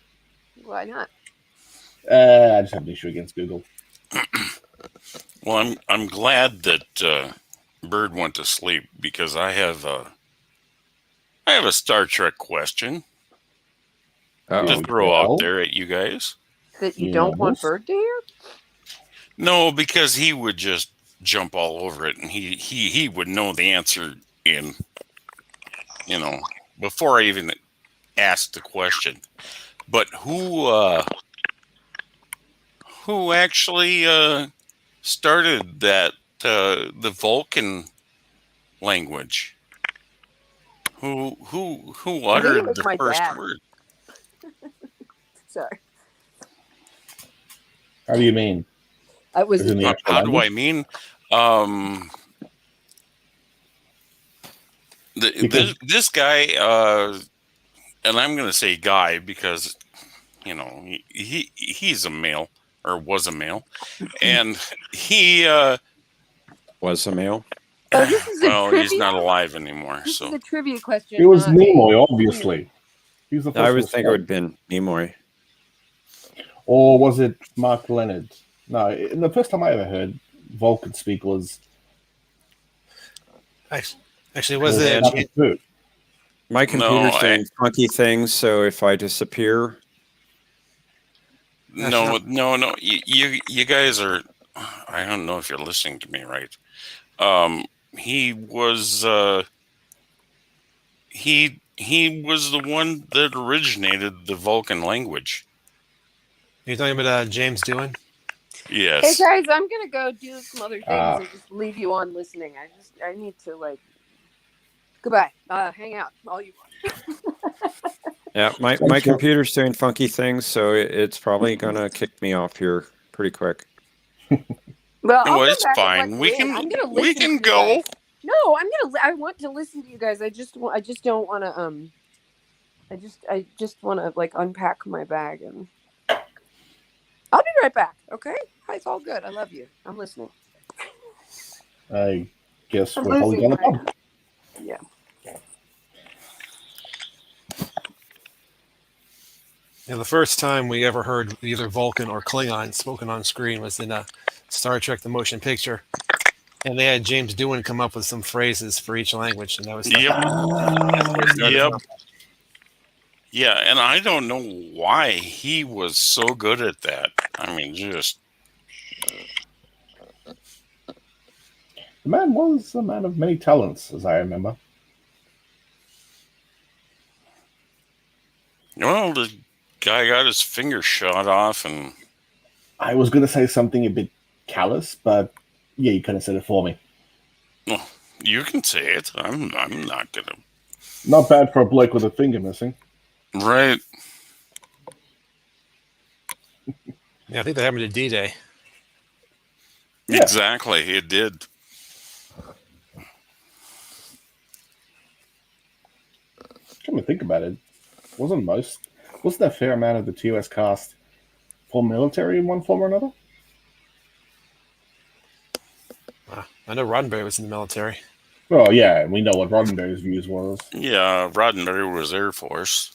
Why not? I just have an issue against Google. Well, I'm glad that Bird went to sleep because I have a Star Trek question to throw out there at you guys. That you don't want Bird to hear? No, because he would just jump all over it, and he would know the answer in, before I even asked the question. But who actually started that the Vulcan language? Who uttered the first word? Sorry. How do you mean? I was. How do I mean? This guy, and I'm going to say guy because he's a male or was a male, and he was a male. Oh, this is well, a he's not alive anymore. This so is a trivia question. It was Nimoy, obviously. He's the first I would think it would have been Nimoy. Or was it Mark Leonard? No, the first time I ever heard Vulcan speak was... Actually, was it... My computer's doing funky things, so if I disappear... No. You guys are... I don't know if you're listening to me right. He was... He was the one that originated the Vulcan language. You're talking about James Doohan? Yes. Hey guys, I'm gonna go do some other things and just leave you on listening. I need to goodbye. Hang out all you want. Yeah, my computer's doing funky things, so it's probably gonna kick me off here pretty quick. Well, no, it's fine. We can go. No, I want to listen to you guys. I just don't want to. I just want to unpack my bag and. I'll be right back. Okay, it's all good. I love you. I'm listening. I guess we're probably gonna come. Yeah. Yeah, the first time we ever heard either Vulcan or Klingon spoken on screen was in Star Trek: The Motion Picture, and they had James Doohan come up with some phrases for each language, and that was Yep. Yeah, and I don't know why he was so good at that. I mean, just... The man was a man of many talents, as I remember. Well, the guy got his finger shot off, and... I was going to say something a bit callous, but yeah, you kind of said it for me. Well, you can say it. I'm not going to... Not bad for a bloke with a finger missing. Right. Yeah, I think that happened to D-Day. Yeah. Exactly, it did. Come to think about it, wasn't a fair amount of the TOS cast for military in one form or another? I know Roddenberry was in the military. Well, yeah, we know what Roddenberry's views was. Yeah, Roddenberry was Air Force.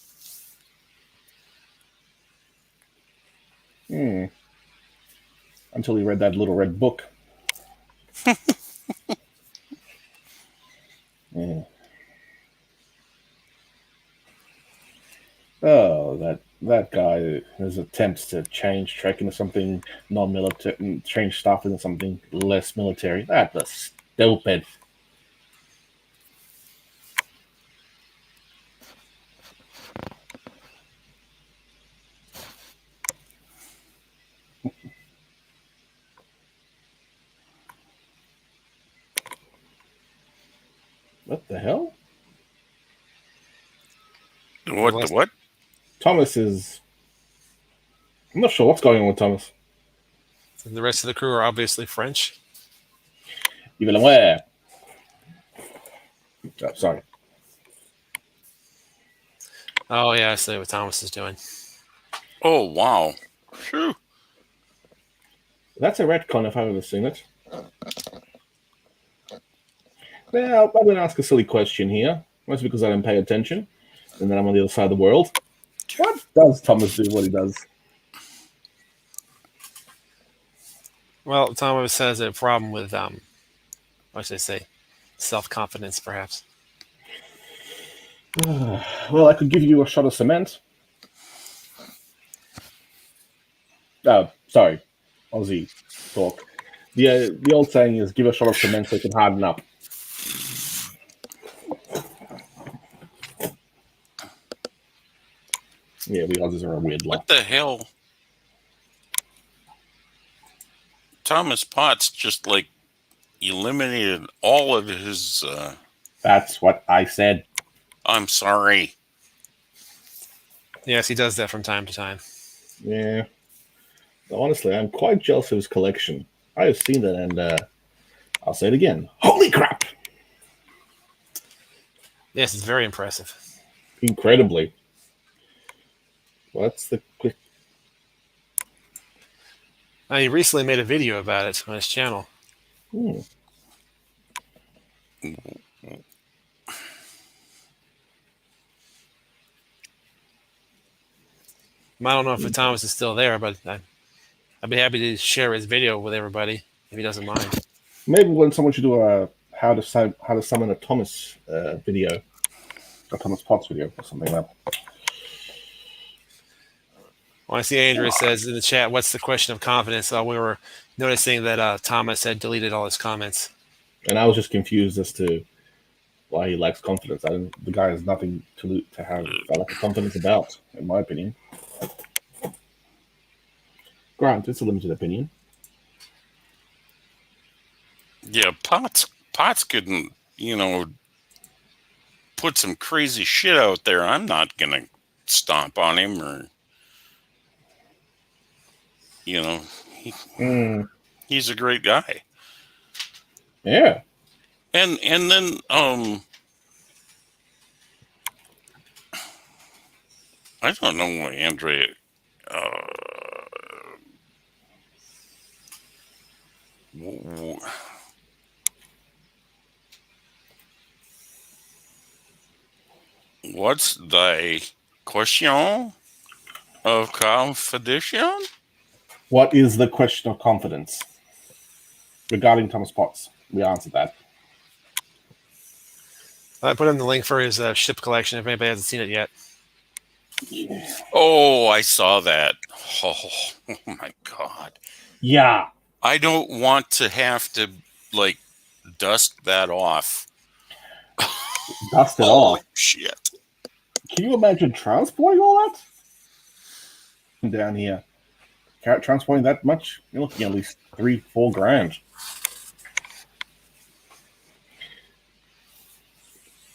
Until he read that little red book. Yeah. Oh, that guy, his attempts to change Trek into something non-military, change stuff into something less military. That was stupid. What the hell? What? Thomas is... I'm not sure what's going on with Thomas. And the rest of the crew are obviously French. Even aware. Oh, sorry. Oh, yeah, I see what Thomas is doing. Oh, wow. Phew. That's a retcon if I've ever seen it. Well, I'm going to ask a silly question here. Mostly because I didn't pay attention. And then I'm on the other side of the world. What does Thomas do what he does? Well, Thomas has a problem with, what should I say, self-confidence, perhaps. Well, I could give you a shot of cement. Oh, sorry. Aussie talk. The old saying is give a shot of cement so it can harden up. Yeah, we Aussies are a weird lot. What the hell? Thomas Potts just like eliminated all of his. That's what I said. I'm sorry. Yes, he does that from time to time. Yeah. Honestly, I'm quite jealous of his collection. I have seen it, and I'll say it again. Holy crap! Yes, it's very impressive. Incredibly. What's the quick? He recently made a video about it on his channel. I don't know if Thomas is still there, but I'd be happy to share his video with everybody if he doesn't mind. Maybe when someone should do a how to summon a Thomas video, a Thomas Potts video, or something like that. Well, I see Andrea says in the chat, "What's the question of confidence?" We were noticing that Thomas had deleted all his comments, and I was just confused as to why he lacks confidence. The guy has nothing to have a lack of confidence about, in my opinion. Grant, it's a limited opinion. Yeah, Potts couldn't, put some crazy shit out there. I'm not gonna stomp on him or, he's a great guy. Yeah. And then I don't know what Andrea what's the question of confidence? What is the question of confidence regarding Thomas Potts? We answered that. I put in the link for his ship collection if anybody hasn't seen it yet. Yeah. Oh, I saw that. Oh my God. Yeah. I don't want to have to dust that off. Dust it off. Shit. Can you imagine transporting all that? Down here. Transporting that much? You're looking at least $3-4 grand.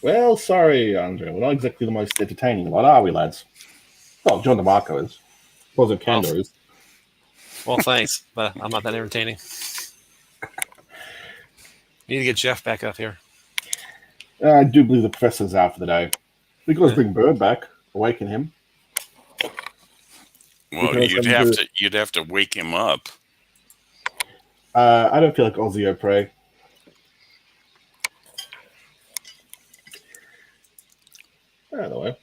Well, sorry, Andre. We're not exactly the most entertaining. What are we, lads? Well, John DeMarco is. Positive Candor is. Well, thanks, but I'm not that entertaining. Need to get Jeff back up here. I do believe the professor's out for the day. We could always bring Bird back, awaken him. Well, you'd have to wake him up. I don't feel like Ozzy O'Prey. By the way.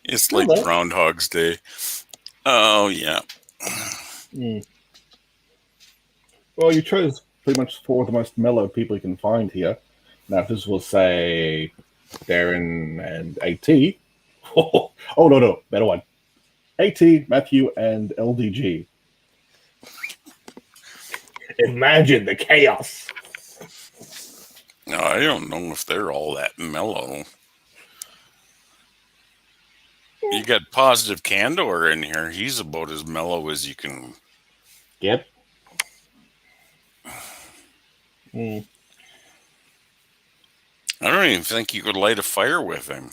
It's like Groundhog's Day. Oh, yeah. Well, you chose pretty much 4 of the most mellow people you can find here. Now, if this was, say, Darren and AT. Oh, no. Better one. AT, Matthew, and LDG. Imagine the chaos. No, I don't know if they're all that mellow. You got Positive Candor in here. He's about as mellow as you can get. I don't even think you could light a fire with him.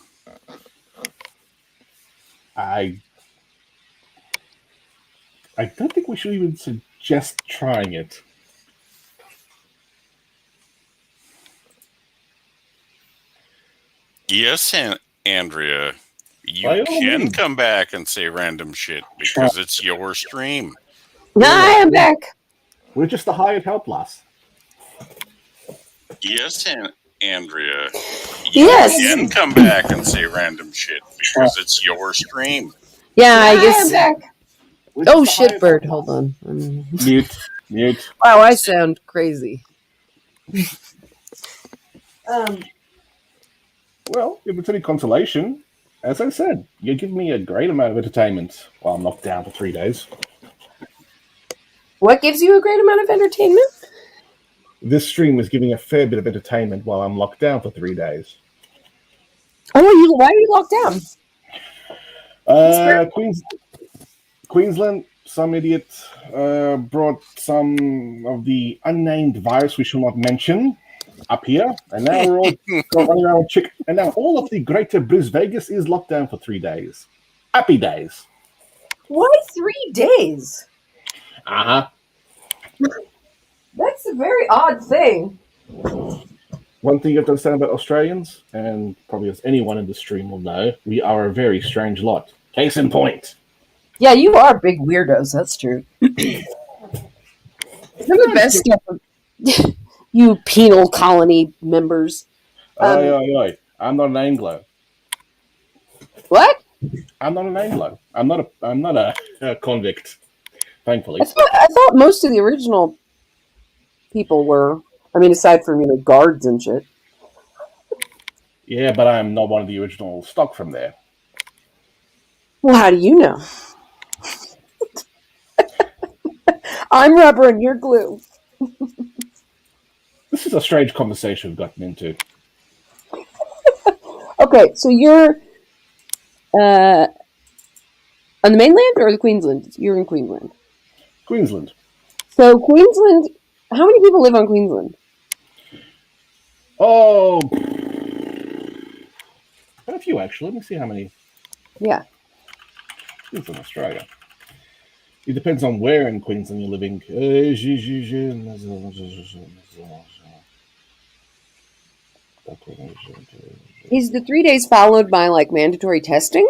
I don't think we should even suggest trying it. Yes, Andrea, you By all can means. come back and say random shit because it's your stream. I am back. We're just a hired help, lass. Yes, Andrea, Yes. you can come back and say random shit because it's your stream. Yeah, I I guess. am back. Oh, shit, bird. Hold on. Mute. Wow, I sound crazy. Well, if it's any consolation, as I said, you give me a great amount of entertainment while I'm locked down for 3 days. What gives you a great amount of entertainment? This stream is giving a fair bit of entertainment while I'm locked down for 3 days. Oh, why are you locked down? Queensland, some idiot brought some of the unnamed virus we shall not mention up here, and now we're all running around with chicken. And now all of the greater Bris Vegas is locked down for 3 days. Happy days. Why 3 days? Uh-huh. That's a very odd thing. One thing you have to understand about Australians, and probably as anyone in the stream will know, we are a very strange lot. Case in point. Yeah, you are big weirdos. That's true. Some of the best stuff. You penal colony members. Oi. I'm not an Anglo. What? I'm not an Anglo. I'm not a convict. Thankfully. I thought most of the original people were. I mean, aside from guards and shit. Yeah, but I'm not one of the original stock from there. Well, how do you know? I'm rubber and you're glue. This is a strange conversation we've gotten into. Okay, so you're on the mainland or the Queensland? You're in Queensland. Queensland. So Queensland, how many people live on Queensland? Oh, quite a few actually. Let me see how many. Yeah. Queensland, Australia. It depends on where in Queensland you're living. Is the 3 days followed by mandatory testing?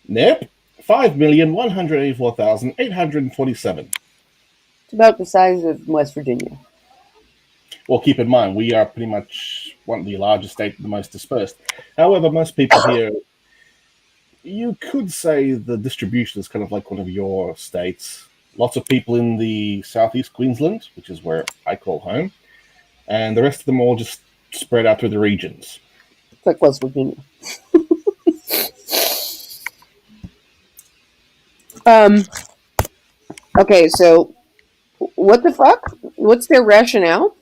Nope. 5,184,847. It's about the size of West Virginia. Well, keep in mind, we are pretty much one of the largest states, the most dispersed. However, most people here, you could say the distribution is kind of like one of your states. Lots of people in the southeast Queensland, which is where I call home, and the rest of them all just spread out through the regions. It's like West Virginia. Okay, so what the fuck? What's their rationale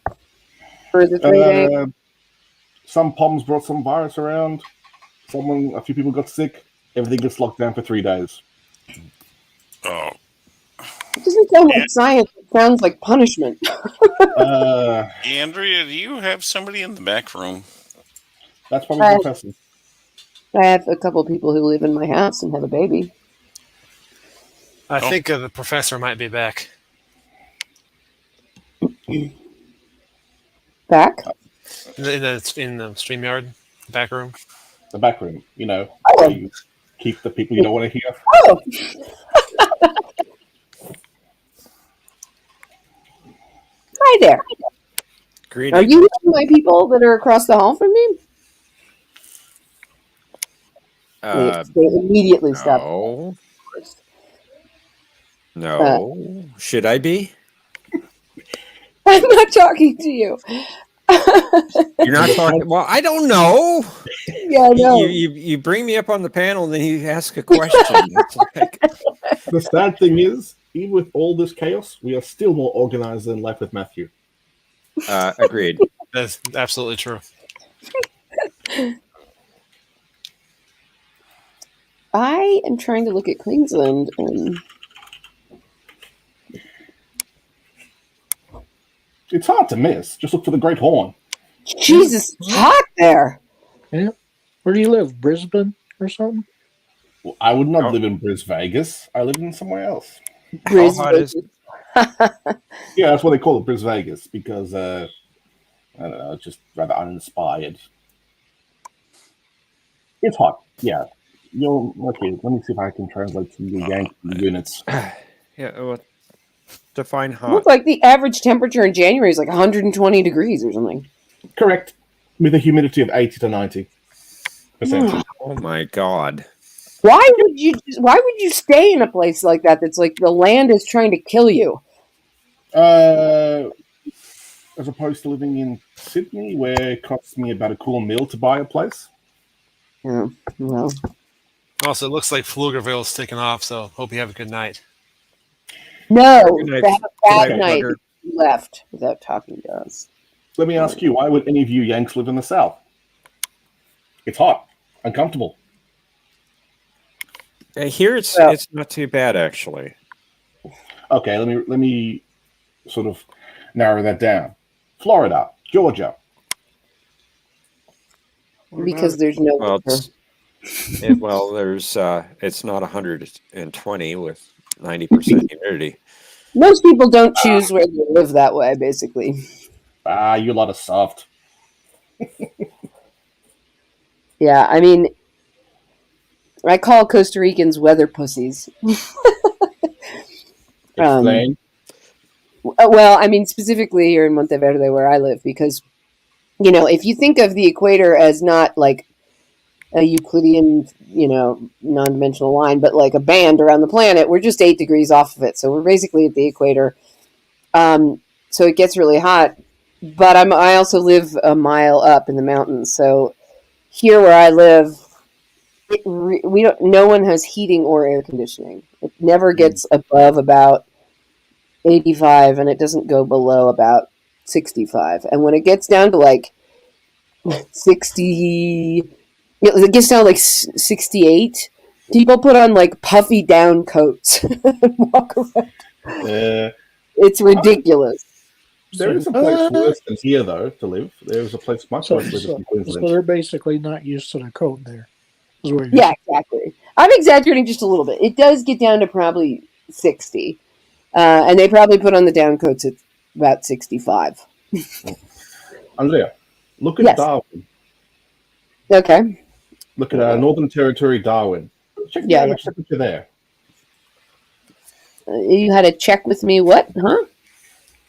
for the 3 day? Some POMs brought some virus around. A few people got sick. Everything gets locked down for 3 days. Oh. It doesn't sound like science. It sounds like punishment. Andrea, do you have somebody in the back room? That's probably the professor. I have a couple of people who live in my house and have a baby. I think the professor might be back. Back? In the StreamYard back room. The back room, you keep the people you don't want to hear. Oh! Hi there. Greetings. Are you my people that are across the hall from me? They immediately stop. No. Should I be? I'm not talking to you. You're not talking. Well, I don't know. Yeah, I know. You bring me up on the panel and then you ask a question. It's like... The sad thing is, even with all this chaos, we are still more organized than Life with Matthew. Agreed. That's absolutely true. I am trying to look at Queensland and It's hard to miss. Just look for the Great Horn. Jesus, it's hot there. Yeah. Where do you live? Brisbane or something? Well, I would not live in Vegas. I live in somewhere else. How hot is Yeah, that's what they call it, Vegas, because I don't know, it's just rather uninspired. It's hot, yeah. Okay, let me see if I can translate to the Yankee units. Yeah, well, define hot. Look like the average temperature in January is like 120 degrees or something. Correct. With a humidity of 80 to 90%. Oh my God. Why would you stay in a place like that that's like the land is trying to kill you? As opposed to living in Sydney, where it costs me about a cool meal to buy a place. Yeah, well. Also, it looks like Pflugerville's taking off, so hope you have a good night. No, Good they have a bad night. Pfluger. You left without talking to us. Let me ask you, why would any of you Yanks live in the South? It's hot, uncomfortable. Here it's not too bad, actually. Okay, let me sort of narrow that down. Florida, Georgia. Because there's no there's it's not 120 with 90% humidity. Most people don't choose where they live that way, basically. You lot of soft. Yeah, I mean, I call Costa Ricans weather pussies. Explain. Well, I mean, specifically here in Monteverde, where I live, because, you know, if you think of the equator as not like a Euclidean, non-dimensional line, but like a band around the planet, we're just 8 degrees off of it. So we're basically at the equator. So it gets really hot. But I also live a mile up in the mountains. So here where I live, no one has heating or air conditioning. It never gets above about 85, and it doesn't go below about 65. And when it gets down to like 60, it gets down to like 68, people put on like puffy down coats and walk around. It's ridiculous. There is a place worse than here, though, to live. There is a place much worse than Queensland. So they're basically not used to the coat there. Yeah, exactly. I'm exaggerating just a little bit. It does get down to probably 60. And they probably put on the down coats at about 65. Andrea, look at Darwin. Okay. Look at Northern Territory, Darwin. Check the average temperature there. You had to check with me what? Huh?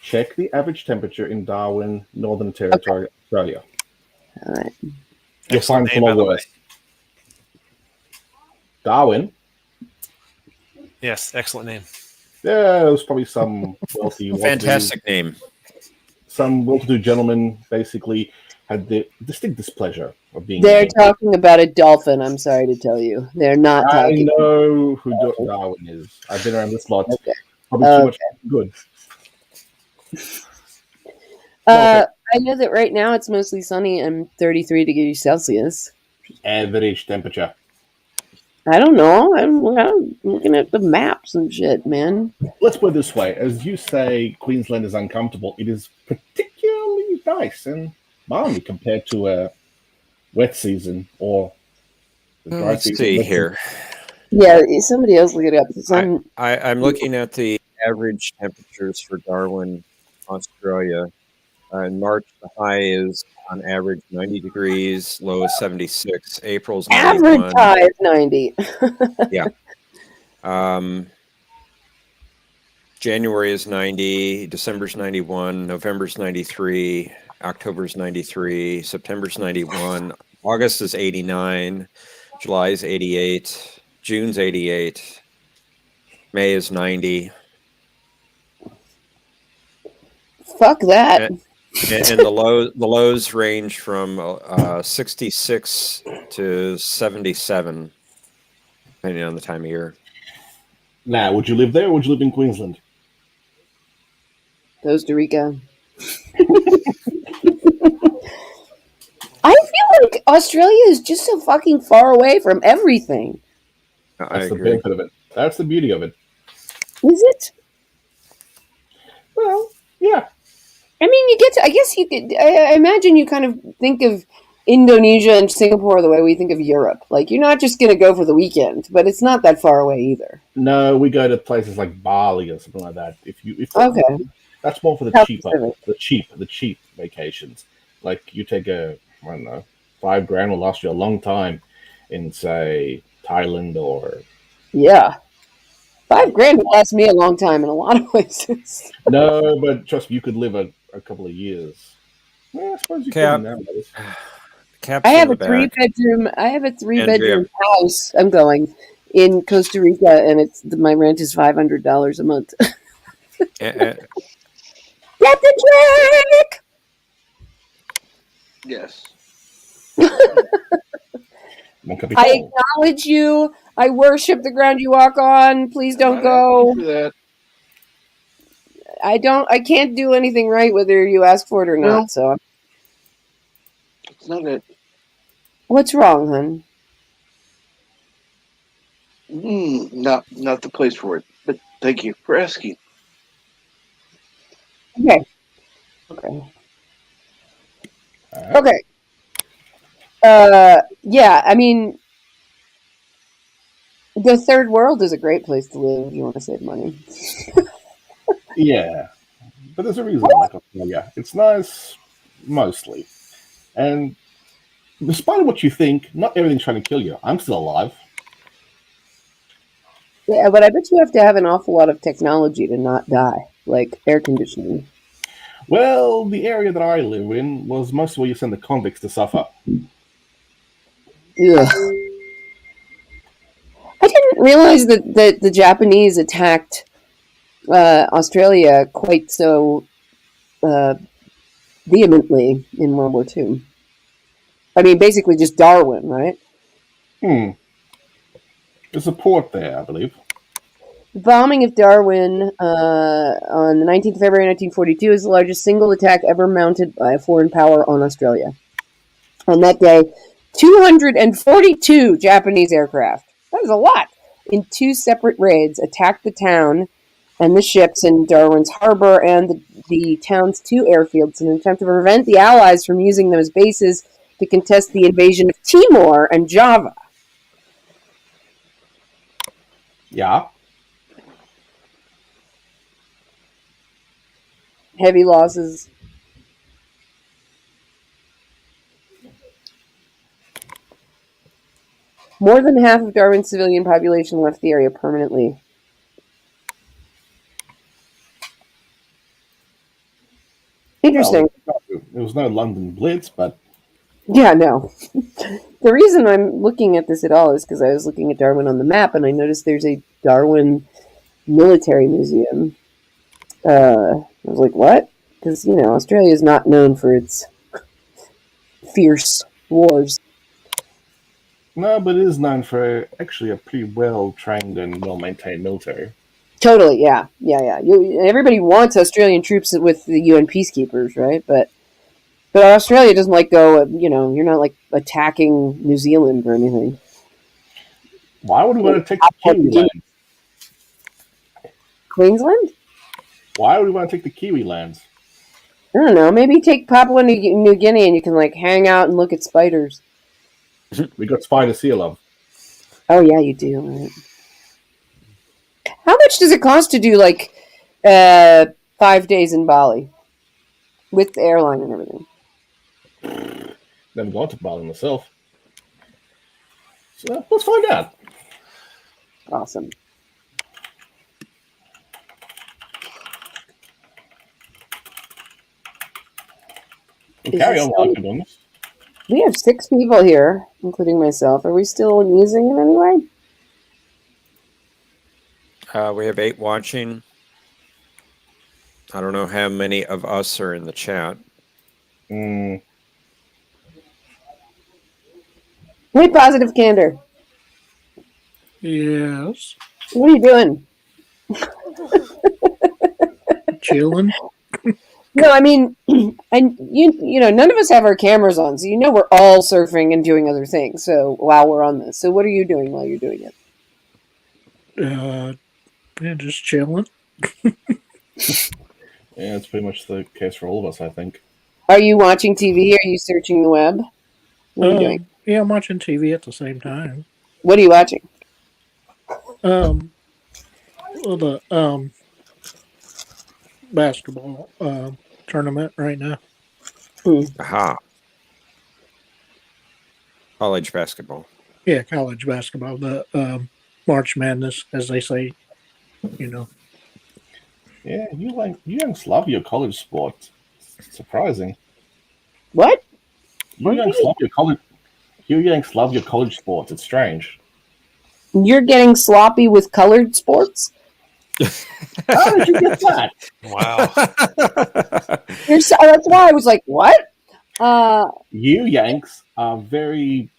Check the average temperature in Darwin, Northern Territory, Australia. All right. You'll find some worse. Darwin? Yes, excellent name. Yeah, it was probably some wealthy... Fantastic name. Some well-to-do gentleman basically had the distinct displeasure of being... They're talking about a dolphin, I'm sorry to tell you. They're not talking... I know who Darwin is. I've been around this lot. Okay. Probably too much good. I know that right now it's mostly sunny and 33 degrees Celsius. Average temperature. I don't know. I'm looking at the maps and shit, man. Let's put it this way. As you say, Queensland is uncomfortable. It is particularly nice and balmy compared to a wet season or the dry Let's season. see here. Yeah, somebody else look it up. I'm looking at the average temperatures for Darwin, Australia. In March, the high is on average 90 degrees, low is 76. April's 91. Average high is 90. Yeah. January is 90, December's 91, November's 93, October's 93, September's 91, August is 89, July is 88, June's 88, May is 90. Fuck that. And the lows range from 66 to 77, depending on the time of year. Now, would you live there or would you live in Queensland? Costa Rica. I feel like Australia is just so fucking far away from everything. That's the benefit of it. That's the beauty of it. Is it? Well, yeah. I mean, you get to. I guess you could. I imagine you kind of think of Indonesia and Singapore the way we think of Europe. Like, you're not just going to go for the weekend, but it's not that far away either. No, we go to places like Bali or something like that. Okay, that's more for the South cheaper, Pacific. the cheap vacations. Like you take I don't know, $5,000 will last you a long time in say Thailand or Yeah, $5,000 would last me a long time in a lot of places. no, but trust me, you could live a couple of years. Well, I suppose you Cap. can nowadays. Cap's I have in a the three back. bedroom. I have a Andrea. 3-bedroom house. I'm going in Costa Rica, and my rent is $500 a month. Uh, Captain Trick! Yes. I acknowledge you. I worship the ground you walk on. Please don't go. I can't do anything right whether you ask for it or No. not. So It's not it. what's wrong, hon? Not the place for it. But thank you for asking. Okay. Okay. Yeah, I mean, the third world is a great place to live if you want to save money. Yeah, but there's a reason I like Australia. It's nice, mostly, and despite what you think, not everything's trying to kill you. I'm still alive. Yeah, but I bet you have to have an awful lot of technology to not die, like air conditioning. Well, the area that I live in was mostly where you send the convicts to suffer. Yeah. I didn't realize that the Japanese attacked Australia quite so vehemently in World War II. I mean, basically just Darwin, right? There's a port there, I believe. The bombing of Darwin on the 19th of February 1942 is the largest single attack ever mounted by a foreign power on Australia. On that day, 242 Japanese aircraft, that is a lot, in 2 separate raids attacked the town and the ships in Darwin's harbor and the town's 2 airfields in an attempt to prevent the Allies from using them as bases to contest the invasion of Timor and Java. Yeah. Heavy losses. More than half of Darwin's civilian population left the area permanently. Interesting. Well, it was no London Blitz, but yeah, no. The reason I'm looking at this at all is because I was looking at Darwin on the map and I noticed there's a Darwin military museum. I was like, what? Because, Australia is not known for its fierce wars. No, but it is known for actually a pretty well-trained and well-maintained military. Totally, yeah. Everybody wants Australian troops with the UN peacekeepers, right? But Australia doesn't go, you're not attacking New Zealand or anything. Why would we want to take the Kiwi lands? Queensland? Why would we want to take the Kiwi lands? I don't know. Maybe take Papua New Guinea and you can hang out and look at spiders. We got spider sea love. Oh yeah, you do. Right. How much does it cost to do 5 days in Bali with the airline and everything? Never gone to Bali myself. So let's find out. Awesome. Carry on while I'm doing this. We have 6 people here, including myself. Are we still using it anyway? We have 8 watching. I don't know how many of us are in the chat. Hey, Positive Candor. Yes. What are you doing? Chilling. No, I mean, none of us have our cameras on, so we're all surfing and doing other things. So while we're on this, so what are you doing while you're doing it? Yeah, just chilling. Yeah, it's pretty much the case for all of us, I think. Are you watching TV? Are you searching the web? What are you doing? Yeah, I'm watching TV at the same time. What are you watching? Well, the basketball tournament right now. Aha. College basketball. Yeah, college basketball. The March Madness, as they say. Yeah, you Yanks love your college sport. It's surprising. What? You Yanks love your college. You Yanks love your college sports. It's strange. You're getting sloppy with colored sports? How did you get that? Wow. That's why I was like, what? You Yanks are very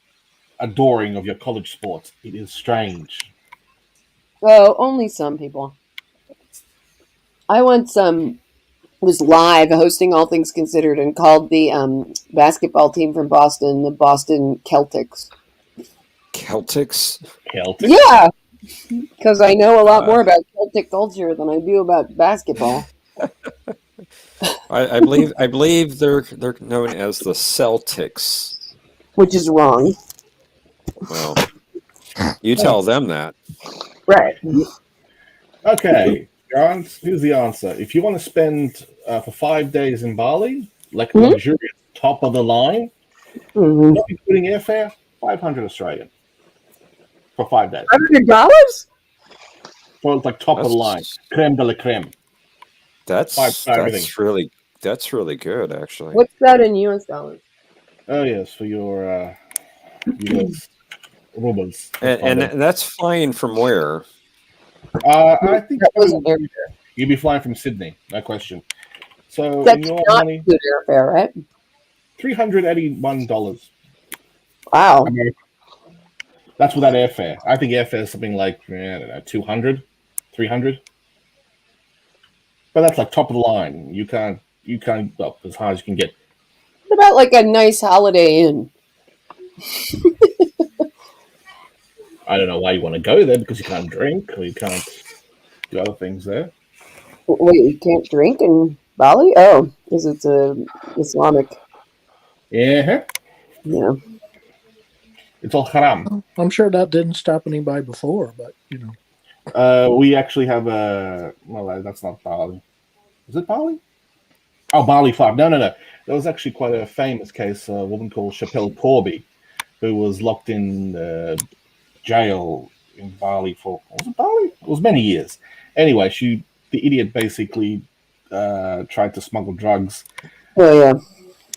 adoring of your college sports. It is strange. Oh, only some people. I once was live hosting All Things Considered and called the basketball team from Boston the Boston Celtics. Celtics? Yeah, because I know a lot more about Celtic culture than I do about basketball. I believe they're known as the Celtics, which is wrong. Well, you tell them that. Right. Okay, John, here's the answer. If you want to spend for 5 days in Bali, like luxurious, top of the line, not including airfare, 500 Australian for 5 days. $500? So it's like top of the line, creme de la creme. That's really good, actually. What's that in US dollars? Oh yes, for your US rubles. And that's flying from where? I think you'd be flying from Sydney, no question. So that's in your not money, good airfare, right? $381. Wow. That's without airfare. I think airfare is something like, I don't know, 200, 300. But that's like top of the line. You can't up as high as you can get. What about like a nice Holiday Inn? I don't know why you want to go there, because you can't drink or you can't do other things there. Wait, you can't drink in Bali? Oh, because it's Islamic. Yeah. Yeah. It's all haram. I'm sure that didn't stop anybody before, but we actually have a. Well, that's not Bali. Is it Bali? Oh, Bali 5. No. There was actually quite a famous case. A woman called Chappelle Corby, who was locked in jail in Bali for. Was it Bali? It was many years. Anyway, the idiot basically tried to smuggle drugs. Oh yeah.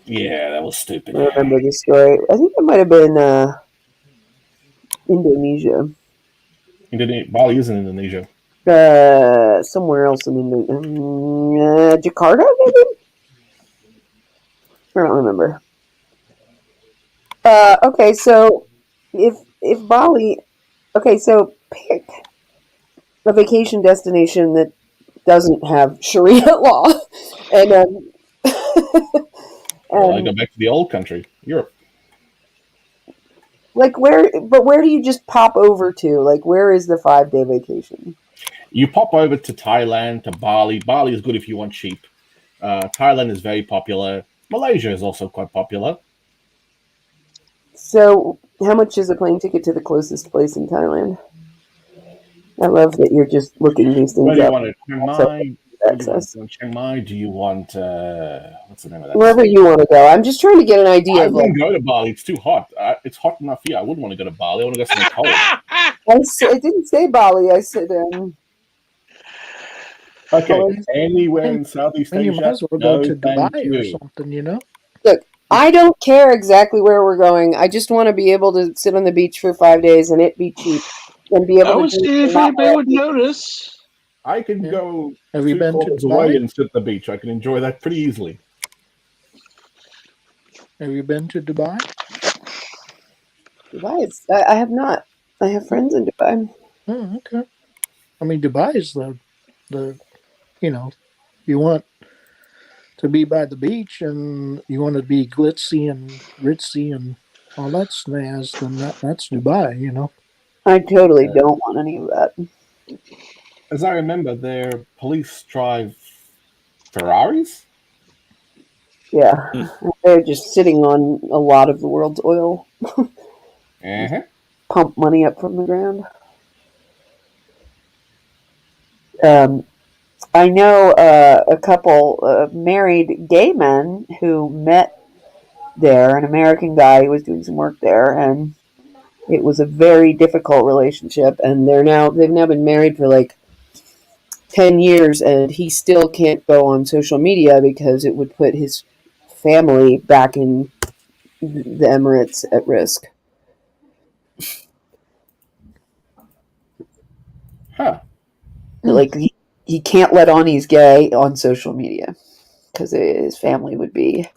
Yeah, that was stupid. I remember this story. I think it might have been Indonesia. Bali is in Indonesia. Somewhere else in Indonesia. Jakarta, maybe? I don't remember. Okay, so if Bali, okay, so pick a vacation destination that doesn't have Sharia law, and I go back to the old country, Europe. Like where do you just pop over to? Like where is the 5-day vacation? You pop over to Thailand, to Bali. Bali is good if you want cheap. Thailand is very popular. Malaysia is also quite popular. So how much is a plane ticket to the closest place in Thailand? I love that you're just looking these things Where do you up. want it? Chiang Mai? Chiang Mai? Do you want what's the name of that? Wherever you want to go. I'm just trying to get an idea. I wouldn't go to Bali. It's too hot. It's hot enough here. I wouldn't want to go to Bali. I want to go somewhere cold. I didn't say Bali. I said okay, anywhere in Southeast Asia. You might as well go to Dubai or something, Look, I don't care exactly where we're going. I just want to be able to sit on the beach for 5 days and it be cheap. And be able I would see if anybody would notice. I can go Have you 2 been to corners Dubai? away and sit at the beach. I can enjoy that pretty easily. Have you been to Dubai? Dubai is, I have not. I have friends in Dubai. Oh, okay. I mean, Dubai is the you want to be by the beach and you want to be glitzy and ritzy and all that snazz, then that's Dubai, I totally don't want any of that. As I remember, their police drive Ferraris? Yeah, they're just sitting on a lot of the world's oil. Pump money up from the ground. I know a couple of married gay men who met there, an American guy who was doing some work there, and it was a very difficult relationship, and they've now been married for like 10 years, and he still can't go on social media because it would put his family back in the Emirates at risk. Huh. Like, he can't let on he's gay on social media because his family would be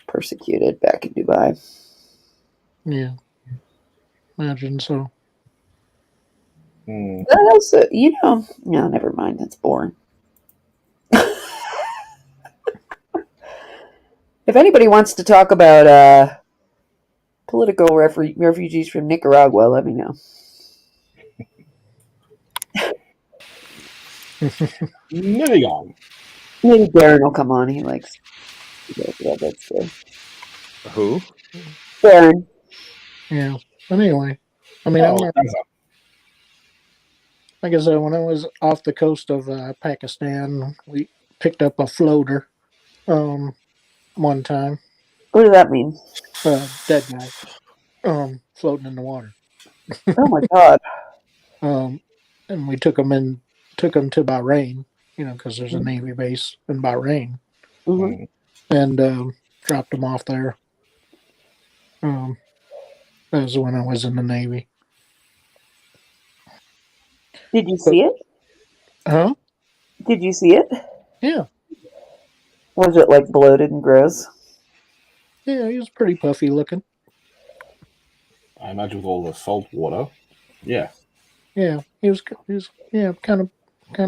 persecuted back in Dubai. Yeah. Imagine so. What else? No, never mind. That's boring. If anybody wants to talk about political refugees from Nicaragua, let me know. Moving on. Maybe Darren will come on. He likes to go through that story. Who? Darren. Yeah. But anyway, I mean, I remember, like I said, when I was off the coast of Pakistan, we picked up a floater one time. What does that mean? Dead guy floating in the water. Oh my god. And we took him to Bahrain, because there's a Navy base in Bahrain, and dropped him off there. That was when I was in the Navy. Did you see it? Huh? Did you see it? Yeah. Was it like bloated and gross? Yeah, he was pretty puffy looking. I imagine with all the salt water. Yeah. Yeah, he was kind of, I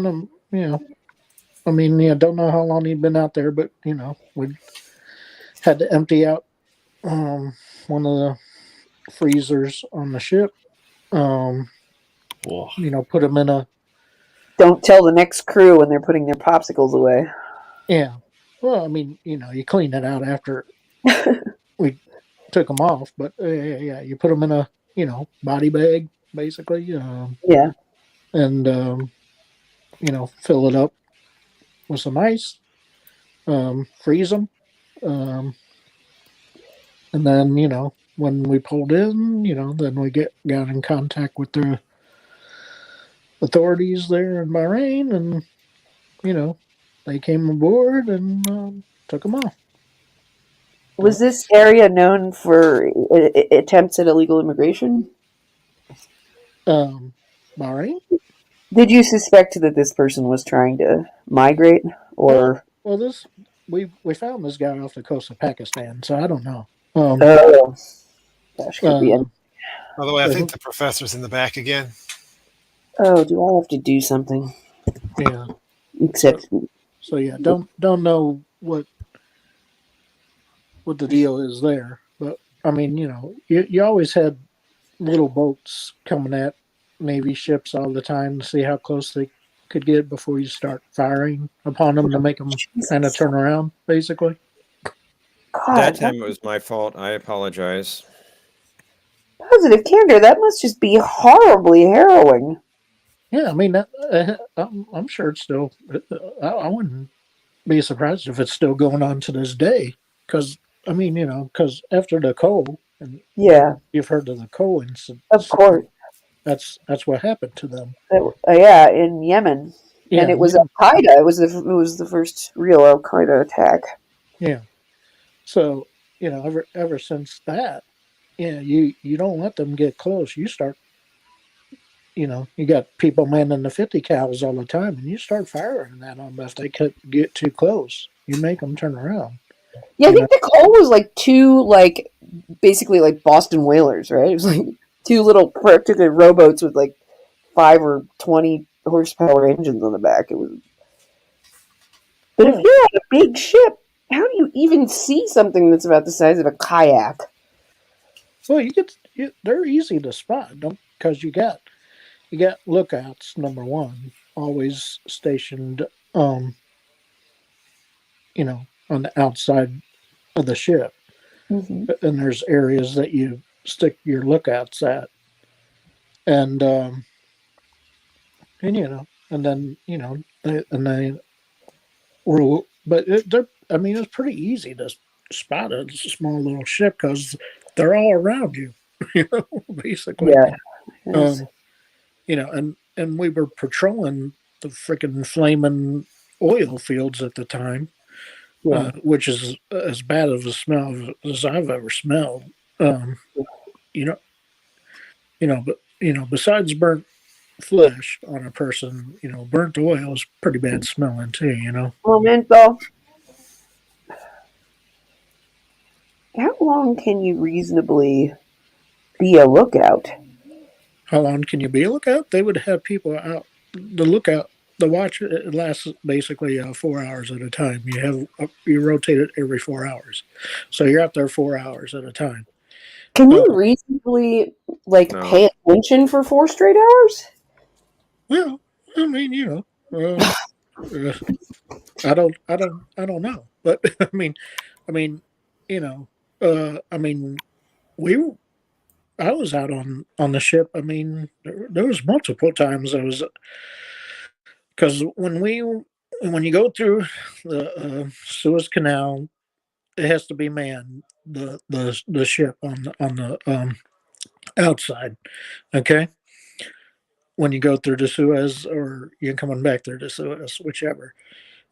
mean, don't know how long he'd been out there, but, we had to empty out one of the freezers on the ship. Put him in a... Don't tell the next crew when they're putting their popsicles away. Yeah. Well, I mean, you clean it out after we took them off, but yeah, you put them in a, body bag, basically. Yeah. And, fill it up with some ice, freeze them. And then, when we pulled in, then we got in contact with the authorities there in Bahrain, and, they came aboard and took them off. Was this area known for attempts at illegal immigration? Bahrain? Did you suspect that this person was trying to migrate, or? Well, we found this guy off the coast of Pakistan, so I don't know. Gosh, could be. By the way, I think the professor's in the back again. Oh, do I have to do something? Yeah. Except. So yeah, don't know what the deal is there, but I mean, you always had little boats coming at Navy ships all the time to see how close they could get before you start firing upon them to make them kind of turn around, basically. God, that time it was my fault. I apologize. Positive candor. That must just be horribly harrowing. Yeah, I mean, I'm sure it's still. I wouldn't be surprised if it's still going on to this day. Because I mean, because after the coal, and you've heard of the coal incident. Of course, that's what happened to them. Yeah, in Yemen, and it was Al Qaeda. It was the first real Al Qaeda attack. Yeah. So ever since that, you don't let them get close. You start. You got people manning the 50 cals all the time, and you start firing at them if they could get too close. You make them turn around. Yeah, I think the coal was like two, basically like Boston whalers, right? It was like two little particular rowboats with like 5 or 20 horsepower engines on the back. It was. But if you're on a big ship, how do you even see something that's about the size of a kayak? Well, they're easy to spot, because you got lookouts, number one, always stationed on the outside of the ship. Mm-hmm. And there's areas that you stick your lookouts at. And then, they were, but it's pretty easy to spot a small little ship because they're all around you, basically. Yeah. Yes. And we were patrolling the freaking flaming oil fields at the time, which is as bad of a smell as I've ever smelled. Besides burnt flesh on a person, burnt oil is pretty bad smelling too. Momento. How long can you reasonably be a lookout? How long can you be a lookout? They would have people out. The lookout, the watch, it lasts basically 4 hours at a time. You rotate it every 4 hours, so you're out there 4 hours at a time. Can you reasonably pay attention for 4 straight hours? Well, I mean, I don't know, but I was out on the ship. I mean, there was multiple times I was, because when you go through the Suez Canal, it has to be manned. The ship on the outside, okay. When you go through the Suez, or you're coming back through the Suez, whichever.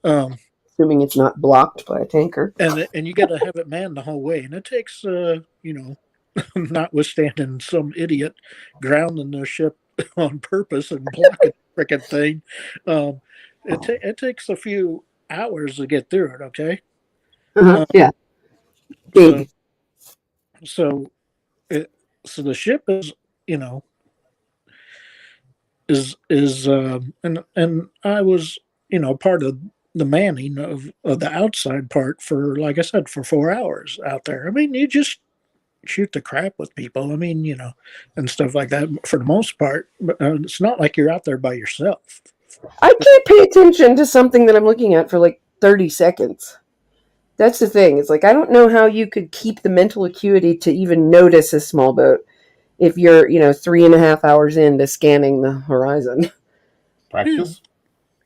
Assuming it's not blocked by a tanker. And you got to have it manned the whole way, and it takes notwithstanding some idiot grounding their ship on purpose and blocking the freaking thing. It takes a few hours to get through it. Okay. Yeah. Big. So the ship is and I was part of the manning of the outside part for, like I said, for 4 hours out there. I mean, you just shoot the crap with people. I mean, and stuff like that for the most part. But it's not like you're out there by yourself. I can't pay attention to something that I'm looking at for 30 seconds. That's the thing. It's I don't know how you could keep the mental acuity to even notice a small boat if you're, 3.5 hours into scanning the horizon. Practice?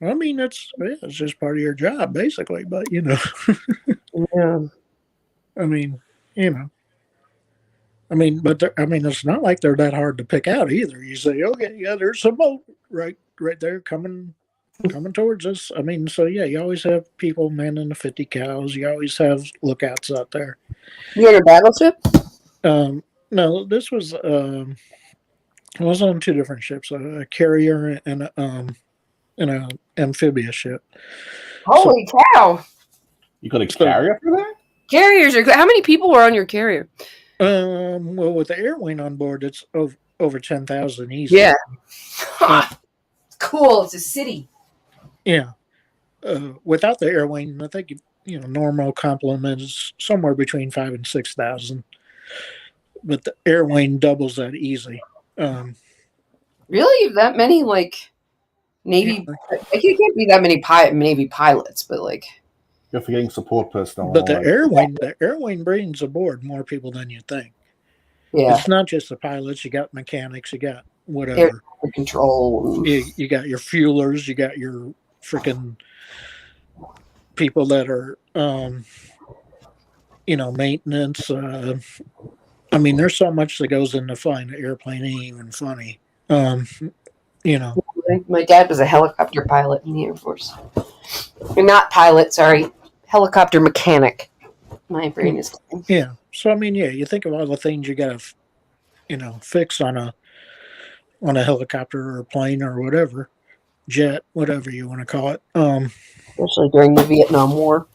I mean, it's just part of your job, basically. But, Yeah. I mean, but it's not like they're that hard to pick out either. You say, okay, yeah, there's a boat right there coming towards us. I mean, so yeah, you always have people manning the 50 cows. You always have lookouts out there. You had a battleship? No, this was I was on 2 different ships, a carrier and an amphibious ship. Holy cow! You got a carrier for that? Carriers are good. How many people were on your carrier? Well, with the air wing on board, it's over 10,000 easy. Yeah. Cool. It's a city. Yeah. Without the air wing, I think normal complement is somewhere between 5,000 and 6,000. But the air wing doubles that easy. Really? That many Navy? It can't be that many Navy pilots, but you're forgetting support personnel. But the air wing brings aboard more people than you think. Yeah. It's not just the pilots. You got mechanics. You got whatever. Air control. You got your fuelers. You got your freaking people that are, maintenance. I mean, there's so much that goes into flying an airplane. Ain't even funny. My dad was a helicopter pilot in the Air Force. Not pilot, sorry. Helicopter mechanic. My brain is clean. Yeah. So I mean, yeah, you think of all the things you got to, fix on a helicopter or a plane or whatever, jet, whatever you want to call it. Especially during the Vietnam War.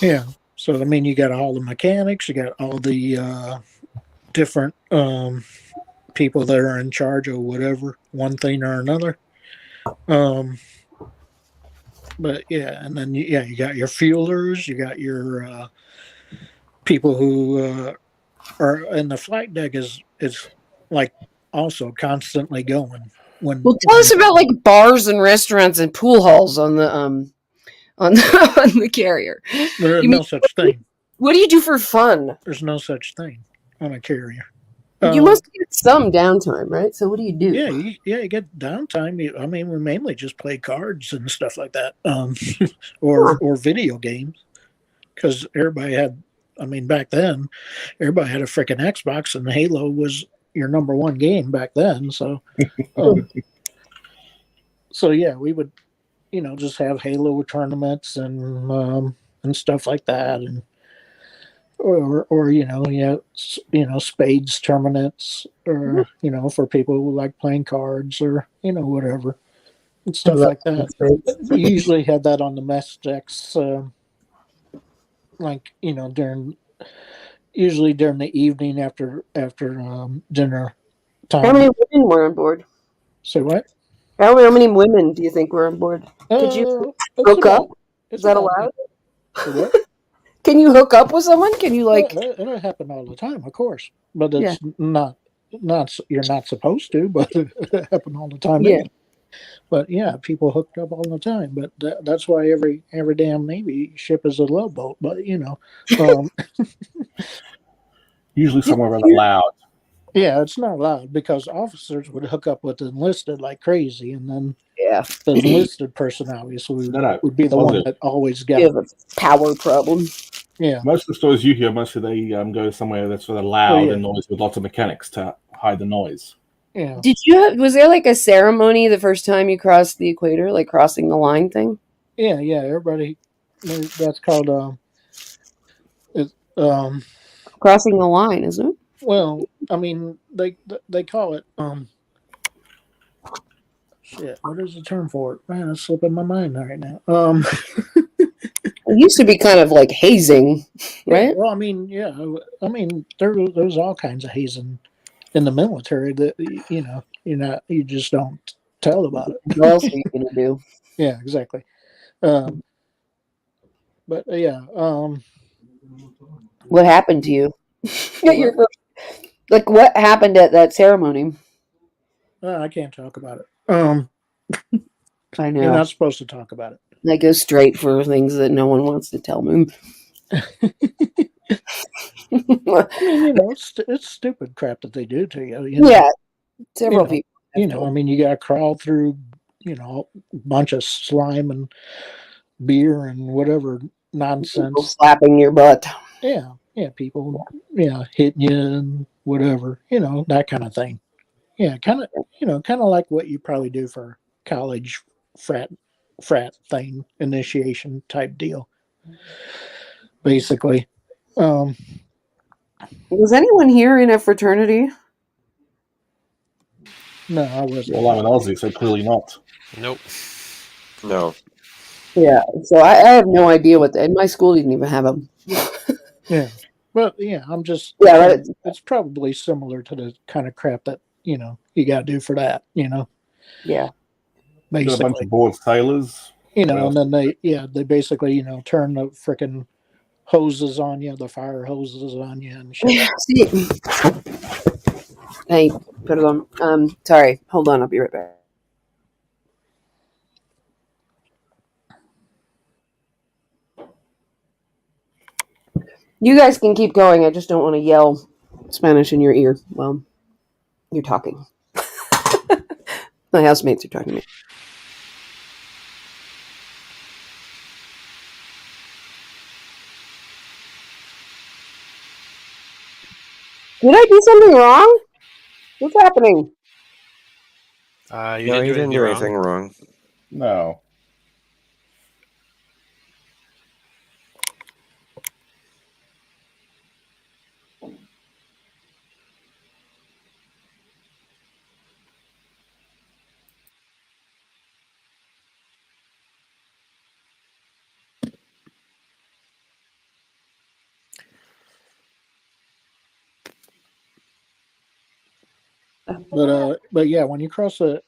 Yeah. So I mean, you got all the mechanics, you got all the different people that are in charge of whatever, one thing or another. But yeah, and then you got your fuelers, you got your people who are, and the flight deck is also constantly going. Well, tell us about bars and restaurants and pool halls on the on the carrier. There's You no mean, such thing. what do you do for fun? There's no such thing on a carrier. You must get some downtime, right? So what do you do? Yeah, you get downtime. We mainly just play cards and stuff like that, or video games, because everybody had. Back then, everybody had a freaking Xbox, and Halo was your number one game back then. So, so yeah, we would, just have Halo tournaments and stuff like that, and or spades tournaments, or for people who like playing cards, or whatever and stuff like that. We usually had that on the mess decks, usually during the evening after dinner time. How many women were on board? Say what? How many women do you think were on board? Could you hook up? Is that allowed? What? Can you hook up with someone? Can you It'll happen all the time, of course, but it's not you're not supposed to, but it happen all the time. Yeah. Anyway. But yeah, people hooked up all the time. But that's why every damn Navy ship is a love boat. But usually somewhere rather loud. Yeah, it's not loud because officers would hook up with enlisted like crazy, and then the enlisted person obviously would be the one that always got a power problem. Yeah, most of the stories you hear, mostly they go somewhere that's rather loud and noise with lots of mechanics to hide the noise. Yeah. Was there like a ceremony the first time you crossed the equator, like crossing the line thing? Yeah. Everybody, that's called crossing the line, isn't it? Well, they call it shit. What is the term for it? Man, it's slipping my mind right now. It used to be kind of like hazing, right? Yeah, well, there's all kinds of hazing in the military that you just don't tell about it. What else are you gonna do? Yeah, exactly. But yeah, what happened to you? What happened at that ceremony? I can't talk about it. I know you're not supposed to talk about it. I go straight for things that no one wants to tell me. It's stupid crap that they do to you. Yeah, several people. You got to crawl through, a bunch of slime and beer and whatever nonsense. People slapping your butt. Yeah, people, hitting you and whatever, that kind of thing. Yeah, kind of like what you probably do for college frat thing, initiation type deal. Basically. Was anyone here in a fraternity? No, I wasn't. Well, I'm an Aussie, so clearly not. Nope. No. Yeah, so I have no idea my school didn't even have them. Yeah. Well, yeah, I'm just. Yeah, right. It's probably similar to the kind of crap that you got to do for that. Yeah. Basically, a bunch of bored sailors. And then they basically turn the frickin' hoses on you, the fire hoses on you, and shit. Hey, put it on. Sorry, hold on, I'll be right back. You guys can keep going. I just don't want to yell Spanish in your ear while you're talking. My housemates are talking to me. Did I do something wrong? What's happening? You didn't do anything wrong. No. But yeah, when you cross the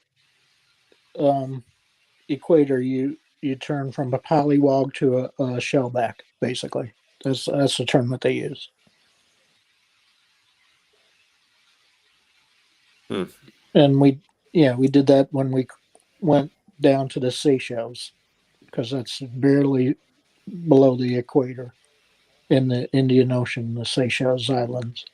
equator, you turn from a polywog to a shellback. Basically, that's the term that they use. And we did that when we went down to the Seychelles. because that's barely below the equator in the Indian Ocean, the Seychelles Islands.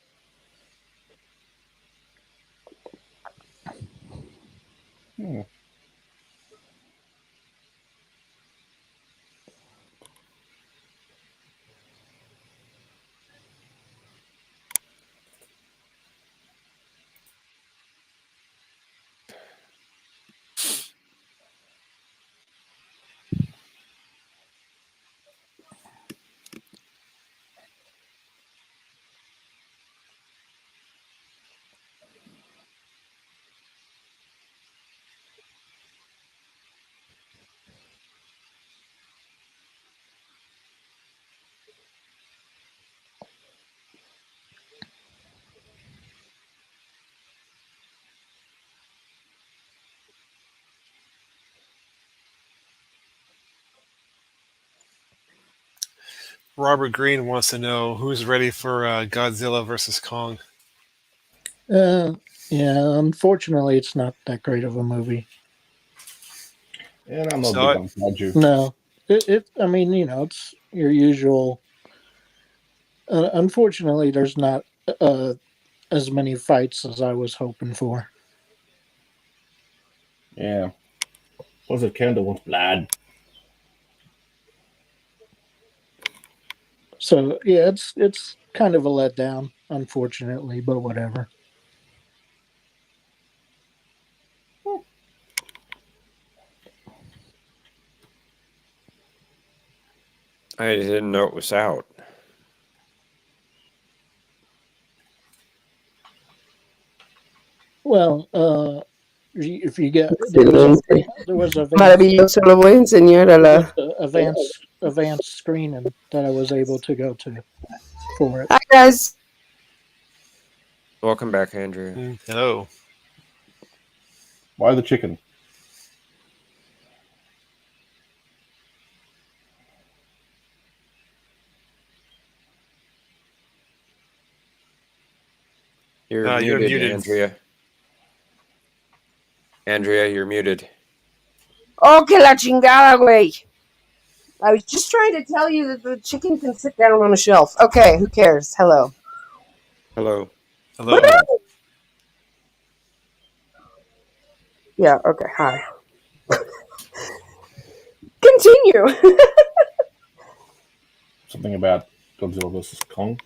Robert Green wants to know who's ready for Godzilla versus Kong. Yeah, unfortunately, it's not that great of a movie. And I'm not Saw big it? on kaiju. No, I mean, it's your usual. Unfortunately, there's not as many fights as I was hoping for. Yeah. Was it Candle with blood? So yeah, it's kind of a letdown, unfortunately, but whatever. I didn't know it was out. Well, if you get Excelente. there was Maravilloso, lo voy a enseñar a la... advanced screening that I was able to go to for it. Hi, guys. Welcome back, Andrea. Hello. Why the chicken? You're muted, Andrea. Andrea, you're muted. Oh, que la chingada, güey. I was just trying to tell you that the chicken can sit down on a shelf. Okay, who cares? Hello. Hello. Hello. Yeah, okay, hi. Continue. Something about Godzilla versus Kong.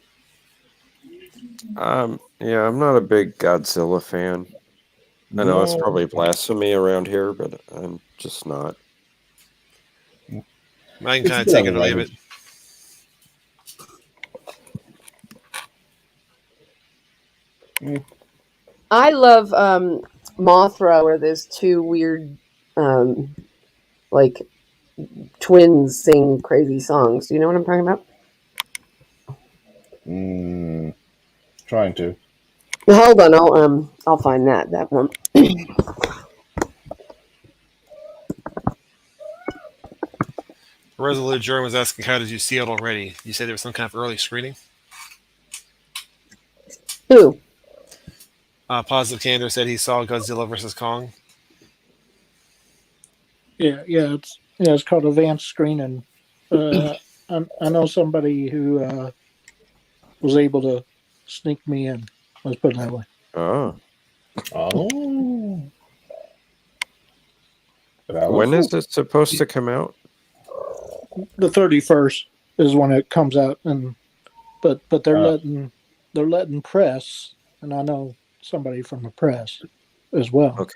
Yeah, I'm not a big Godzilla fan. I know it's probably blasphemy around here, but I'm just not. I can kind of take it or leave it. I love Mothra, where there's two weird, like, twins sing crazy songs. Do you know what I'm talking about? Trying to. Hold on, I'll find that one. Resolute German was asking, how did you see it already? You said there was some kind of early screening? Who? Positive Candor said he saw Godzilla versus Kong. Yeah, it's called advanced screening. I know somebody who was able to sneak me in. Let's put it that way. Oh. Oh. When is it supposed to come out? The 31st is when it comes out, but they're letting press, and I know somebody from the press as well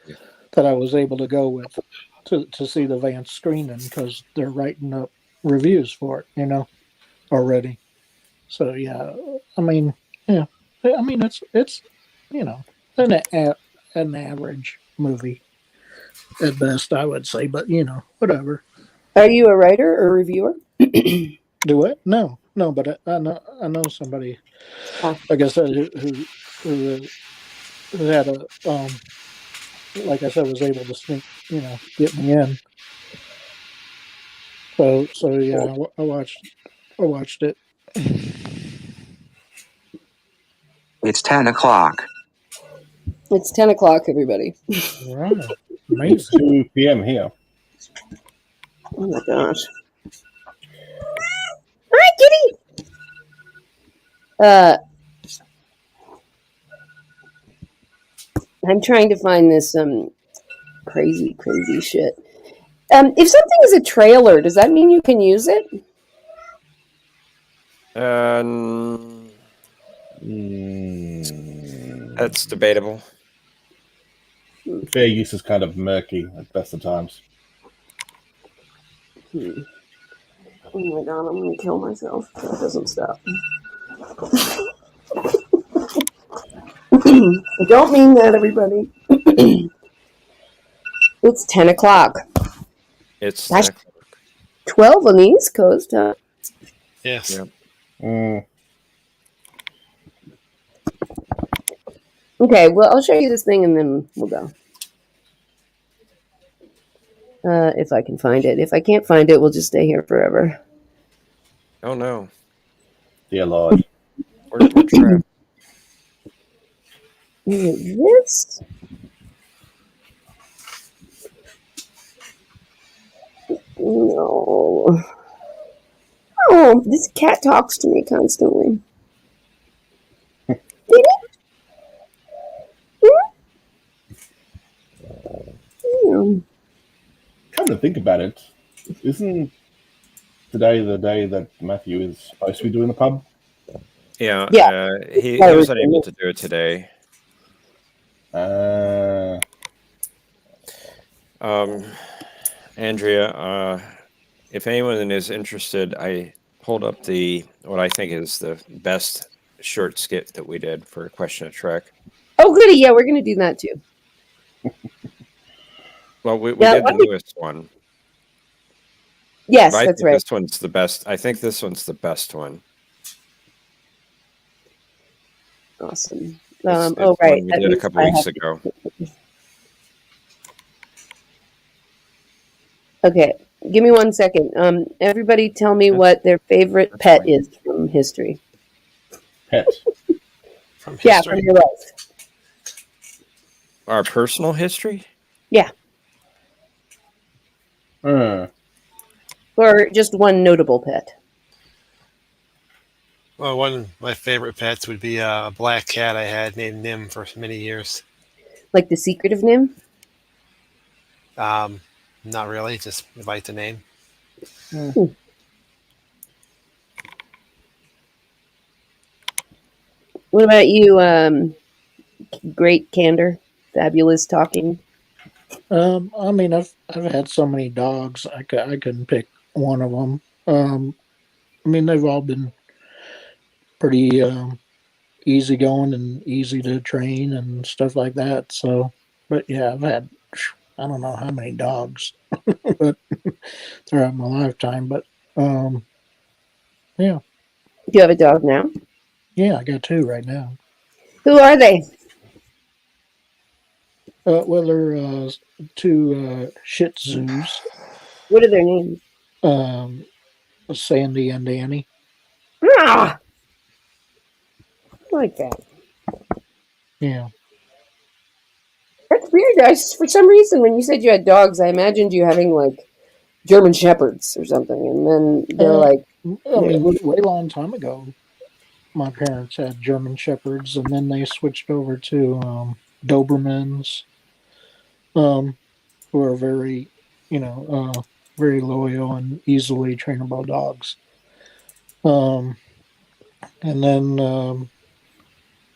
that I was able to go with to see the advanced screening because they're writing up reviews for it, already. So yeah, I mean it's an average movie at best, I would say, but whatever. Are you a writer or reviewer? Do it? No, but I know somebody, like I said, who had a like I said, was able to sneak, get me in. So yeah, I watched it. It's 10 o'clock. It's 10 o'clock, everybody. Right. It's 2 p.m. here. Oh my gosh. Hi, kitty. I'm trying to find this crazy shit. If something is a trailer, does that mean you can use it? That's debatable. Fair use is kind of murky at best of times. Oh my god, I'm gonna kill myself if that doesn't stop. I don't mean that, everybody. It's 10 o'clock. It's That's 10 o'clock. 12 on the East Coast, huh? Yes. Yep. Okay, well, I'll show you this thing and then we'll go. If I can find it. If I can't find it, we'll just stay here forever. Oh no. Dear Lord. We're trapped. Is it this? No. Oh, this cat talks to me constantly. Come to think about it, isn't today the day that Matthew is supposed to be doing the pub? Yeah. Yeah. He was unable to do it today. Andrea, if anyone is interested, I pulled up what I think is the best short skit that we did for a question of Trek. Oh, goody. Yeah, we're going to do that too. Well, we did the newest one. Yes, but that's right. This one's the best. I think this one's the best one. Awesome. It's right. one we did a couple weeks ago. Okay, give me 1 second. Everybody tell me what their favorite pet is from history. Pet? From history? Yeah, from your life. Our personal history? Yeah. Or just one notable pet. Well, one of my favorite pets would be a black cat I had named Nim for many years. Like The Secret of Nim? Not really, just like the name. What about you, Great Candor? Fabulous Talking? I mean, I've had so many dogs. I couldn't pick one of them. I mean, they've all been pretty easygoing and easy to train and stuff like that. So, but yeah, I've had I don't know how many dogs, but throughout my lifetime. But yeah. Do you have a dog now? Yeah, I got 2 right now. Who are they? Well, they're 2 Shih Tzus. What are their names? Sandy and Danny. Ah! I like that. Yeah. That's weird. For some reason, when you said you had dogs, I imagined you having like German Shepherds or something, and then they're like. I mean, way long time ago, my parents had German Shepherds, and then they switched over to Dobermans, who are very, very loyal and easily trainable dogs. And then,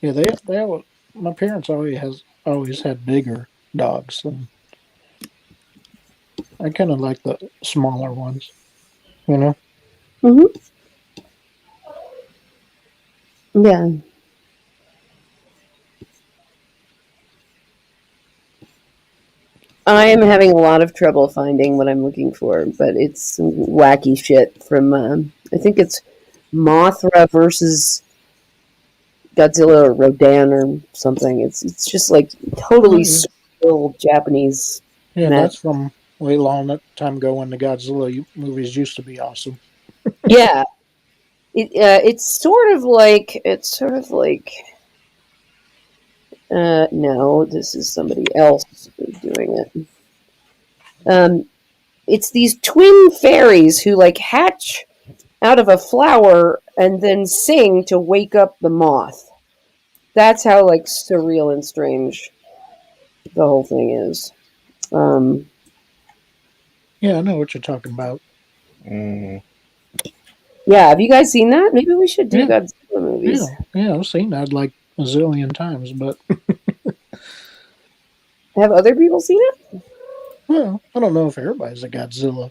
they have, my parents always had bigger dogs, and I kind of like the smaller ones, Mm-hmm. Yeah. I am having a lot of trouble finding what I'm looking for, but it's some wacky shit from, I think it's Mothra versus Godzilla or Rodan or something. It's just like totally surreal Japanese. Yeah, that's from way long time ago when the Godzilla movies used to be awesome. Yeah. It's sort of like no, this is somebody else who's doing it. it's these twin fairies who like hatch out of a flower and then sing to wake up the moth. That's how like surreal and strange the whole thing is. Yeah, I know what you're talking about. Yeah, have you guys seen that? Maybe we should do Godzilla movies. Yeah, I've seen that like a zillion times, but have other people seen it? Well, I don't know if everybody's a Godzilla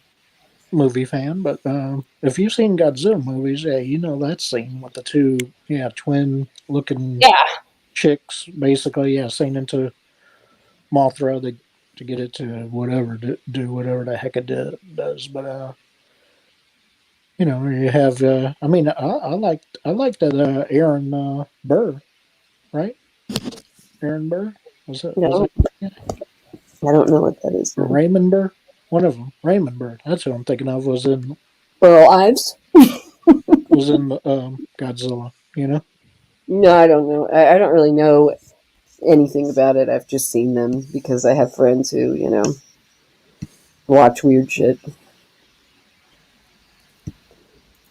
movie fan, but if you've seen Godzilla movies, yeah, you know that scene with the two, twin looking chicks, basically, singing to Mothra to get it to whatever do whatever the heck it does. But you have. I mean, I like that Aaron Burr, right? Aaron Burr was it? No. Was it? I don't know what that is. Or Raymond Burr, one of them. Raymond Burr. That's who I'm thinking of. Was in Burl Ives. was in Godzilla. You know. No, I don't know. I don't really know anything about it. I've just seen them because I have friends who, watch weird shit.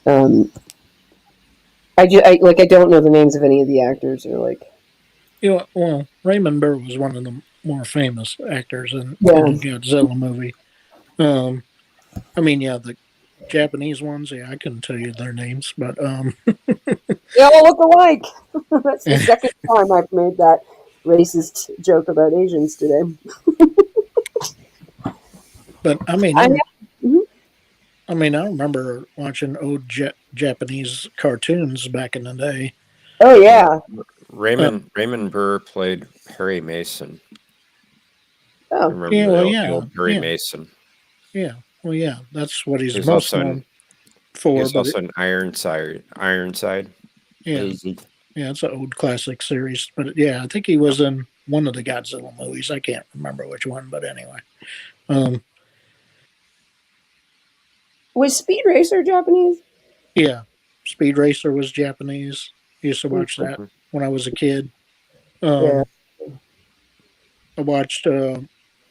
I don't know the names of any of the actors or like. Well, Raymond Burr was one of the more famous actors in the Godzilla movie. I mean, the Japanese ones, I couldn't tell you their names, but they all look alike. That's the second time I've made that racist joke about Asians today. But I mean, I remember watching old Japanese cartoons back in the day. Oh yeah, Raymond Burr played Harry Mason. Oh, the old Harry Mason. Yeah, well, that's what he's He's most also known for. He's also an Ironside. Yeah, it's an old classic series. But I think he was in one of the Godzilla movies. I can't remember which one, but anyway. Was Speed Racer Japanese? Yeah, Speed Racer was Japanese. I used to watch that when I was a kid. I watched.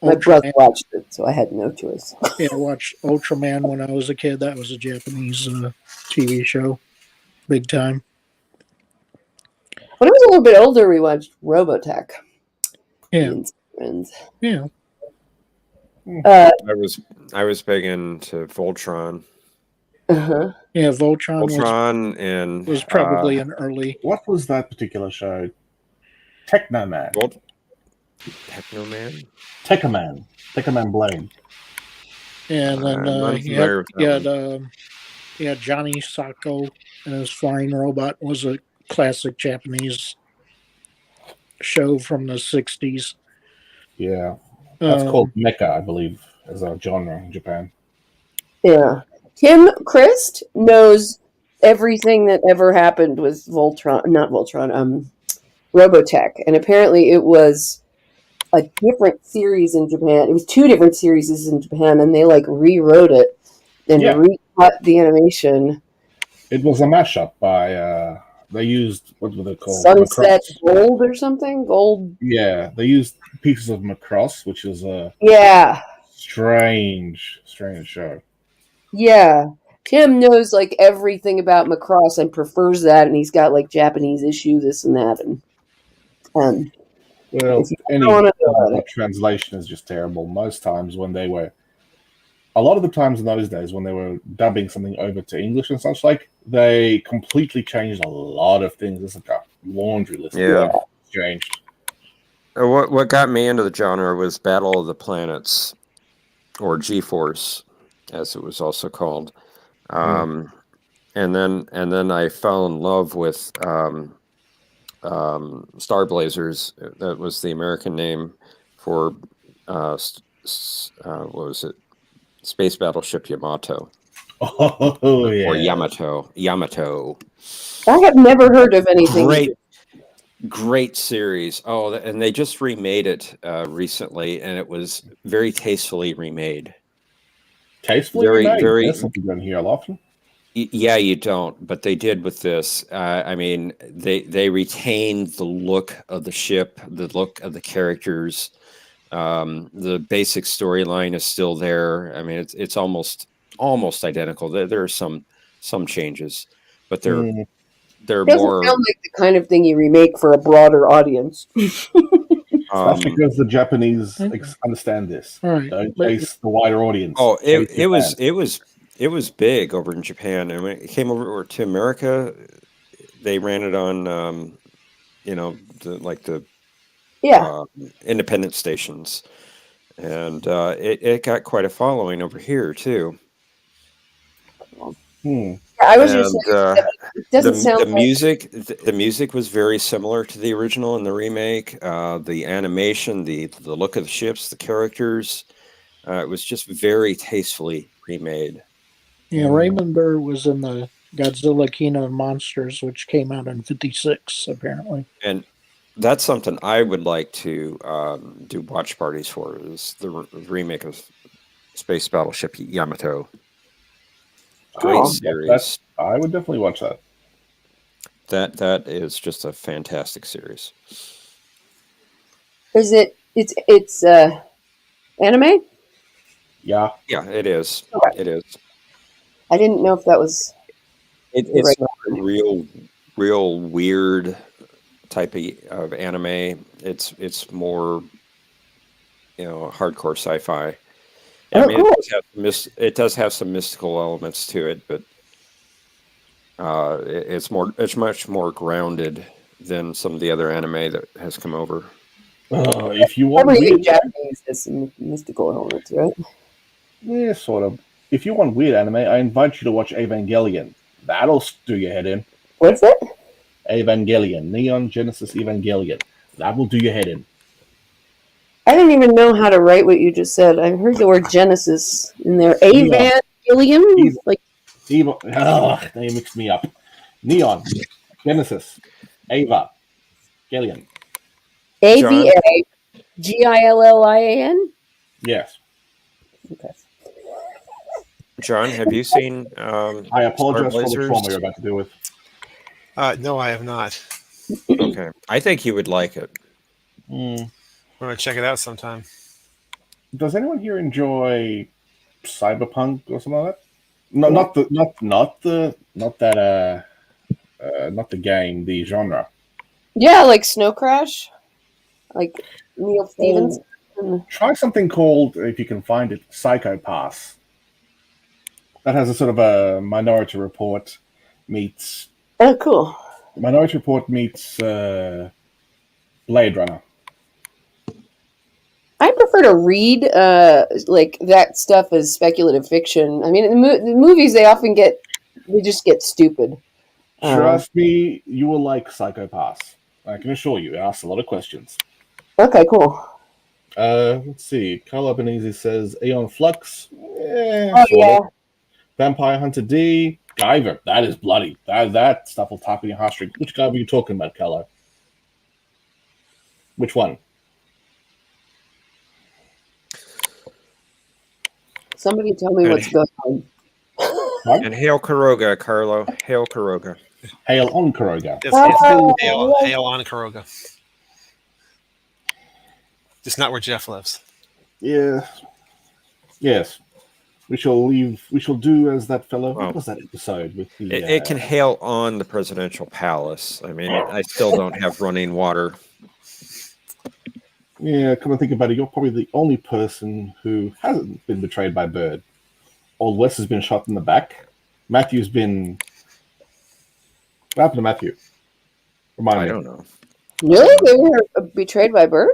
My brother watched it, so I had no choice. I watched Ultraman when I was a kid. That was a Japanese TV show, big time. When I was a little bit older, we watched Robotech. Yeah. Yeah. I was big into Voltron. Uh-huh. Yeah, Voltron was probably an early. What was that particular show? Technoman. Technoman? Technoman Blaine. And then Johnny Sacco and his Flying Robot was a classic Japanese show from the 60s. Yeah. That's called mecha, I believe, as a genre in Japan. Yeah. Tim Christ knows everything that ever happened with Robotech. And apparently it was a different series in Japan. It was two different series in Japan, and they rewrote it and recut the animation. It was a mashup by they used, what were they called? Sunset Gold or something? Gold. Yeah, they used pieces of Macross, which is a strange show. Yeah. Tim knows everything about Macross and prefers that, and he's got Japanese issue, this and that, and well, any translation is just terrible. Most times when they were, a lot of the times in those days when they were dubbing something over to English and such, they completely changed a lot of things. It's like a laundry list. Yeah. Changed. What got me into the genre was Battle of the Planets, or G-Force, as it was also called. And then I fell in love with Star Blazers. That was the American name for what was it? Space Battleship Yamato. Oh yeah. Or Yamato. I have never heard of anything. Great series. Oh, and they just remade it recently, and it was very tastefully remade. Tastefully remade? That's something you don't hear often. Yeah, you don't, but they did with this. I mean, they retained the look of the ship, the look of the characters. The basic storyline is still there. I mean, it's almost identical. There are some changes, but they're It doesn't more. sound like the kind of thing you remake for a broader audience. That's because the Japanese understand this. Right. Don't chase the wider audience. Oh, Chase it was big over in Japan, and when it came over to America, they ran it on, the independent stations, and it got quite a following over here too. I was just saying, it doesn't sound the like music. The music was very similar to the original and the remake. The animation, the look of the ships, the characters, it was just very tastefully remade. Yeah, Raymond Burr was in the Godzilla King of Monsters, which came out in '56, apparently. And that's something I would like to do watch parties for, is the remake of Space Battleship Yamato. Great series. I would definitely watch that. That is just a fantastic series. Is it? It's anime? Yeah, it is. Okay. It is. I didn't know if that was. It's not a real weird type of anime. It's more, hardcore sci-fi. I mean, it does have some mystical elements to it, but it's much more grounded than some of the other anime that has come over. If you want Everything weird, Japanese has some mystical elements, right? yeah, sort of. If you want weird anime, I invite you to watch Evangelion. That'll do your head in. What's it? Evangelion, Neon Genesis Evangelion. That will do your head in. I didn't even know how to write what you just said. I heard the word Genesis in there. Evangelion? They mixed me up. Neon, Genesis, Ava, Gillian. AVAGILLIAN? Yes. Okay. John, have you seen? I apologize for the trauma you're about to deal with. No, I have not. Okay, I think you would like it. I'm gonna check it out sometime. Does anyone here enjoy cyberpunk or something like that? No, not the game, the genre. Yeah, like Snow Crash, like Neil Stevens. Try something called, if you can find it, Psycho Pass. That has a sort of a Minority Report meets. Oh, cool. Minority Report meets Blade Runner. I prefer to read like that stuff as speculative fiction. I mean, the movies they just get stupid. Trust me, you will like Psycho Pass. I can assure you, it asks a lot of questions. Okay, cool. Let's see. Carl Albanese says Aeon Flux. Yeah. Vampire Hunter D. Guyver. That is bloody. That stuff will tap in your heartstring. Which guy were you talking about, Carlo? Which one? Somebody tell me what's going on. And hail Kuroga, Carlo. Hail Kuroga. Hail on Kuroga. Hail on Kuroga. Just not where Jeff lives. Yeah. Yes. We shall do as that fellow. What was that episode with the? It can hail on the presidential palace. I mean, I still don't have running water. Yeah, come and think about it. You're probably the only person who hasn't been betrayed by Bird. Old Wes has been shot in the back. Matthew's been. What happened to Matthew? Remind me. I don't know. Really? They were betrayed by Bird?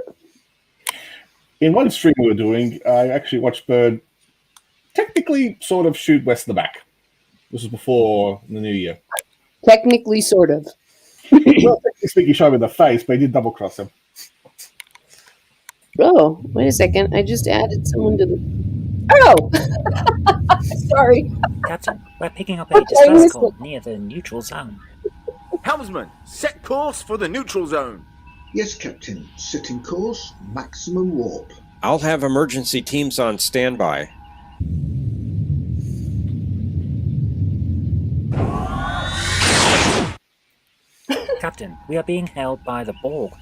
In one stream we were doing, I actually watched Bird technically sort of shoot Wes in the back. This was before the new year. Technically, sort of. Well, technically speaking, he shot him in the face, but he did double cross him. Oh, wait a second. I just added someone to the... Oh! Sorry. Captain, we're picking up a distress call near the neutral zone. Helmsman, set course for the neutral zone. Yes, Captain. Setting course, maximum warp. I'll have emergency teams on standby. Captain, we are being held by the Borg.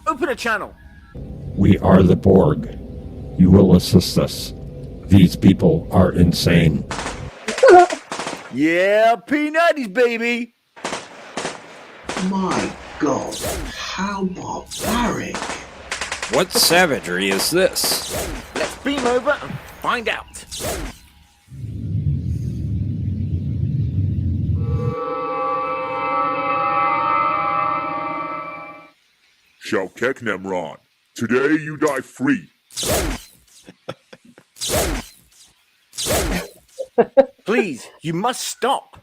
Open a channel. We are the Borg. You will assist us. These people are insane. Yeah, P90s, baby! My God, how barbaric. What savagery is this? Let's beam over and find out. Shalkek Nemron, today you die free. Please, you must stop.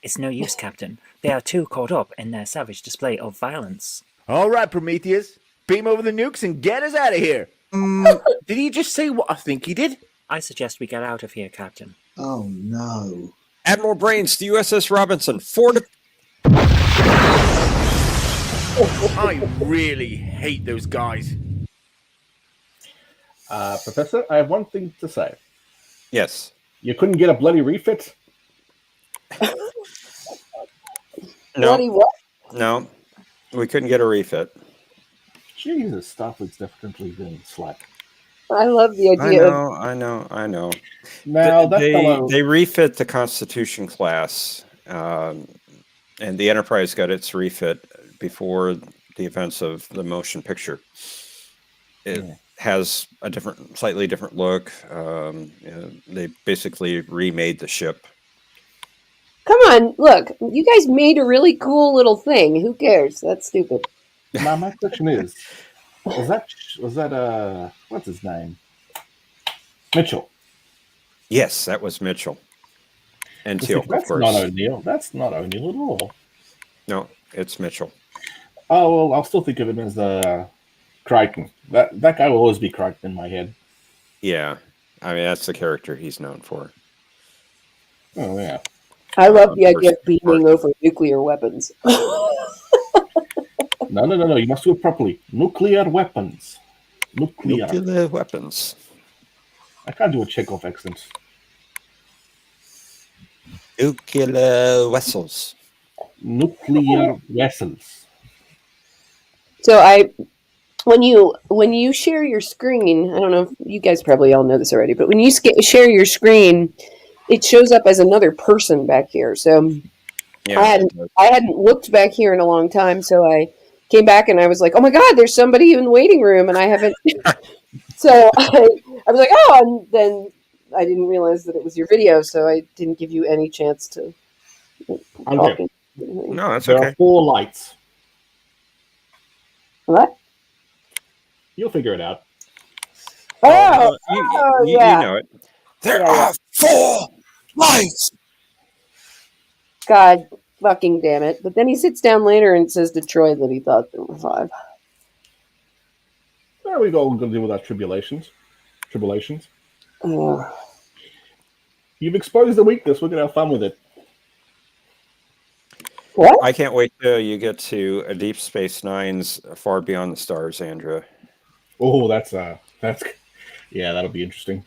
It's no use, Captain. They are too caught up in their savage display of violence. All right, Prometheus. Beam over the nukes and get us out of here. Did he just say what I think he did? I suggest we get out of here, Captain. Oh, no. Admiral Brains to USS Robinson. I really hate those guys. Professor, I have one thing to say. Yes. You couldn't get a bloody refit? No. Bloody what? No. We couldn't get a refit. Jesus, Starfleet's definitely been slack. I love the idea of... I know. Now, they refit the Constitution class, and the Enterprise got its refit before the events of the motion picture. It has a slightly different look. They basically remade the ship. Come on, look. You guys made a really cool little thing. Who cares? That's stupid. Now, my question is, was that what's his name? Mitchell. Yes, that was Mitchell. And Teal'c, of course. Not O'Neill. That's not O'Neill at all. No, it's Mitchell. Oh, well, I'll still think of him as Crichton. That guy will always be Crichton in my head. Yeah. I mean, that's the character he's known for. Oh, yeah. I love the idea of beaming over nuclear weapons. No. You must do it properly. Nuclear weapons. Nuclear weapons. I can't do a Chekhov accent. Nuclear vessels. Nuclear vessels. So when you share your screen, I don't know if you guys probably all know this already, but when you share your screen, it shows up as another person back here. So yeah, I hadn't looked back here in a long time, so I came back and I was like, oh my God, there's somebody in the waiting room, and I haven't. So I was like, oh, and then I didn't realize that it was your video, so I didn't give you any chance to talk. Okay. No, that's there okay. There are 4 lights. What? You'll figure it out. You know it. There are 4 lights. God fucking damn it. But then he sits down later and says to Troy that he thought there were 5. There we go. We're going to deal with our tribulations. You've exposed the weakness. We're going to have fun with it. What? I can't wait till you get to a Deep Space Nine's Far Beyond the Stars, Andrea. Oh, that's yeah, that'll be interesting.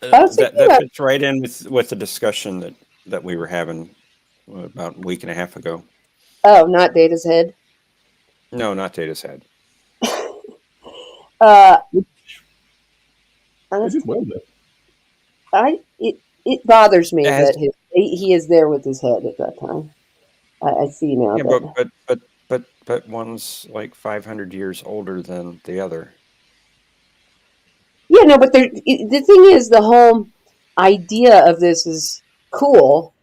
That fits right in with the discussion that we were having about a week and a half ago. Oh, not Data's head? No, not Data's head. It bothers me that he is there with his head at that time. I see now. Yeah, but one's like 500 years older than the other. Yeah, no, but the thing is, the whole idea of this is cool,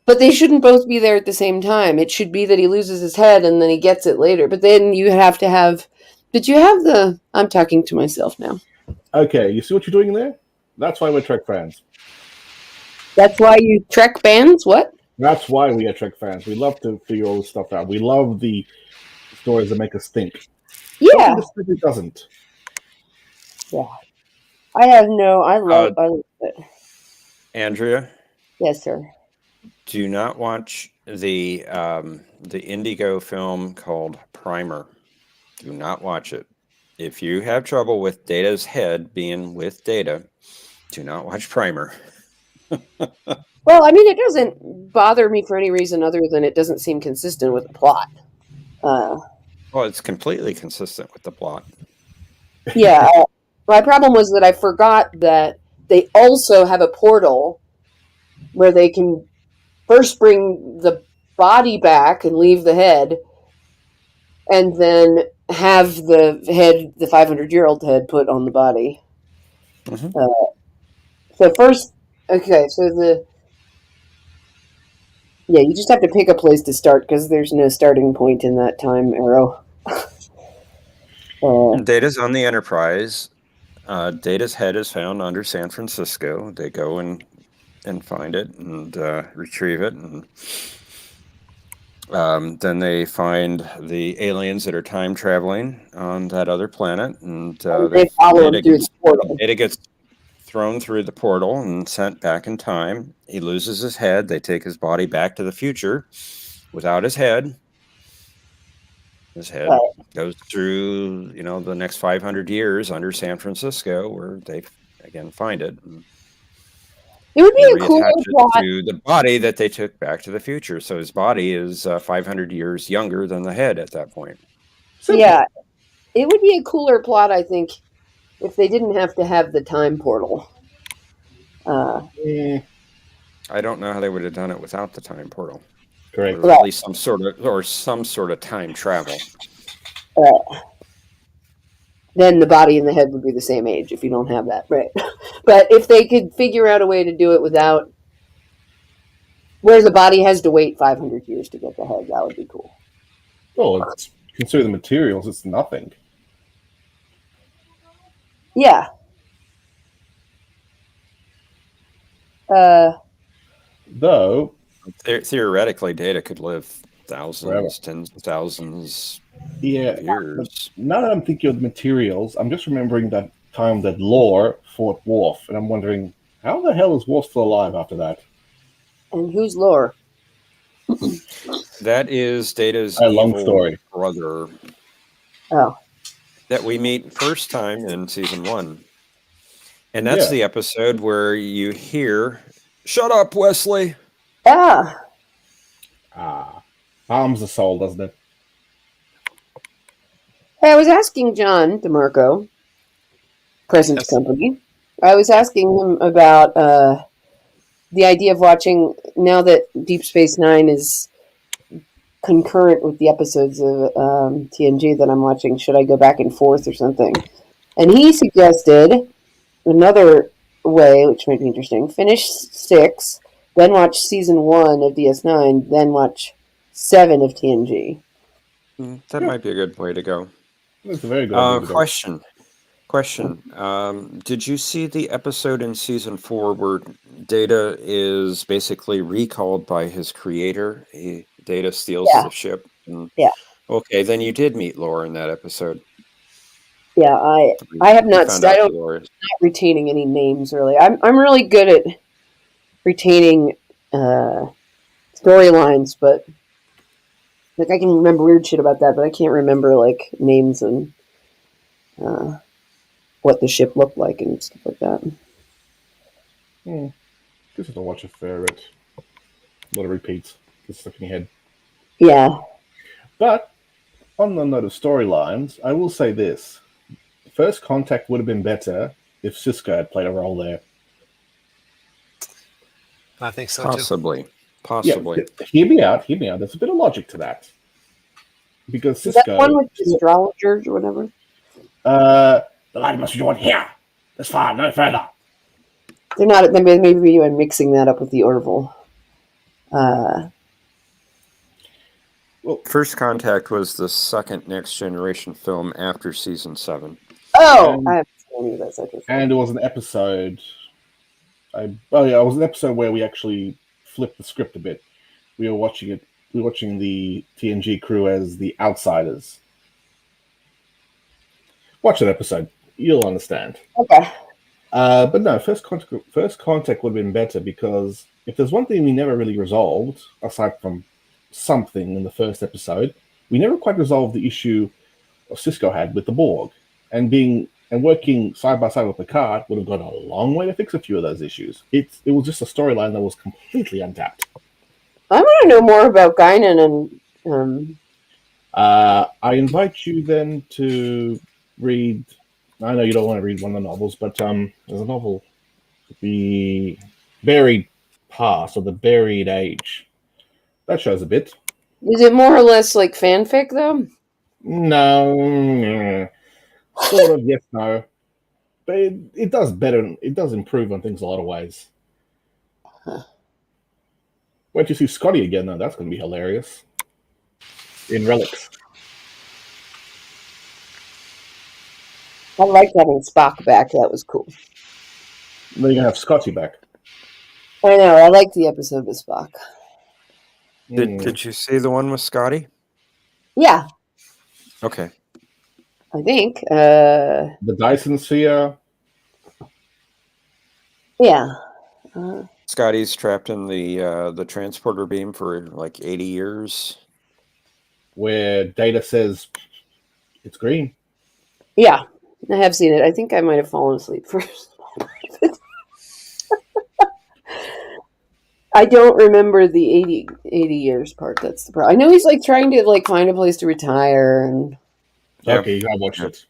but they shouldn't both be there at the same time. It should be that he loses his head and then he gets it later. But then you have to have. But you have the. I'm talking to myself now. Okay, you see what you're doing there? That's why we're Trek fans. That's why you Trek fans? What? That's why we are Trek fans. We love to figure all this stuff out. We love the stories that make us think. Yeah. It doesn't. Yeah. I love it. Andrea? Yes, sir. Do not watch the Indigo film called Primer. Do not watch it. If you have trouble with Data's head being with Data, do not watch Primer. Well, I mean, it doesn't bother me for any reason other than it doesn't seem consistent with the plot. Well, it's completely consistent with the plot. Yeah. My problem was that I forgot that they also have a portal where they can first bring the body back and leave the head, and then have the 500-year-old head put on the body. Mm-hmm. So first, okay, so you just have to pick a place to start because there's no starting point in that time arrow. Data's on the Enterprise. Data's head is found under San Francisco. They go and find it and retrieve it, and then they find the aliens that are time traveling on that other planet, and they follow him through the portal. Data gets thrown through the portal and sent back in time. He loses his head. They take his body back to the future without his head. His head goes through, the next 500 years under San Francisco, where they again find it. It would be a cool plot to the body that they took back to the future. So his body is 500 years younger than the head at that point. Yeah, it would be a cooler plot, I think, if they didn't have to have the time portal. I don't know how they would have done it without the time portal. Correct. Or at least some sort of time travel. Then the body and the head would be the same age if you don't have that, right? But if they could figure out a way to do it without, where the body has to wait 500 years to get the head, that would be cool. Well, consider the materials; it's nothing. Yeah. Though theoretically, Data could live thousands, tens of thousands of years. Now that I'm thinking of the materials, I'm just remembering that time that Lore fought Worf, and I'm wondering how the hell is Worf still alive after that? And who's Lore? That is Data's long story brother. Oh. That we meet first time in season 1. And that's the episode where you hear, "Shut up, Wesley." Ah. Harms the soul, doesn't it? Hey, I was asking John DeMarco, Presence Company. I was asking him about the idea of watching, now that Deep Space Nine is concurrent with the episodes of TNG that I'm watching, should I go back and forth or something? And he suggested another way, which might be interesting: finish 6, then watch season 1 of DS9, then watch 7 of TNG. That might be a good way to go. That's a very good way to go. Question. Did you see the episode in season 4 where Data is basically recalled by his creator? Data steals the ship. Okay, then you did meet Laura in that episode. Yeah, I have not. I don't not retaining any names really. I'm really good at retaining storylines, but like I can remember weird shit about that, but I can't remember like names and what the ship looked like and stuff like that. Just have to watch a fair bit. A lot of repeats. Just stuck in your head. Yeah. But on the note of storylines, I will say this. First Contact would have been better if Sisko had played a role there. I think so Possibly. too. Possibly. Yeah, hear me out. There's a bit of logic to that. Because Is Sisko... that one with the astrologers or whatever? The light must be joined here. As far, no further. They're not. Maybe I'm mixing that up with the Orville. Well, First Contact was the second Next Generation film after season 7. Oh, I haven't seen any of those. And it was an episode. It was an episode where we actually flipped the script a bit. We were watching it. We were watching the TNG crew as the outsiders. Watch that episode. You'll understand. Okay. But no, First Contact would have been better because if there's one thing we never really resolved, aside from something in the first episode, we never quite resolved the issue Sisko had with the Borg. And working side by side with Picard would have gone a long way to fix a few of those issues. It was just a storyline that was completely untapped. I want to know more about Guinan and I invite you then to read. I know you don't want to read one of the novels, but there's a novel, The Buried Past or The Buried Age. That shows a bit. Is it more or less like fanfic, though? No, sort of. Yes, no, but it does better. It does improve on things a lot of ways. Wait till you see Scotty again, though. That's going to be hilarious. In Relics. I liked having Spock back. That was cool. Then you're going to have Scotty back. I know. I liked the episode with Spock. Did you see the one with Scotty? Yeah. Okay. I think. The Dyson Sphere. Yeah. Scotty's trapped in the transporter beam for like 80 years. Where Data says it's green. Yeah. I have seen it. I think I might have fallen asleep first. I don't remember the 80 years part. That's the problem. I know he's like trying to like find a place to retire and. Okay, you gotta watch it.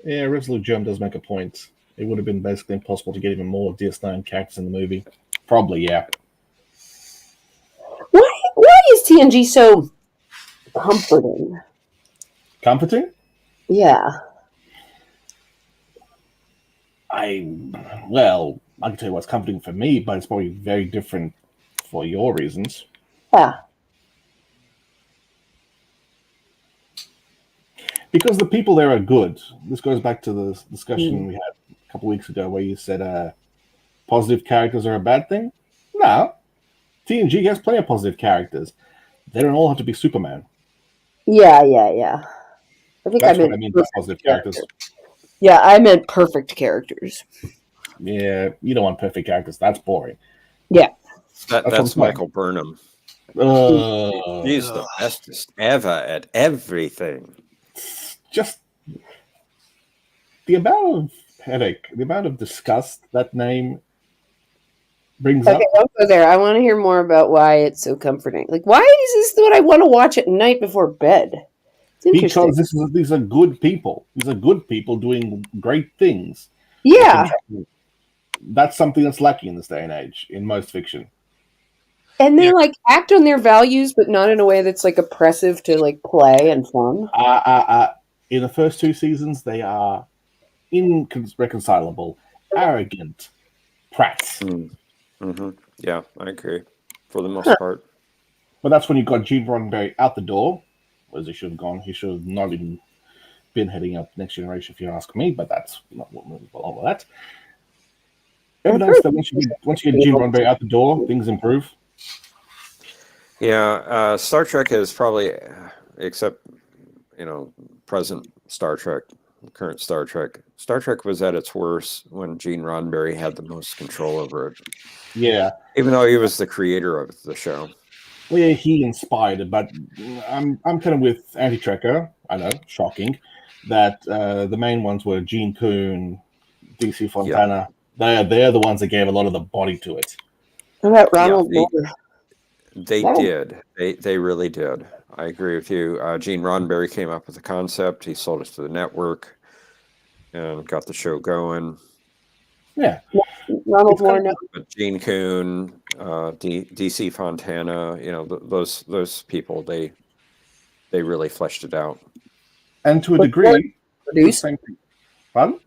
Yeah, Resolute Germ does make a point. It would have been basically impossible to get even more DS9 characters in the movie. Probably, yeah. Why is TNG so comforting? Comforting? Yeah. Well, I can tell you what's comforting for me, but it's probably very different for your reasons. Yeah. Because the people there are good. This goes back to the discussion we had a couple weeks ago where you said positive characters are a bad thing. No. TNG has plenty of positive characters. They don't all have to be Superman. Yeah. I think That's I meant what I mean by positive characters. Yeah, I meant perfect characters. Yeah, you don't want perfect characters. That's boring. Yeah. That's Michael Burnham. He's the bestest ever at everything. Just the amount of headache, the amount of disgust that name brings up. Okay, don't go there. I want to hear more about why it's so comforting. Like, why is this what I want to watch at night before bed? Because these are good people. These are good people doing great things. Yeah. That's something that's lacking in this day and age in most fiction. And they like act on their values, but not in a way that's like oppressive to like play and fun. In the first 2 seasons, they are irreconcilable, arrogant prats. Mm-hmm. Yeah, I agree for the most part. But that's when you got Gene Roddenberry out the door, as he should have gone. He should have not even been heading up Next Generation, if you ask me. But that's not what moves all of that. Ever noticed that once you get Gene Roddenberry out the door, things improve? Yeah, Star Trek is probably, except present Star Trek, current Star Trek. Star Trek was at its worst when Gene Roddenberry had the most control over it. Yeah, even though he was the creator of the show. Well, yeah, he inspired it, but I'm kind of with Anti-Trekker. I know, shocking, that the main ones were Gene Kuhn, DC Fontana. Yeah. They're the ones that gave a lot of the body to it. How about Ronald Moore? They did. They really did. I agree with you. Gene Roddenberry came up with the concept. He sold it to the network and got the show going. Yeah. Ronald Moore. Gene Kuhn, DC Fontana, those people, they really fleshed it out. And to a degree, pardon?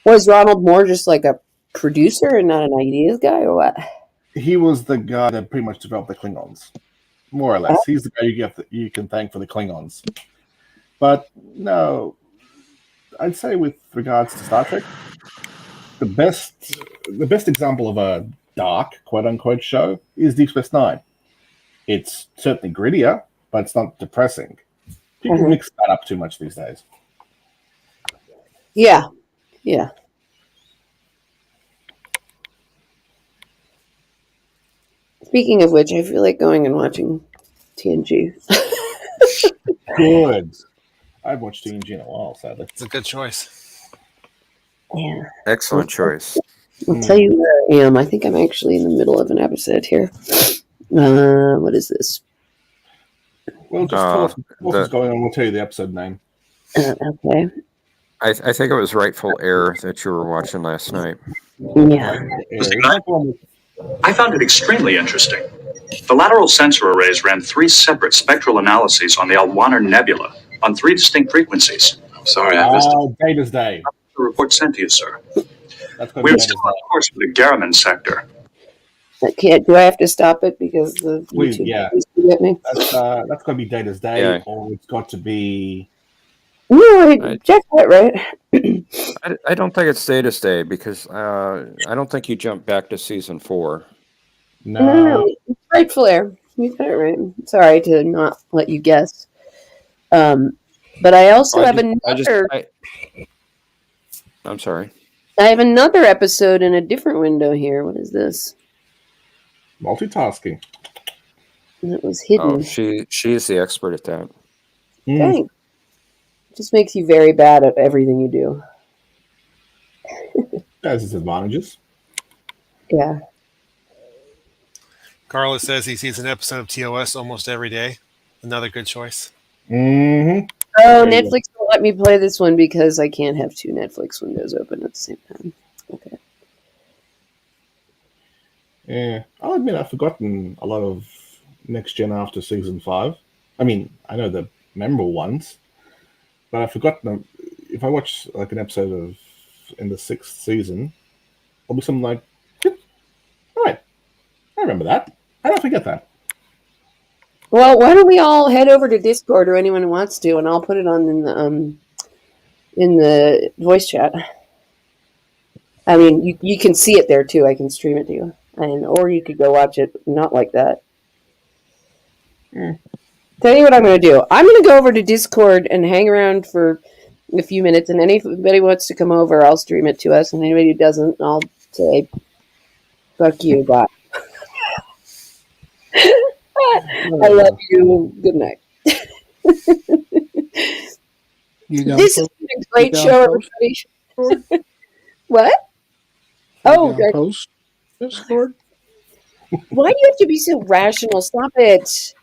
Was Ronald Moore just like a producer and not an ideas guy, or what? He was the guy that pretty much developed the Klingons, more or less. He's the guy you can thank for the Klingons. But no, I'd say with regards to Star Trek, the best example of a dark, quote unquote, show is Deep Space Nine. It's certainly grittier, but it's not depressing. People mix that up too much these days. Yeah. Yeah. Speaking of which, I feel like going and watching TNG. Good. I've watched TNG in a while, sadly. It's a good choice. Yeah. Excellent choice. I'll tell you where I am. I think I'm actually in the middle of an episode here. What is this? Well, just tell us what's going on. We'll tell you the episode name. Okay. I think it was Rightful Air that you were watching last night. Yeah. I found it extremely interesting. The lateral sensor arrays ran 3 separate spectral analyses on the Alwaner Nebula on 3 distinct frequencies. I'm sorry, I missed it. Data's Day. The report sent to you, sir. That's We're still on course for the Garriman sector. Do I have to stop it because the YouTube is to get me? That's got to be Data's Day, or it's got to be. No, I checked that right. I don't think it's Data's Day because I don't think you jumped back to season 4. No. It's Rightful Air. You got it right. Sorry to not let you guess. But I also have another. I'm sorry. I have another episode in a different window here. What is this? Multitasking. That was hidden. Oh, she is the expert at that. Thanks. Just makes you very bad at everything you do. Has its advantages. Yeah. Carlos says he sees an episode of TOS almost every day. Another good choice. Mm-hmm. Oh, Netflix won't let me play this one because I can't have 2 Netflix windows open at the same time. Okay. Yeah, I'll admit I've forgotten a lot of Next Gen after season 5. I mean, I know the memorable ones, but I've forgotten them. If I watch like an episode of in the 6th season, I'll be something like, all right, I remember that. I don't forget that. Well, why don't we all head over to Discord, or anyone who wants to, and I'll put it on in the voice chat. I mean, you can see it there too. I can stream it to you, or you could go watch it not like that. Tell you what I'm going to do. I'm going to go over to Discord and hang around for a few minutes, and anybody wants to come over, I'll stream it to us, and anybody who doesn't, I'll say, fuck you, bye. I love you. Good night. This has been a great show, everybody. What? Post Discord? Why do you have to be so rational? Stop it.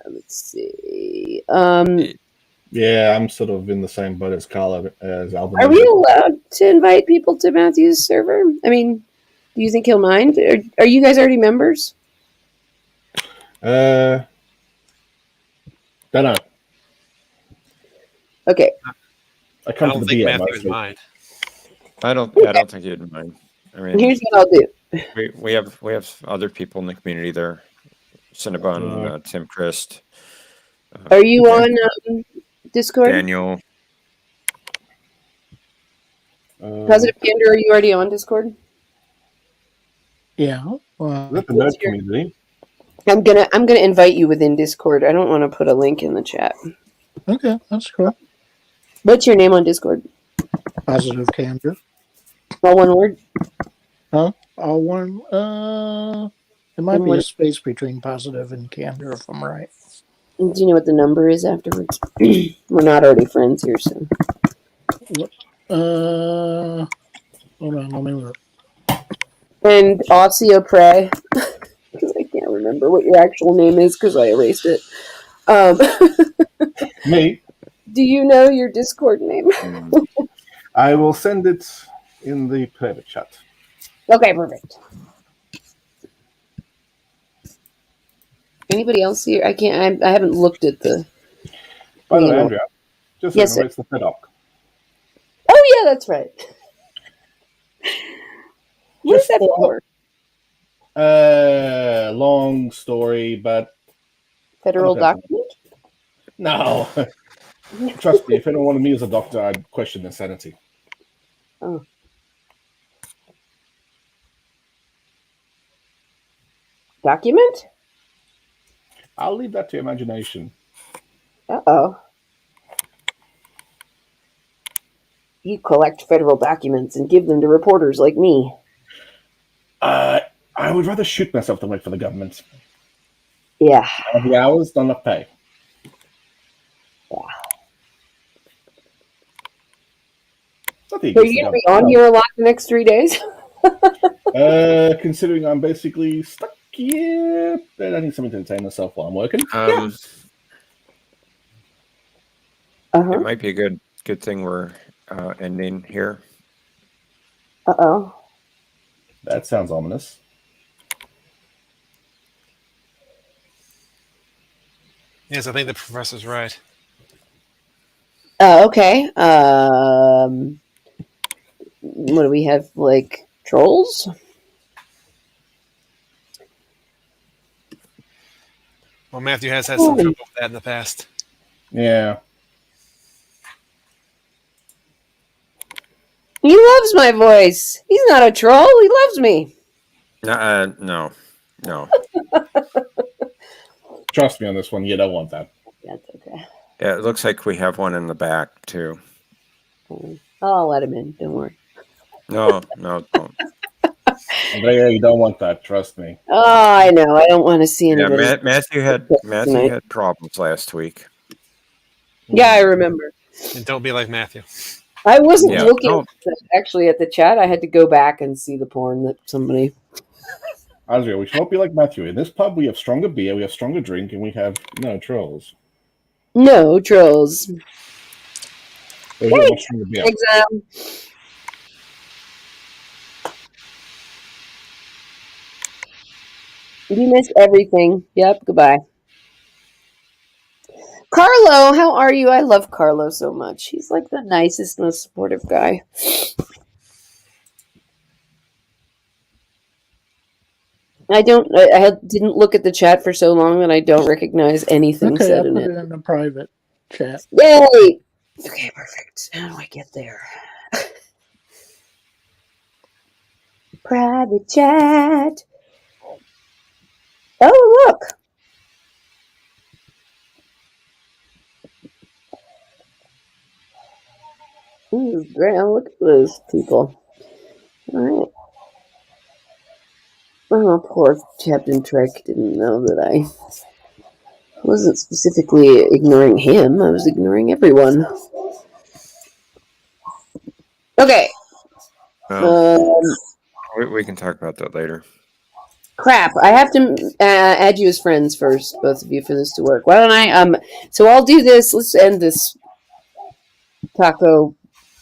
Let's see. Yeah, I'm sort of in the same boat as Carla as Alvin. Are we allowed to invite people to Matthew's server? I mean, do you think he'll mind? Are you guys already members? Don't know. Okay. I come to the think DM. Matthew would mind. I don't think you'd mind. I mean, here's what I'll do. We have other people in the community there. Cinnabon, Tim Christ. Are you on Discord? Daniel. Positive Candor, are you already on Discord? Yeah. The nerd community. I'm gonna invite you within Discord. I don't want to put a link in the chat. Okay, that's cool. What's your name on Discord? Positive Candor. All one word? Huh? All one. It might be a space between positive and candor, if I'm right. Do you know what the number is afterwards? We're not already friends here, so. Hold on, let me look. And Osseo Prey. I can't remember what your actual name is because I erased it. Me? Do you know your Discord name? I will send it in the private chat. Okay, perfect. Anybody else here? I can't. I haven't looked at the. By the way, Andrea, just yes, so you know, it's the FedOc. Oh yeah, that's right. What is that for? Long story, but federal document. No, trust me. If anyone wanted me as a doctor, I'd question their sanity. Oh. Document? I'll leave that to imagination. Uh-oh. You collect federal documents and give them to reporters like me. I would rather shoot myself than work for the government. Yeah. The hours, not enough pay. Yeah. So you're going to be on here a lot the next 3 days? Considering I'm basically stuck yeah, but I need something to entertain myself while I'm working. It might be a good thing we're ending here. Uh-oh. That sounds ominous. Yes, I think the professor's right. Okay. What do we have? Like trolls? Well, Matthew has had some trouble with that in the past. Yeah. He loves my voice. He's not a troll. He loves me. No. Trust me on this one. You don't want that. That's okay. Yeah, it looks like we have one in the back too. I'll let him in. Don't worry. No, don't. Andrea, you don't want that. Trust me. Oh, I know. I don't want to see anybody. Yeah, Matthew had problems last week. Yeah, I remember. And don't be like Matthew. I wasn't looking actually at the chat. I had to go back and see the porn that somebody. Andrea, we should not be like Matthew. In this pub, we have stronger beer, we have stronger drink, and we have no trolls. No trolls. There's not much stronger beer. Exam. You missed everything. Yep. Goodbye. Carlo, how are you? I love Carlo so much. He's like the nicest, most supportive guy. I didn't look at the chat for so long that I don't recognize anything said in it. I put it in the private chat. Yay! Okay, perfect. How do I get there? Private chat. Oh, look. Ooh, great. Look at those people. All right. Oh, poor Captain Trek didn't know that I wasn't specifically ignoring him. I was ignoring everyone. Okay. We can talk about that later. Crap. I have to add you as friends first, both of you, for this to work. Why don't I? So I'll do this. Let's end this taco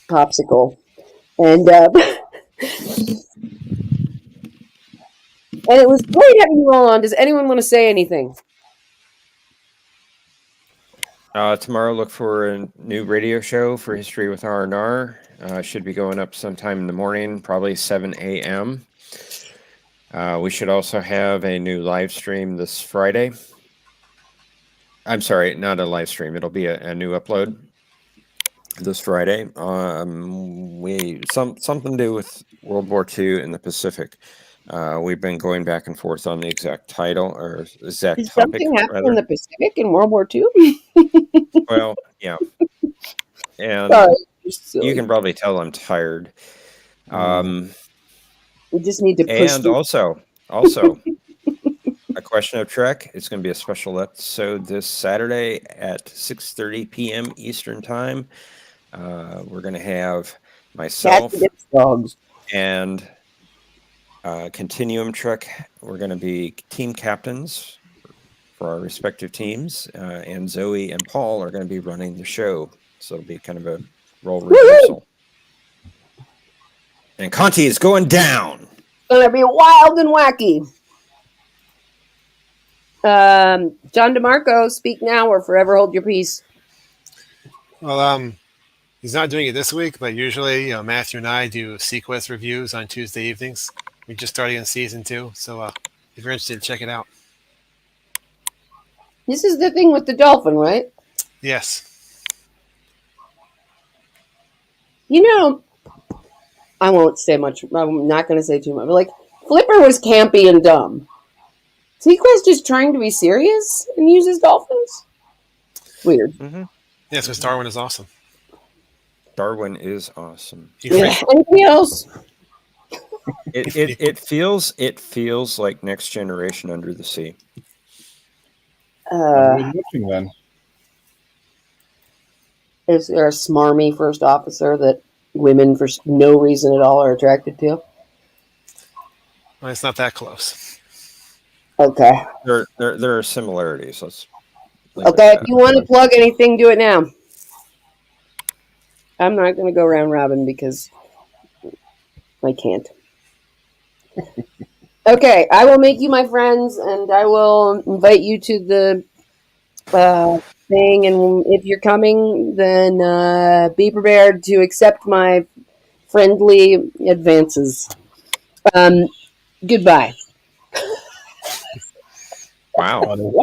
popsicle. And and it was great having you all on. Does anyone want to say anything? Tomorrow, look for a new radio show for History with R&R. Should be going up sometime in the morning, probably 7 a.m. We should also have a new live stream this Friday. I'm sorry, not a live stream. It'll be a new upload this Friday. Something to do with World War II in the Pacific. We've been going back and forth on the exact title or exact Did topic. Something happened in the Pacific in World War II? Well, yeah. And Sorry, you can probably tell I'm tired. We just need to push. And also, A Question of Trek. It's going to be a special episode this Saturday at 6:30 p.m. Eastern Time. We're going to have myself and Continuum Trek. We're going to be team captains for our respective teams, and Zoe and Paul are going to be running the show. So it'll be kind of a role reversal. And Conti is going down. It's gonna be wild and wacky. John DeMarco, speak now or forever hold your peace. Well, he's not doing it this week, but usually, Matthew and I do Sequest reviews on Tuesday evenings. We just started in season 2, so if you're interested, check it out. This is the thing with the dolphin, right? Yes. You know, I won't say much. I'm not going to say too much. But like, Flipper was campy and dumb. Sequest is trying to be serious and uses dolphins. Weird. Mm-hmm. Yes, because Darwin is awesome. Darwin is awesome. Yeah. Anything else? It feels like Next Generation Under the Sea. Then is there a smarmy first officer that women for no reason at all are attracted to? Well, it's not that close. Okay. There are similarities. Let's. Okay. If you want to plug anything, do it now. I'm not going to go round robin because I can't. Okay, I will make you my friends, and I will invite you to the thing. And if you're coming, then be prepared to accept my friendly advances. Goodbye. Wow.